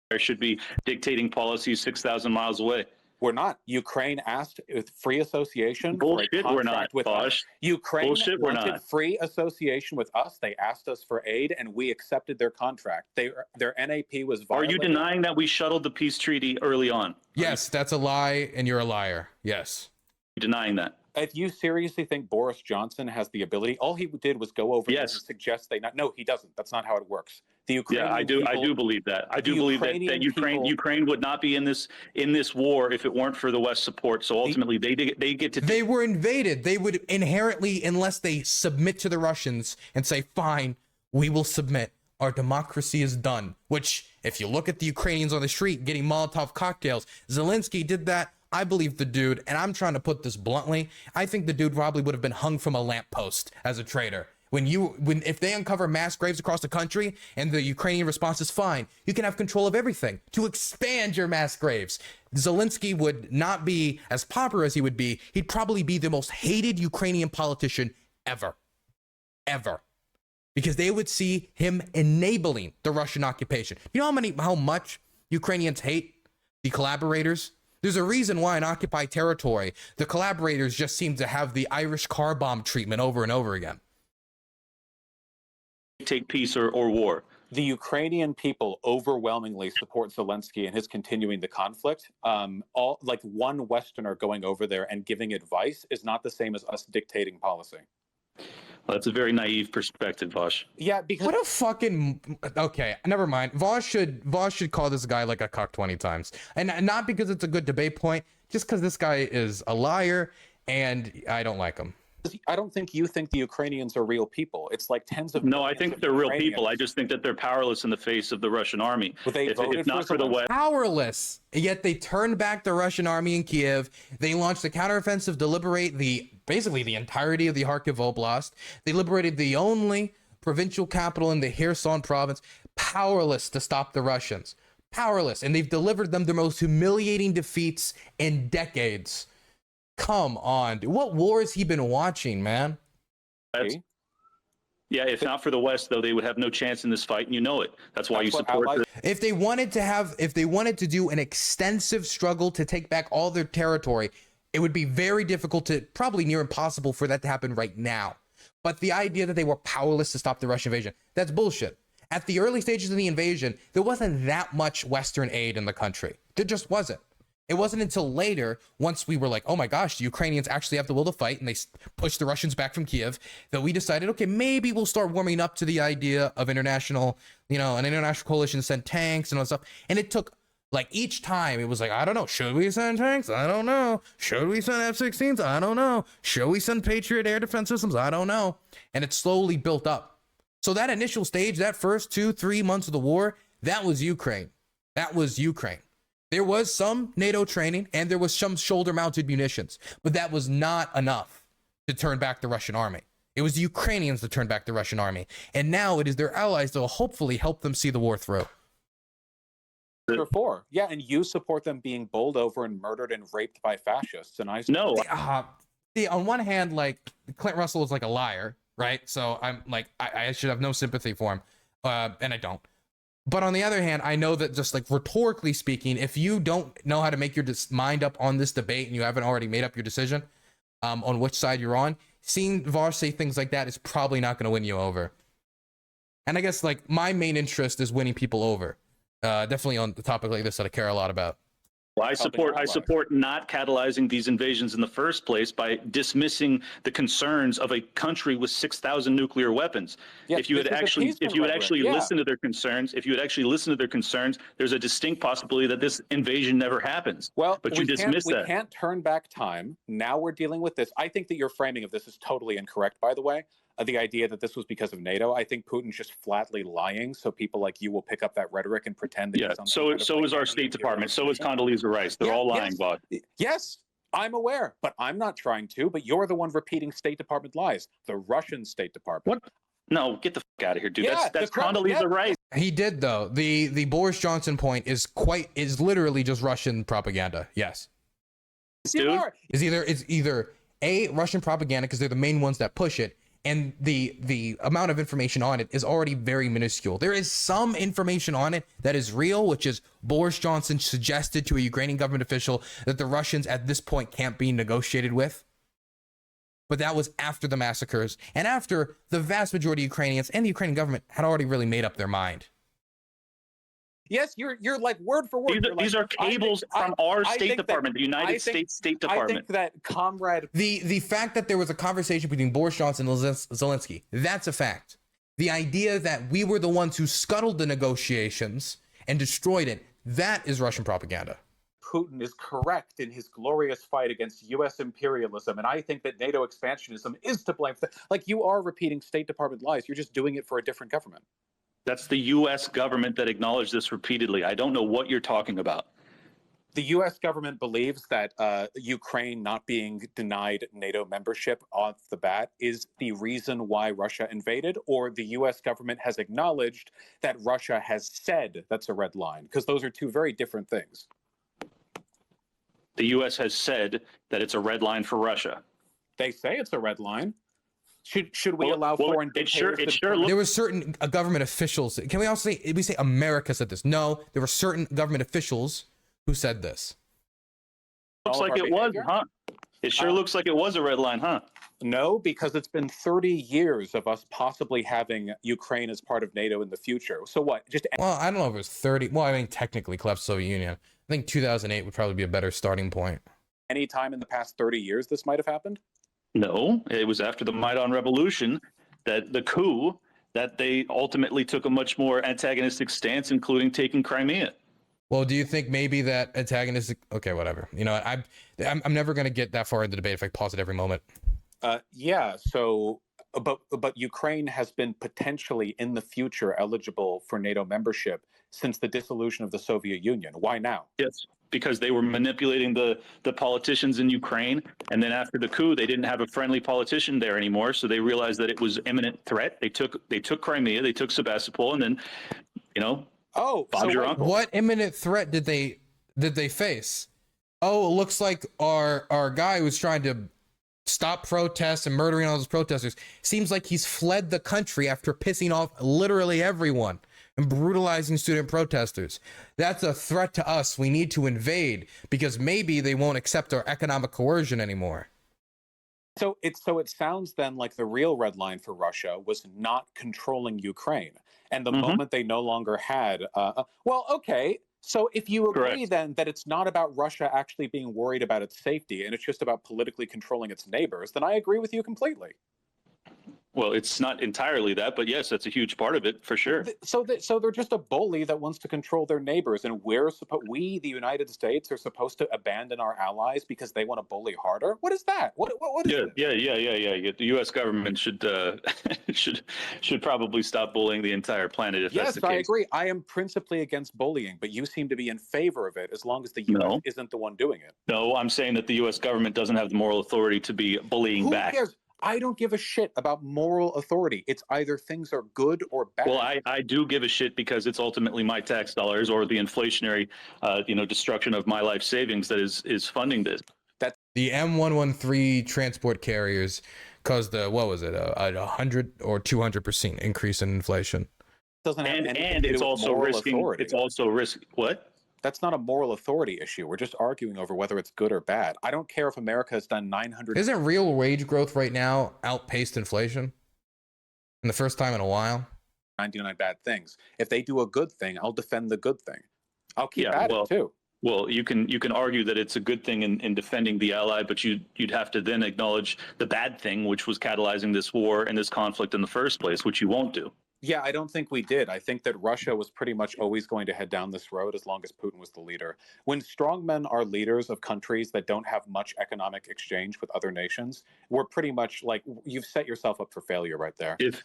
[SPEAKER 4] There should be dictating policies 6,000 miles away.
[SPEAKER 3] We're not. Ukraine asked free association.
[SPEAKER 4] Bullshit, we're not,
[SPEAKER 3] with
[SPEAKER 4] Vaush.
[SPEAKER 3] us. Ukraine
[SPEAKER 4] Bullshit, we're
[SPEAKER 3] wanted
[SPEAKER 4] not.
[SPEAKER 3] free association with us. They asked us for aid, and we accepted their contract. Their NAP was violated.
[SPEAKER 4] Are you denying that we shuttled the peace treaty early on?
[SPEAKER 1] Yes, that's a lie, and you're a liar. Yes.
[SPEAKER 4] You're denying that.
[SPEAKER 3] If you seriously think Boris Johnson has the ability, all he did was go over there and suggest they not. No, he doesn't. That's not how it works. The Ukrainian
[SPEAKER 4] I do believe that. I do believe that Ukraine would not be in this war if it weren't for the West support. So ultimately, they
[SPEAKER 1] were invaded. They would inherently, unless they submit to the Russians and say, "Fine, we will submit. Our democracy is done." Which, if you look at the Ukrainians on the street getting Molotov cocktails, Zelensky did that. I believe the dude, and I'm trying to put this bluntly, I think the dude probably would have been hung from a lamppost as a traitor. If they uncover mass graves across the country and the Ukrainian response is fine, you can have control of everything to expand your mass graves. Zelensky would not be as popular as he would be. He'd probably be the most hated Ukrainian politician ever. Ever. Because they would see him enabling the Russian occupation. You know how much Ukrainians hate the collaborators? There's a reason why in occupied territory, the collaborators just seem to have the Irish car bomb treatment over and over again.
[SPEAKER 4] Take peace or war.
[SPEAKER 3] The Ukrainian people overwhelmingly support Zelensky and his continuing the conflict. One Westerner going over there and giving advice is not the same as us dictating policy.
[SPEAKER 4] Well, that's a very naive perspective, Vaush.
[SPEAKER 3] Yeah, because
[SPEAKER 1] what a fucking okay, never mind. Vaush should call this guy like a cuck 20 times, and not because it's a good debate point, just because this guy is a liar, and I don't like him.
[SPEAKER 3] I don't think you think the Ukrainians are real people. It's like tens of
[SPEAKER 4] no. I think they're real people. I just think that they're powerless in the face of the Russian army.
[SPEAKER 3] But they
[SPEAKER 4] if not for the West,
[SPEAKER 1] powerless. Yet they turned back the Russian army in Kiev. They launched a counteroffensive to liberate basically the entirety of the Kharkiv Oblast. They liberated the only provincial capital in the Kherson province. Powerless to stop the Russians. Powerless, and they've delivered them the most humiliating defeats in decades. Come on, dude. What war has he been watching, man?
[SPEAKER 4] Yeah, if not for the West, though, they would have no chance in this fight, and you know it. That's why you support.
[SPEAKER 1] If they wanted to do an extensive struggle to take back all their territory, it would be very difficult to, probably near impossible for that to happen right now. But the idea that they were powerless to stop the Russian invasion, that's bullshit. At the early stages of the invasion, there wasn't that much Western aid in the country. There just wasn't. It wasn't until later, once we were like, oh my gosh, the Ukrainians actually have the will to fight, and they pushed the Russians back from Kiev, that we decided, okay, maybe we'll start warming up to the idea of an international coalition to send tanks and all that stuff. And it took, like, each time it was like, I don't know, should we send tanks? I don't know. Should we send F-16s? I don't know. Should we send Patriot air defense systems? I don't know. And it slowly built up. So that initial stage, that first 2-3 months of the war, that was Ukraine. That was Ukraine. There was some NATO training and there was some shoulder-mounted munitions, but that was not enough to turn back the Russian army. It was the Ukrainians that turned back the Russian army, and now it is their allies that will hopefully help them see the war through.
[SPEAKER 3] Yeah, and you support them being bowled over and murdered and raped by fascists, and I
[SPEAKER 4] no.
[SPEAKER 1] On one hand, like, Clint Russell is like a liar, right? So I'm like, I should have no sympathy for him, and I don't. But on the other hand, I know that, just like rhetorically speaking, if you don't know how to make your mind up on this debate and you haven't already made up your decision on which side you're on, seeing Vaush say things like that is probably not going to win you over. And I guess, like, my main interest is winning people over. Definitely on the topic like this that I care a lot about.
[SPEAKER 4] Well, I support not catalyzing these invasions in the first place by dismissing the concerns of a country with 6,000 nuclear weapons.
[SPEAKER 3] Yes,
[SPEAKER 4] if you had actually listened to their concerns, there's a distinct possibility that this invasion never happens.
[SPEAKER 3] Well,
[SPEAKER 4] but you dismiss that.
[SPEAKER 3] We can't turn back time. Now we're dealing with this. I think that your framing of this is totally incorrect, by the way. The idea that this was because of NATO, I think Putin's just flatly lying, so people like you will pick up that rhetoric and pretend that.
[SPEAKER 4] Yeah. So is our State Department. So is Condoleezza Rice. They're all lying, Bob.
[SPEAKER 3] Yes, I'm aware, but I'm not trying to. But you're the one repeating State Department lies. The Russian State Department.
[SPEAKER 4] What? No, get the fuck out of here, dude. That's Condoleezza Rice.
[SPEAKER 1] He did, though. The Boris Johnson point is literally just Russian propaganda. Yes.
[SPEAKER 3] Dude.
[SPEAKER 1] It's either A, Russian propaganda because they're the main ones that push it, and the amount of information on it is already very minuscule. There is some information on it that is real, which is Boris Johnson suggested to a Ukrainian government official that the Russians at this point can't be negotiated with. But that was after the massacres and after the vast majority of Ukrainians and the Ukrainian government had already really made up their mind.
[SPEAKER 3] Yes, you're like word for word.
[SPEAKER 4] These are cables from our State Department, the United States State Department.
[SPEAKER 3] I think that Comrade...
[SPEAKER 1] The fact that there was a conversation between Boris Johnson and Zelensky, that's a fact. The idea that we were the ones who scuttled the negotiations and destroyed it, that is Russian propaganda.
[SPEAKER 3] Putin is correct in his glorious fight against U.S. imperialism, and I think that NATO expansionism is to blame for that. Like, you are repeating State Department lies. You're just doing it for a different government.
[SPEAKER 4] That's the U.S. government that acknowledged this repeatedly. I don't know what you're talking about.
[SPEAKER 3] The U.S. government believes that Ukraine not being denied NATO membership off the bat is the reason why Russia invaded, or the U.S. government has acknowledged that Russia has said that's a red line, because those are two very different things.
[SPEAKER 4] The U.S. has said that it's a red line for Russia.
[SPEAKER 3] They say it's a red line. Should we allow foreign dictators?
[SPEAKER 1] There were certain government officials. Can we also say, we say America said this? No, there were certain government officials who said this.
[SPEAKER 4] Looks like it was, huh? It sure looks like it was a red line, huh?
[SPEAKER 3] No, because it's been 30 years of us possibly having Ukraine as part of NATO in the future. So what?
[SPEAKER 1] Well, I don't know if it was 30. Well, I mean, technically collapsed Soviet Union. I think 2008 would probably be a better starting point.
[SPEAKER 3] Any time in the past 30 years this might have happened?
[SPEAKER 4] No, it was after the Maidan Revolution, that the coup, that they ultimately took a much more antagonistic stance, including taking Crimea.
[SPEAKER 1] Well, do you think maybe that antagonistic? Okay, whatever. You know, I'm never going to get that far into debate if I pause at every moment.
[SPEAKER 3] Yeah. So, but Ukraine has been potentially in the future eligible for NATO membership since the dissolution of the Soviet Union. Why now?
[SPEAKER 4] Yes, because they were manipulating the politicians in Ukraine, and then after the coup, they didn't have a friendly politician there anymore. So they realized that it was imminent threat. They took Crimea, they took Sebastopol, and then, you know.
[SPEAKER 3] Oh,
[SPEAKER 4] Bob's your uncle.
[SPEAKER 1] What imminent threat did they face? Oh, it looks like our guy who was trying to stop protests and murdering all those protesters seems like he's fled the country after pissing off literally everyone and brutalizing student protesters. That's a threat to us. We need to invade because maybe they won't accept our economic coercion anymore.
[SPEAKER 3] So it sounds then like the real red line for Russia was not controlling Ukraine. And the moment they no longer had, well, okay. So if you agree then that it's not about Russia actually being worried about its safety and it's just about politically controlling its neighbors, then I agree with you completely.
[SPEAKER 4] Well, it's not entirely that, but yes, that's a huge part of it for sure.
[SPEAKER 3] So they're just a bully that wants to control their neighbors, and we, the United States, are supposed to abandon our allies because they want to bully harder. What is that? What is it?
[SPEAKER 4] Yeah. The U.S. government should should probably stop bullying the entire planet. If that's the case.
[SPEAKER 3] Yes, I agree. I am principally against bullying, but you seem to be in favor of it as long as the U.S. isn't the one doing it.
[SPEAKER 4] No, I'm saying that the U.S. government doesn't have the moral authority to be bullying back.
[SPEAKER 3] Who cares? I don't give a shit about moral authority. It's either things are good or bad.
[SPEAKER 4] Well, I do give a shit because it's ultimately my tax dollars or the inflationary, destruction of my life savings that is funding this.
[SPEAKER 1] The M113 transport carriers caused a 100 or 200% increase in inflation.
[SPEAKER 3] Doesn't have
[SPEAKER 4] and it's also risking. Authority. It's also risk. What?
[SPEAKER 3] That's not a moral authority issue. We're just arguing over whether it's good or bad. I don't care if America has done 900.
[SPEAKER 1] Isn't real wage growth right now outpaced inflation? In the first time in a while?
[SPEAKER 3] 99 bad things. If they do a good thing, I'll defend the good thing. I'll keep at it too.
[SPEAKER 4] Well, you can argue that it's a good thing in defending the ally, but you'd have to then acknowledge the bad thing, which was catalyzing this war and this conflict in the first place, which you won't do.
[SPEAKER 3] Yeah, I don't think we did. I think that Russia was pretty much always going to head down this road as long as Putin was the leader. When strongmen are leaders of countries that don't have much economic exchange with other nations, we're pretty much like, you've set yourself up for failure right there.
[SPEAKER 4] If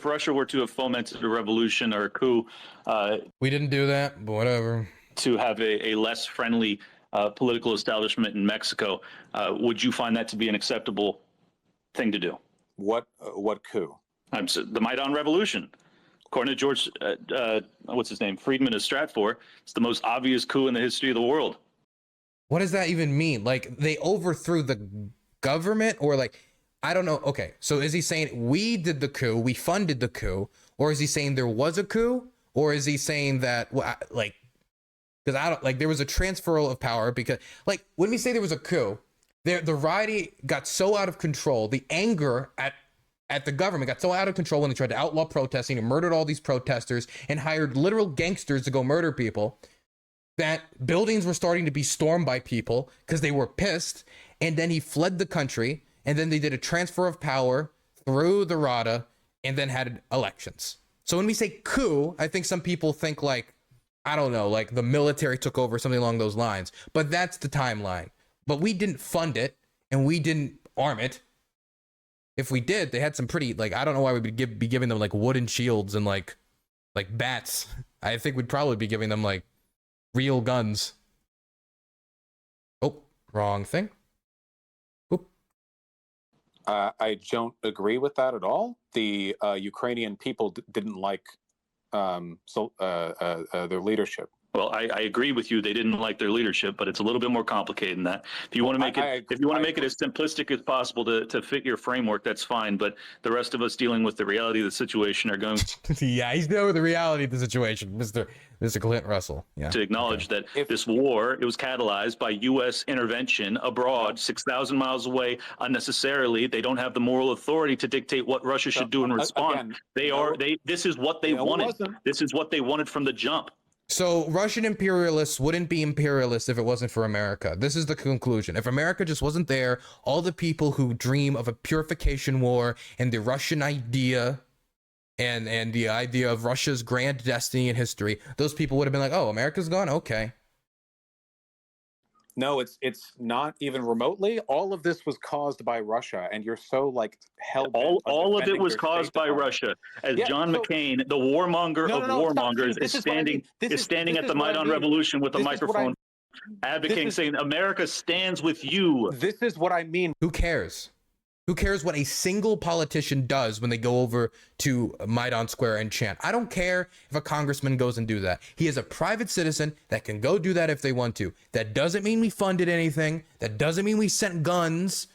[SPEAKER 4] Russia were to have fomented a revolution or a coup,
[SPEAKER 1] we didn't do that, but whatever.
[SPEAKER 4] To have a less friendly political establishment in Mexico, would you find that to be an acceptable thing to do?
[SPEAKER 3] What coup?
[SPEAKER 4] The Maidan Revolution. According to George, what's his name, Friedman of Stratfor, it's the most obvious coup in the history of the world.
[SPEAKER 1] What does that even mean? Like, they overthrew the government, or like, I don't know. Okay, so is he saying we did the coup, we funded the coup, or is he saying there was a coup, or is he saying that, like, because I don't, like, there was a transfer of power, because, like, when we say there was a coup, the rioting got so out of control, the anger at at the government got so out of control when they tried to outlaw protesting and murdered all these protesters and hired literal gangsters to go murder people, that buildings were starting to be stormed by people because they were pissed. And then he fled the country, and then they did a transfer of power through the Rada and then had elections. So when we say coup, I think some people think like, I don't know, like the military took over, something along those lines. But that's the timeline. But we didn't fund it and we didn't arm it. If we did, they had some pretty, like, I don't know why we would be giving them like wooden shields and like bats. I think we'd probably be giving them like real guns. Oh, wrong thing. Oop.
[SPEAKER 3] I don't agree with that at all. The Ukrainian people didn't like their leadership.
[SPEAKER 4] Well, I agree with you. They didn't like their leadership, but it's a little bit more complicated than that. If you want to make it as simplistic as possible to fit your framework, that's fine. But the rest of us dealing with the reality of the situation are going
[SPEAKER 1] yeah, he's dealing with the reality of the situation, Mr. Clint Russell. Yeah.
[SPEAKER 4] To acknowledge that this war, it was catalyzed by U.S. intervention abroad, 6,000 miles away, unnecessarily. They don't have the moral authority to dictate what Russia should do in response. This is what they wanted. This is what they wanted from the jump.
[SPEAKER 1] So Russian imperialists wouldn't be imperialists if it wasn't for America. This is the conclusion. If America just wasn't there, all the people who dream of a purification war and the Russian idea and the idea of Russia's grand destiny in history, those people would have been like, oh, America's gone? Okay.
[SPEAKER 3] No, it's not even remotely. All of this was caused by Russia, and you're so like held.
[SPEAKER 4] All of it was caused by Russia. As John McCain, the warmonger of warmongers, is standing at the Maidan Revolution with a microphone, advocating, saying, "America stands with you."
[SPEAKER 3] This is what I mean.
[SPEAKER 1] Who cares? Who cares what a single politician does when they go over to Maidan Square and chant? I don't care if a congressman goes and do that. He is a private citizen that can go do that if they want to. That doesn't mean we funded anything. That doesn't mean we sent guns.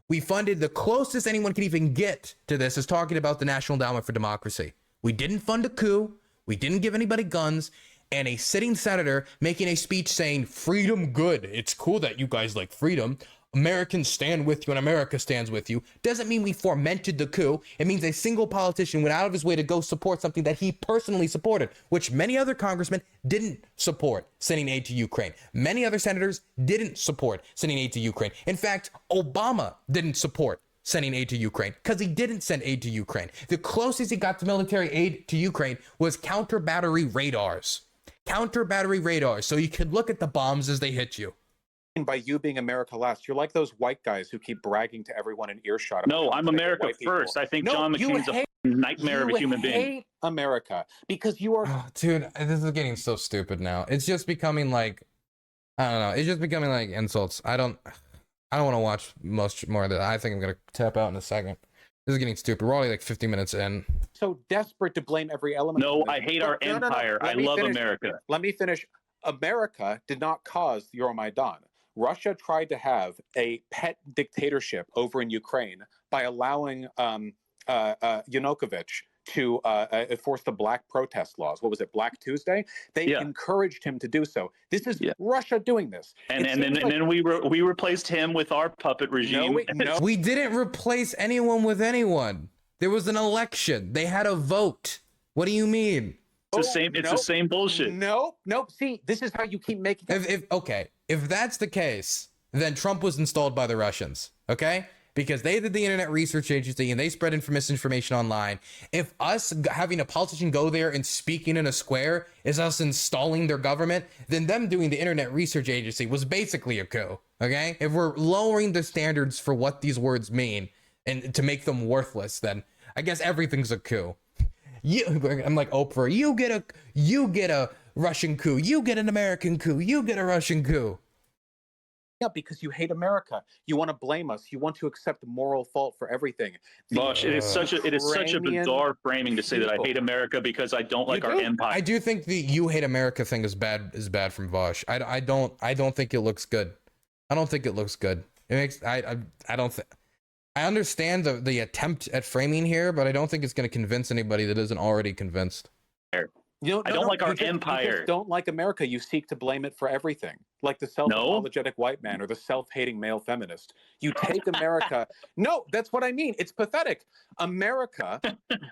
[SPEAKER 1] We funded the closest anyone can even get to this is talking about the National Endowment for Democracy. We didn't fund a coup. We didn't give anybody guns. And a sitting senator making a speech saying, freedom good. It's cool that you guys like freedom. Americans stand with you and America stands with you, doesn't mean we fomented the coup. It means a single politician went out of his way to go support something that he personally supported, which many other congressmen didn't support sending aid to Ukraine. Many other senators didn't support sending aid to Ukraine. In fact, Obama didn't support sending aid to Ukraine because he didn't send aid to Ukraine. The closest he got to military aid to Ukraine was counter battery radars. Counter battery radars, so you could look at the bombs as they hit you.
[SPEAKER 3] By you being America last, you're like those white guys who keep bragging to everyone in earshot.
[SPEAKER 4] No, I'm America first. I think John McCain's a nightmare of a human being.
[SPEAKER 3] You hate America because you are.
[SPEAKER 1] Oh, dude, this is getting so stupid now. It's just becoming like, I don't know. It's just becoming like insults. I don't want to watch much more of that. I think I'm gonna tap out in a second. This is getting stupid. We're already like 50 minutes in.
[SPEAKER 3] So desperate to blame every element.
[SPEAKER 4] No, I hate our empire. I love America.
[SPEAKER 3] Let me finish. America did not cause the Euromaidan. Russia tried to have a pet dictatorship over in Ukraine by allowing Yanukovych to enforce the black protest laws. What was it, Black Tuesday? They encouraged him to do so. This is Russia doing this.
[SPEAKER 4] And then we replaced him with our puppet regime.
[SPEAKER 3] No.
[SPEAKER 1] We didn't replace anyone with anyone. There was an election. They had a vote. What do you mean?
[SPEAKER 4] It's the same bullshit.
[SPEAKER 3] Nope. See, this is how you keep making.
[SPEAKER 1] If that's the case, then Trump was installed by the Russians. Okay, because they did the Internet Research Agency and they spread misinformation online. If us having a politician go there and speaking in a square is us installing their government, then them doing the Internet Research Agency was basically a coup. Okay, if we're lowering the standards for what these words mean and to make them worthless, then I guess everything's a coup. I'm like Oprah. You get a Russian coup. You get an American coup. You get a Russian coup.
[SPEAKER 3] Yeah, because you hate America. You want to blame us. You want to accept moral fault for everything.
[SPEAKER 4] Vaush, it is such a bizarre framing to say that I hate America because I don't like our empire.
[SPEAKER 1] I do think the "you hate America" thing is bad from Vaush. I don't think it looks good. I don't think it looks good. It makes I don't think. I understand the attempt at framing here, but I don't think it's going to convince anybody that isn't already convinced.
[SPEAKER 4] I don't like our
[SPEAKER 3] you just
[SPEAKER 4] empire.
[SPEAKER 3] don't like America. You seek to blame it for everything, like the self-apologetic white man or the self-hating male feminist. You take America. No, that's what I mean. It's pathetic. America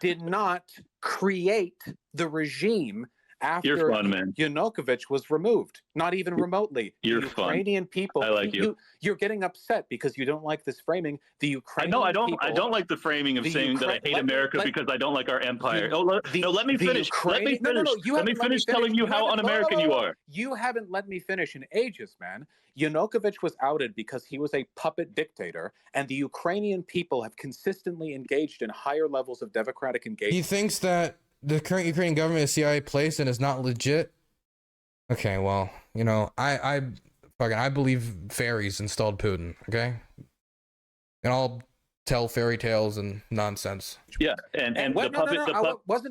[SPEAKER 3] did not create the regime after
[SPEAKER 4] You're fun, man.
[SPEAKER 3] Yanukovych was removed. Not even remotely.
[SPEAKER 4] You're
[SPEAKER 3] the
[SPEAKER 4] fun.
[SPEAKER 3] Ukrainian people.
[SPEAKER 4] I like you.
[SPEAKER 3] You're getting upset because you don't like this framing. The Ukrainian
[SPEAKER 4] I don't
[SPEAKER 3] people,
[SPEAKER 4] like the framing of saying that I hate America because I don't like our empire. Let me finish. Let me finish telling you how un-American you are.
[SPEAKER 3] You haven't let me finish in ages, man. Yanukovych was outed because he was a puppet dictator, and the Ukrainian people have consistently engaged in higher levels of democratic engagement.
[SPEAKER 1] He thinks that the current Ukrainian government is CIA place and is not legit. Okay, well, you know, I believe fairies installed Putin. Okay, and I'll tell fairy tales and nonsense.
[SPEAKER 4] Yeah, and the puppet.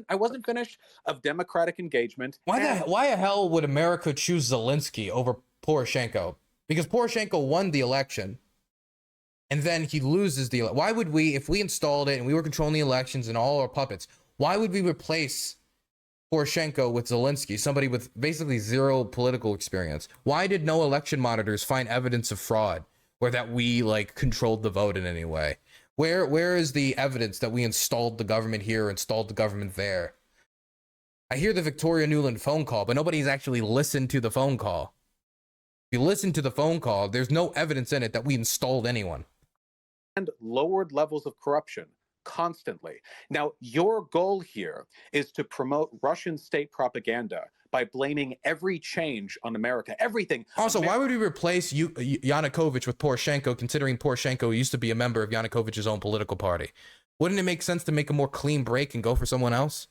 [SPEAKER 3] I wasn't finished of democratic engagement.
[SPEAKER 1] Why the hell would America choose Zelensky over Poroshenko? Because Poroshenko won the election, and then he loses the. Why would we, if we installed it and we were controlling the elections and all our puppets? Why would we replace Poroshenko with Zelensky, somebody with basically zero political experience? Why did no election monitors find evidence of fraud or that we like controlled the vote in any way? Where is the evidence that we installed the government here, installed the government there? I hear the Victoria Nuland phone call, but nobody's actually listened to the phone call. If you listen to the phone call, there's no evidence in it that we installed anyone.
[SPEAKER 3] And lowered levels of corruption. Constantly. Now, your goal here is to promote Russian state propaganda by blaming every change on America, everything.
[SPEAKER 1] Also, why would we replace Yanukovych with Poroshenko, considering Poroshenko used to be a member of Yanukovych's own political party? Wouldn't it make sense to make a more clean break and go for someone else?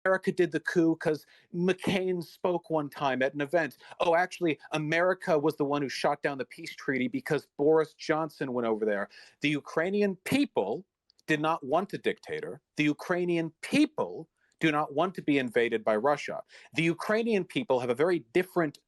[SPEAKER 3] America did the coup because McCain spoke one time at an event. Oh, actually, America was the one who shot down the peace treaty because Boris Johnson went over there. The Ukrainian people did not want a dictator. The Ukrainian people do not want to be invaded by Russia. The Ukrainian people have a very different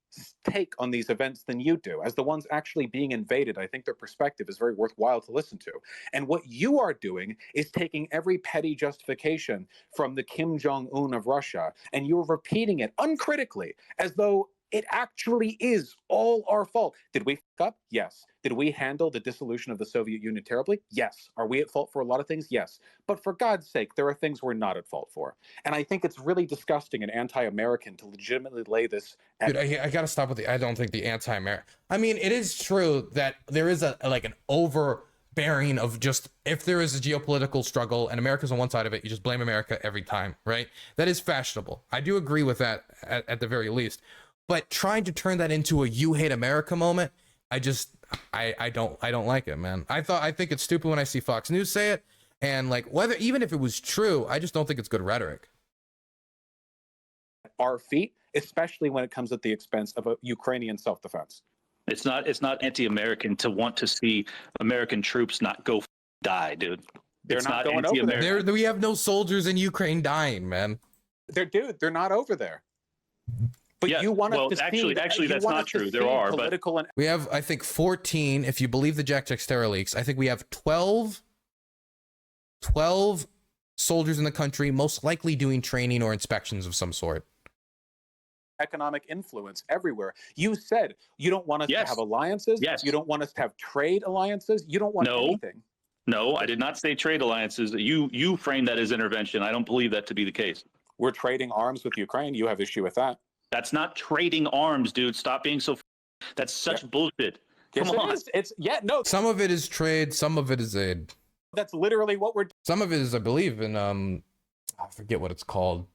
[SPEAKER 3] take on these events than you do. As the ones actually being invaded, I think their perspective is very worthwhile to listen to. And what you are doing is taking every petty justification from the Kim Jong-un of Russia, and you're repeating it uncritically as though it actually is all our fault. Did we fuck up? Yes. Did we handle the dissolution of the Soviet Union terribly? Yes. Are we at fault for a lot of things? Yes. But for God's sake, there are things we're not at fault for. And I think it's really disgusting and anti-American to legitimately lay this at—
[SPEAKER 1] Dude, I gotta stop with the, I don't think the anti-American. I mean, it is true that there is like an overbearing of just, if there is a geopolitical struggle and America's on one side of it, you just blame America every time, right? That is fashionable. I do agree with that at the very least. But trying to turn that into a "you hate America" moment, I don't like it, man. I think it's stupid when I see Fox News say it, and like even if it was true, I just don't think it's good rhetoric.
[SPEAKER 3] Our feet, especially when it comes at the expense of a Ukrainian self-defense.
[SPEAKER 4] It's not anti-American to want to see American troops not go die, dude.
[SPEAKER 3] They're not going over there.
[SPEAKER 1] We have no soldiers in Ukraine dying, man.
[SPEAKER 3] They're not over there. But
[SPEAKER 4] yeah,
[SPEAKER 3] you want us to
[SPEAKER 4] actually, that's not true. There are, but
[SPEAKER 1] we have, I think, 14. If you believe the Jack Terror leaks, I think we have 12 soldiers in the country, most likely doing training or inspections of some sort.
[SPEAKER 3] Economic influence everywhere. You said you don't want us to have alliances.
[SPEAKER 4] Yes.
[SPEAKER 3] You don't want us to have trade alliances. You don't want anything.
[SPEAKER 4] No, I did not say trade alliances. You framed that as intervention. I don't believe that to be the case.
[SPEAKER 3] We're trading arms with Ukraine. You have issue with that.
[SPEAKER 4] That's not trading arms, dude. Stop being so. That's such bullshit.
[SPEAKER 3] Come on. No.
[SPEAKER 1] Some of it is trade. Some of it is aid.
[SPEAKER 3] That's literally what we're.
[SPEAKER 1] Some of it is, I believe, in I forget what it's called.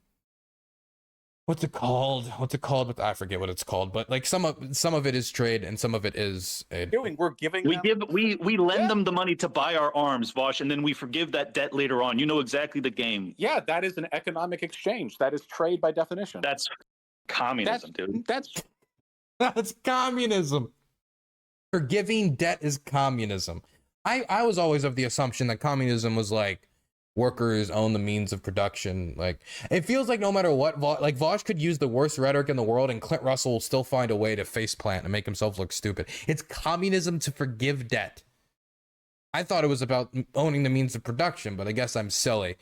[SPEAKER 1] What's it called? But I forget what it's called. But like some of it is trade, and some of it is aid.
[SPEAKER 3] We're giving.
[SPEAKER 4] We lend them the money to buy our arms, Vaush, and then we forgive that debt later on. You know exactly the game.
[SPEAKER 3] Yeah, that is an economic exchange. That is trade by definition.
[SPEAKER 4] That's communism, dude.
[SPEAKER 1] That's communism. Forgiving debt is communism. I was always of the assumption that communism was like workers own the means of production. Like it feels like no matter what, like Vaush could use the worst rhetoric in the world and Clint Russell will still find a way to faceplant and make himself look stupid. It's communism to forgive debt. I thought it was about owning the means of production, but I guess I'm silly.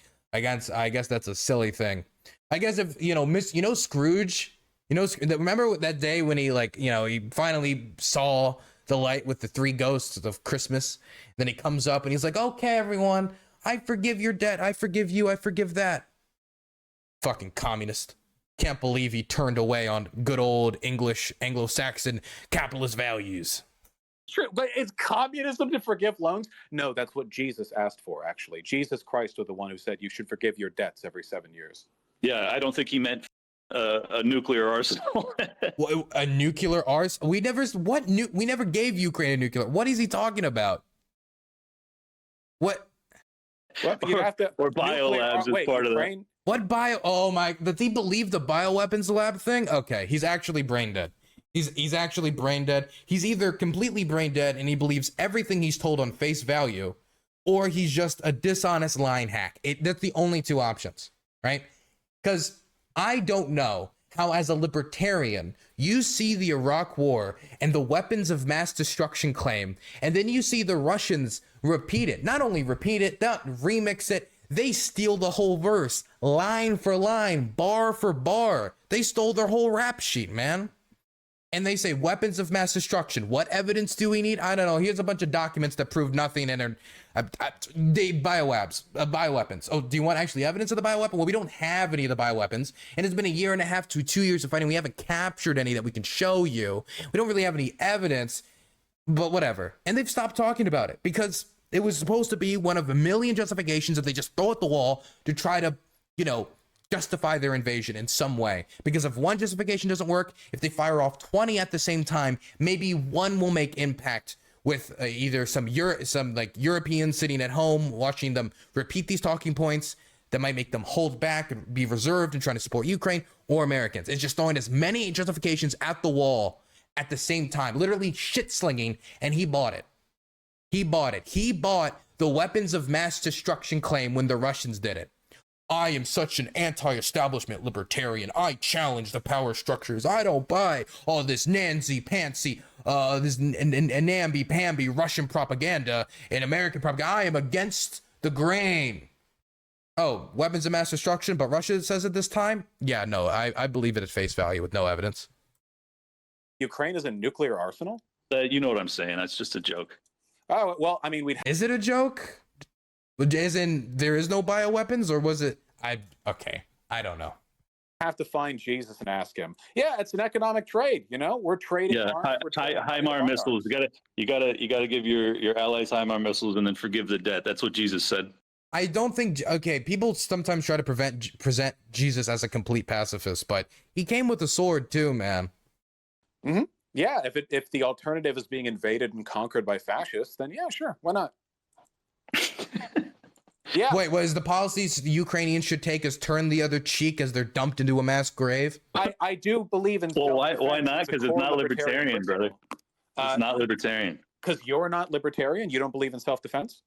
[SPEAKER 1] I guess that's a silly thing. I guess if Scrooge, remember that day when he he finally saw the light with the three ghosts of Christmas. Then he comes up and he's like, "Okay, everyone, I forgive your debt. I forgive you. I forgive that." Fucking communist. Can't believe he turned away on good old English Anglo-Saxon capitalist values.
[SPEAKER 3] True, but it's communism to forgive loans? No, that's what Jesus asked for, actually. Jesus Christ was the one who said you should forgive your debts every 7 years.
[SPEAKER 4] Yeah, I don't think he meant a nuclear arsenal.
[SPEAKER 1] A nuclear arsenal? We never gave Ukraine a nuclear. What is he talking about? What?
[SPEAKER 3] Well, you have to,
[SPEAKER 4] or biolabs as part
[SPEAKER 3] Ukraine?
[SPEAKER 4] of that.
[SPEAKER 1] What bio? Oh my! Does he believe the bioweapons lab thing? Okay, he's actually brain dead. He's actually brain dead. He's either completely brain dead and he believes everything he's told on face value, or he's just a dishonest line hack. That's the only two options, right? Because I don't know how, as a libertarian, you see the Iraq War and the weapons of mass destruction claim, and then you see the Russians repeat it. Not only repeat it, not remix it, they steal the whole verse, line for line, bar for bar. They stole their whole rap sheet, man. And they say weapons of mass destruction. What evidence do we need? I don't know. Here's a bunch of documents that prove nothing, and they bioweapons. Oh, do you want actually evidence of the bioweapon? Well, we don't have any of the bioweapons, and it's been 1.5 years to 2 years of fighting. We haven't captured any that we can show you. We don't really have any evidence, but whatever. And they've stopped talking about it because it was supposed to be one of a million justifications that they just throw at the wall to try to, justify their invasion in some way. Because if one justification doesn't work, if they fire off 20 at the same time, maybe one will make impact with either some Europeans sitting at home watching them repeat these talking points that might make them hold back and be reserved and trying to support Ukraine, or Americans. It's just throwing as many justifications at the wall at the same time, literally shit slinging, and he bought it. He bought the weapons of mass destruction claim when the Russians did it. I am such an anti-establishment libertarian. I challenge the power structures. I don't buy all this nancy-pantsy, this namby-pamby Russian propaganda and American propaganda. I am against the grain. Oh, weapons of mass destruction, but Russia says it this time? Yeah, no, I believe it at face value with no evidence.
[SPEAKER 3] Ukraine is a nuclear arsenal?
[SPEAKER 4] You know what I'm saying. That's just a joke.
[SPEAKER 3] Oh, well, I mean,
[SPEAKER 1] Is it a joke? As in, there is no bioweapons, or was it? Okay, I don't know.
[SPEAKER 3] Have to find Jesus and ask him. Yeah, it's an economic trade. We're trading.
[SPEAKER 4] Yeah, HIMAR missiles. You gotta give your allies HIMAR missiles and then forgive the debt. That's what Jesus said.
[SPEAKER 1] I don't think. Okay, people sometimes try to present Jesus as a complete pacifist, but he came with a sword too, man.
[SPEAKER 3] Mm-hmm. Yeah, if the alternative is being invaded and conquered by fascists, then yeah, sure, why not? Yeah.
[SPEAKER 1] Wait, was the policies the Ukrainians should take as turn the other cheek as they're dumped into a mass grave?
[SPEAKER 3] I do believe in.
[SPEAKER 4] Well, why not? Because it's not libertarian, brother. It's not libertarian.
[SPEAKER 3] Because you're not libertarian. You don't believe in self-defense.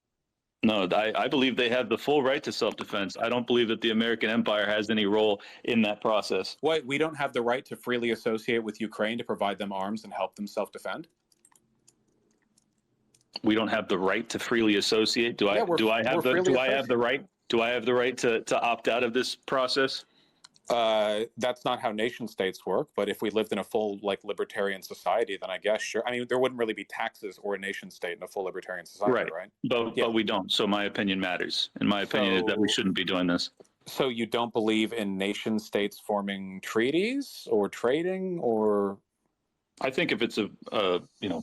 [SPEAKER 4] No, I believe they have the full right to self-defense. I don't believe that the American empire has any role in that process.
[SPEAKER 3] Wait, we don't have the right to freely associate with Ukraine to provide them arms and help them self-defend?
[SPEAKER 4] We don't have the right to freely associate. Do I have the right to opt out of this process?
[SPEAKER 3] That's not how nation states work. But if we lived in a full libertarian society, then I guess sure. I mean, there wouldn't really be taxes or a nation state in a full libertarian society, right?
[SPEAKER 4] But we don't. So my opinion matters. And my opinion is that we shouldn't be doing this.
[SPEAKER 3] So you don't believe in nation states forming treaties or trading or?
[SPEAKER 4] I think if it's a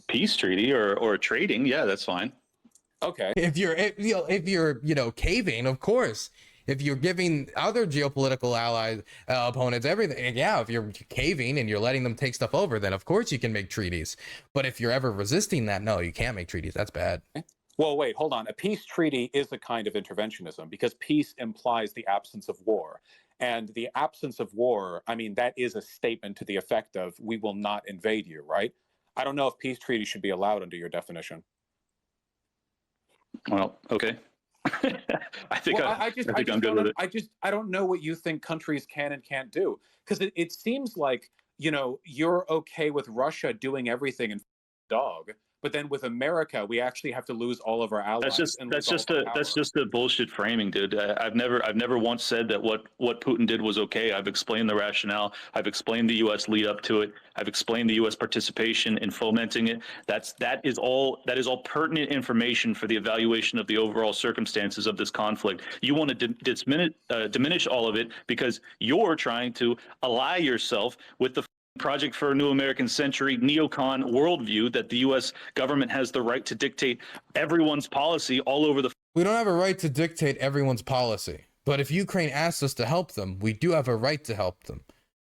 [SPEAKER 4] peace treaty or a trading, yeah, that's fine.
[SPEAKER 3] Okay.
[SPEAKER 1] If you're caving, of course. If you're giving other geopolitical allies, opponents, everything, yeah, if you're caving and you're letting them take stuff over, then of course you can make treaties. But if you're ever resisting that, no, you can't make treaties. That's bad.
[SPEAKER 3] Well, wait, hold on. A peace treaty is a kind of interventionism because peace implies the absence of war. And the absence of war, I mean, that is a statement to the effect of we will not invade you, right? I don't know if peace treaties should be allowed under your definition.
[SPEAKER 4] Well, okay. I think I'm good with it.
[SPEAKER 3] I don't know what you think countries can and can't do, because it seems like you're okay with Russia doing everything and dog, But then with America, we actually have to lose all of our allies.
[SPEAKER 4] That's just a bullshit framing, dude. I've never once said that what Putin did was okay. I've explained the rationale. I've explained the U.S. lead up to it. I've explained the U.S. participation in fomenting it. That is all pertinent information for the evaluation of the overall circumstances of this conflict. You want to diminish all of it because you're trying to ally yourself with the Project for a New American Century neocon worldview that the U.S. government has the right to dictate everyone's policy all over the.
[SPEAKER 1] We don't have a right to dictate everyone's policy, but if Ukraine asks us to help them, we do have a right to help them.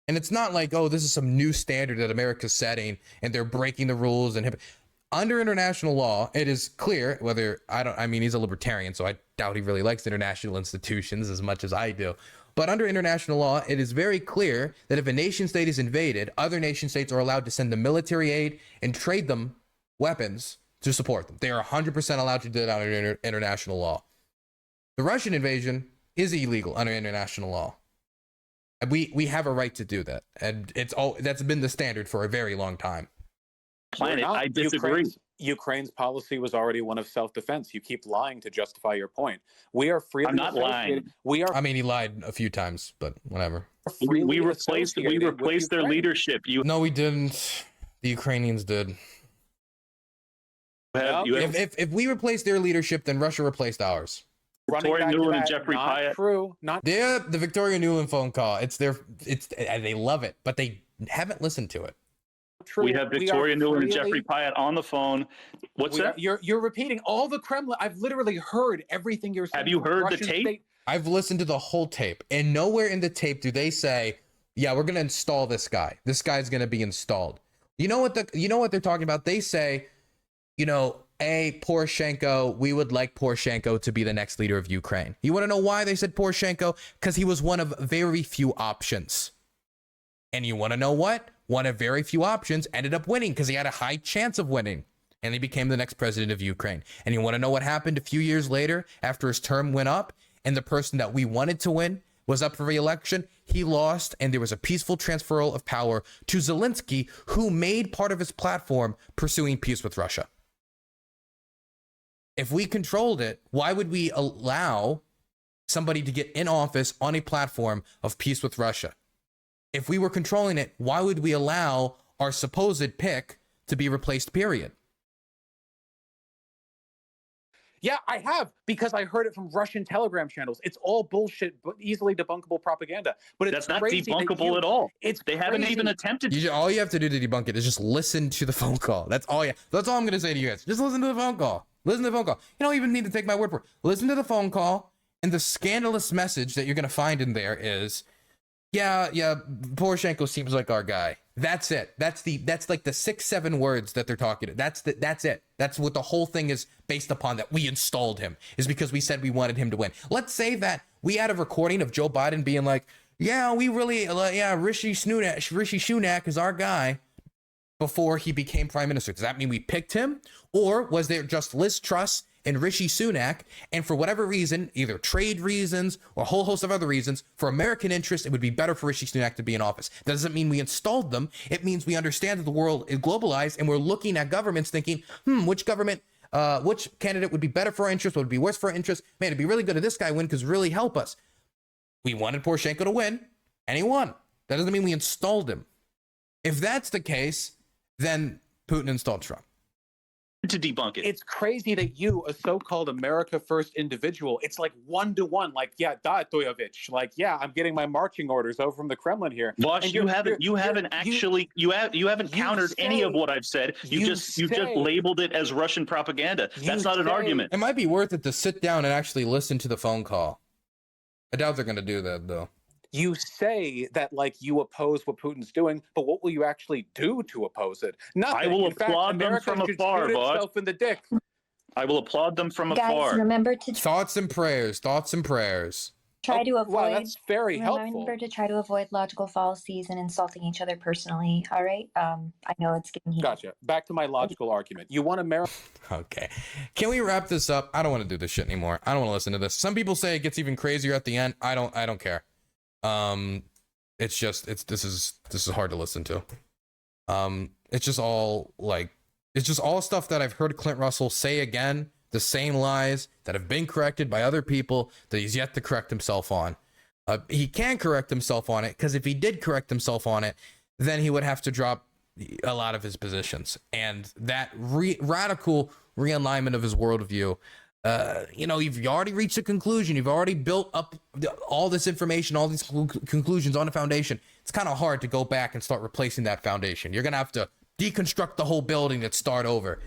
[SPEAKER 1] And it's not like, oh, this is some new standard that America's setting and they're breaking the rules. And under international law, it is clear he's a libertarian, so I doubt he really likes international institutions as much as I do. But under international law, it is very clear that if a nation state is invaded, other nation states are allowed to send them military aid and trade them weapons to support them. They are 100% allowed to do that under international law. The Russian invasion is illegal under international law. And we have a right to do that. And that's been the standard for a very long time.
[SPEAKER 4] Planet, I disagree.
[SPEAKER 3] Ukraine's policy was already one of self-defense. You keep lying to justify your point. We are freely
[SPEAKER 4] I'm not lying.
[SPEAKER 1] He lied a few times, but whatever.
[SPEAKER 4] We replaced their leadership.
[SPEAKER 1] No, we didn't. The Ukrainians did. If we replaced their leadership, then Russia replaced ours.
[SPEAKER 4] Victoria Nuland and Jeffrey Pyatt.
[SPEAKER 3] True.
[SPEAKER 1] The Victoria Nuland phone call. They love it, but they haven't listened to it.
[SPEAKER 3] True.
[SPEAKER 4] We have Victoria Nuland and Jeffrey Pyatt on the phone. What's that?
[SPEAKER 3] You're repeating all the Kremlin. I've literally heard everything you're saying.
[SPEAKER 4] Have you heard the tape?
[SPEAKER 1] I've listened to the whole tape, and nowhere in the tape do they say, "Yeah, we're going to install this guy. This guy's going to be installed." You know what they're talking about? They say, Poroshenko, we would like Poroshenko to be the next leader of Ukraine. You want to know why they said Poroshenko? Because he was one of very few options. And you want to know what? One of very few options ended up winning because he had a high chance of winning. And he became the next president of Ukraine. And you want to know what happened a few years later after his term went up and the person that we wanted to win was up for re-election? He lost, and there was a peaceful transferal of power to Zelensky, who made part of his platform pursuing peace with Russia. If we controlled it, why would we allow somebody to get in office on a platform of peace with Russia? If we were controlling it, why would we allow our supposed pick to be replaced, period?
[SPEAKER 3] Yeah, I have, because I heard it from Russian Telegram channels. It's all bullshit, but easily debunkable propaganda. But it's
[SPEAKER 4] That's not debunkable at all. They haven't even attempted.
[SPEAKER 1] All you have to do to debunk it is just listen to the phone call. That's all I'm going to say to you guys. Just listen to the phone call. Listen to the phone call. You don't even need to take my word for it. Listen to the phone call, and the scandalous message that you're going to find in there is, yeah, Poroshenko seems like our guy. That's it. That's like the 6-7 words that they're talking to. That's it. That's what the whole thing is based upon, that we installed him, is because we said we wanted him to win. Let's say that we had a recording of Joe Biden being like, yeah, we really, Rishi Sunak is our guy, before he became prime minister. Does that mean we picked him? Or was there just Liz Truss and Rishi Sunak, and for whatever reason, either trade reasons or a whole host of other reasons, for American interest, it would be better for Rishi Sunak to be in office? That doesn't mean we installed them. It means we understand that the world is globalized, and we're looking at governments thinking, which candidate would be better for our interest, what would be worse for our interest? Man, it'd be really good if this guy win, because really help us. We wanted Poroshenko to win, and he won. That doesn't mean we installed him. If that's the case, then Putin installed Trump.
[SPEAKER 4] To debunk it.
[SPEAKER 3] It's crazy that you, a so-called America First individual, it's like 1-to-1, like, yeah, Datoyevich, like, yeah, I'm getting my marching orders over from the Kremlin here.
[SPEAKER 4] Vaush, you haven't countered any of what I've said. You just labeled it as Russian propaganda. That's not an argument.
[SPEAKER 1] It might be worth it to sit down and actually listen to the phone call. I doubt they're going to do that, though.
[SPEAKER 3] You say that, like, you oppose what Putin's doing, but what will you actually do to oppose it? Nothing.
[SPEAKER 4] I will applaud them from afar, Vaush.
[SPEAKER 3] In the dick.
[SPEAKER 4] I will applaud them from afar.
[SPEAKER 5] Guys, remember to
[SPEAKER 1] thoughts and prayers.
[SPEAKER 5] Try to avoid.
[SPEAKER 3] Wow, that's very helpful.
[SPEAKER 5] Remember to try to avoid logical fallacies and insulting each other personally. All right. I know it's getting heated.
[SPEAKER 3] Gotcha. Back to my logical argument. You want America?
[SPEAKER 1] Okay. Can we wrap this up? I don't want to do this shit anymore. I don't want to listen to this. Some people say it gets even crazier at the end. I don't care. This is hard to listen to. It's just all like It's just all stuff that I've heard Clint Russell say again, the same lies that have been corrected by other people that he's yet to correct himself on. He can correct himself on it, because if he did correct himself on it, then he would have to drop a lot of his positions. And that radical realignment of his worldview, you've already reached a conclusion. You've already built up all this information, all these conclusions on a foundation. It's kind of hard to go back and start replacing that foundation. You're going to have to deconstruct the whole building and start over.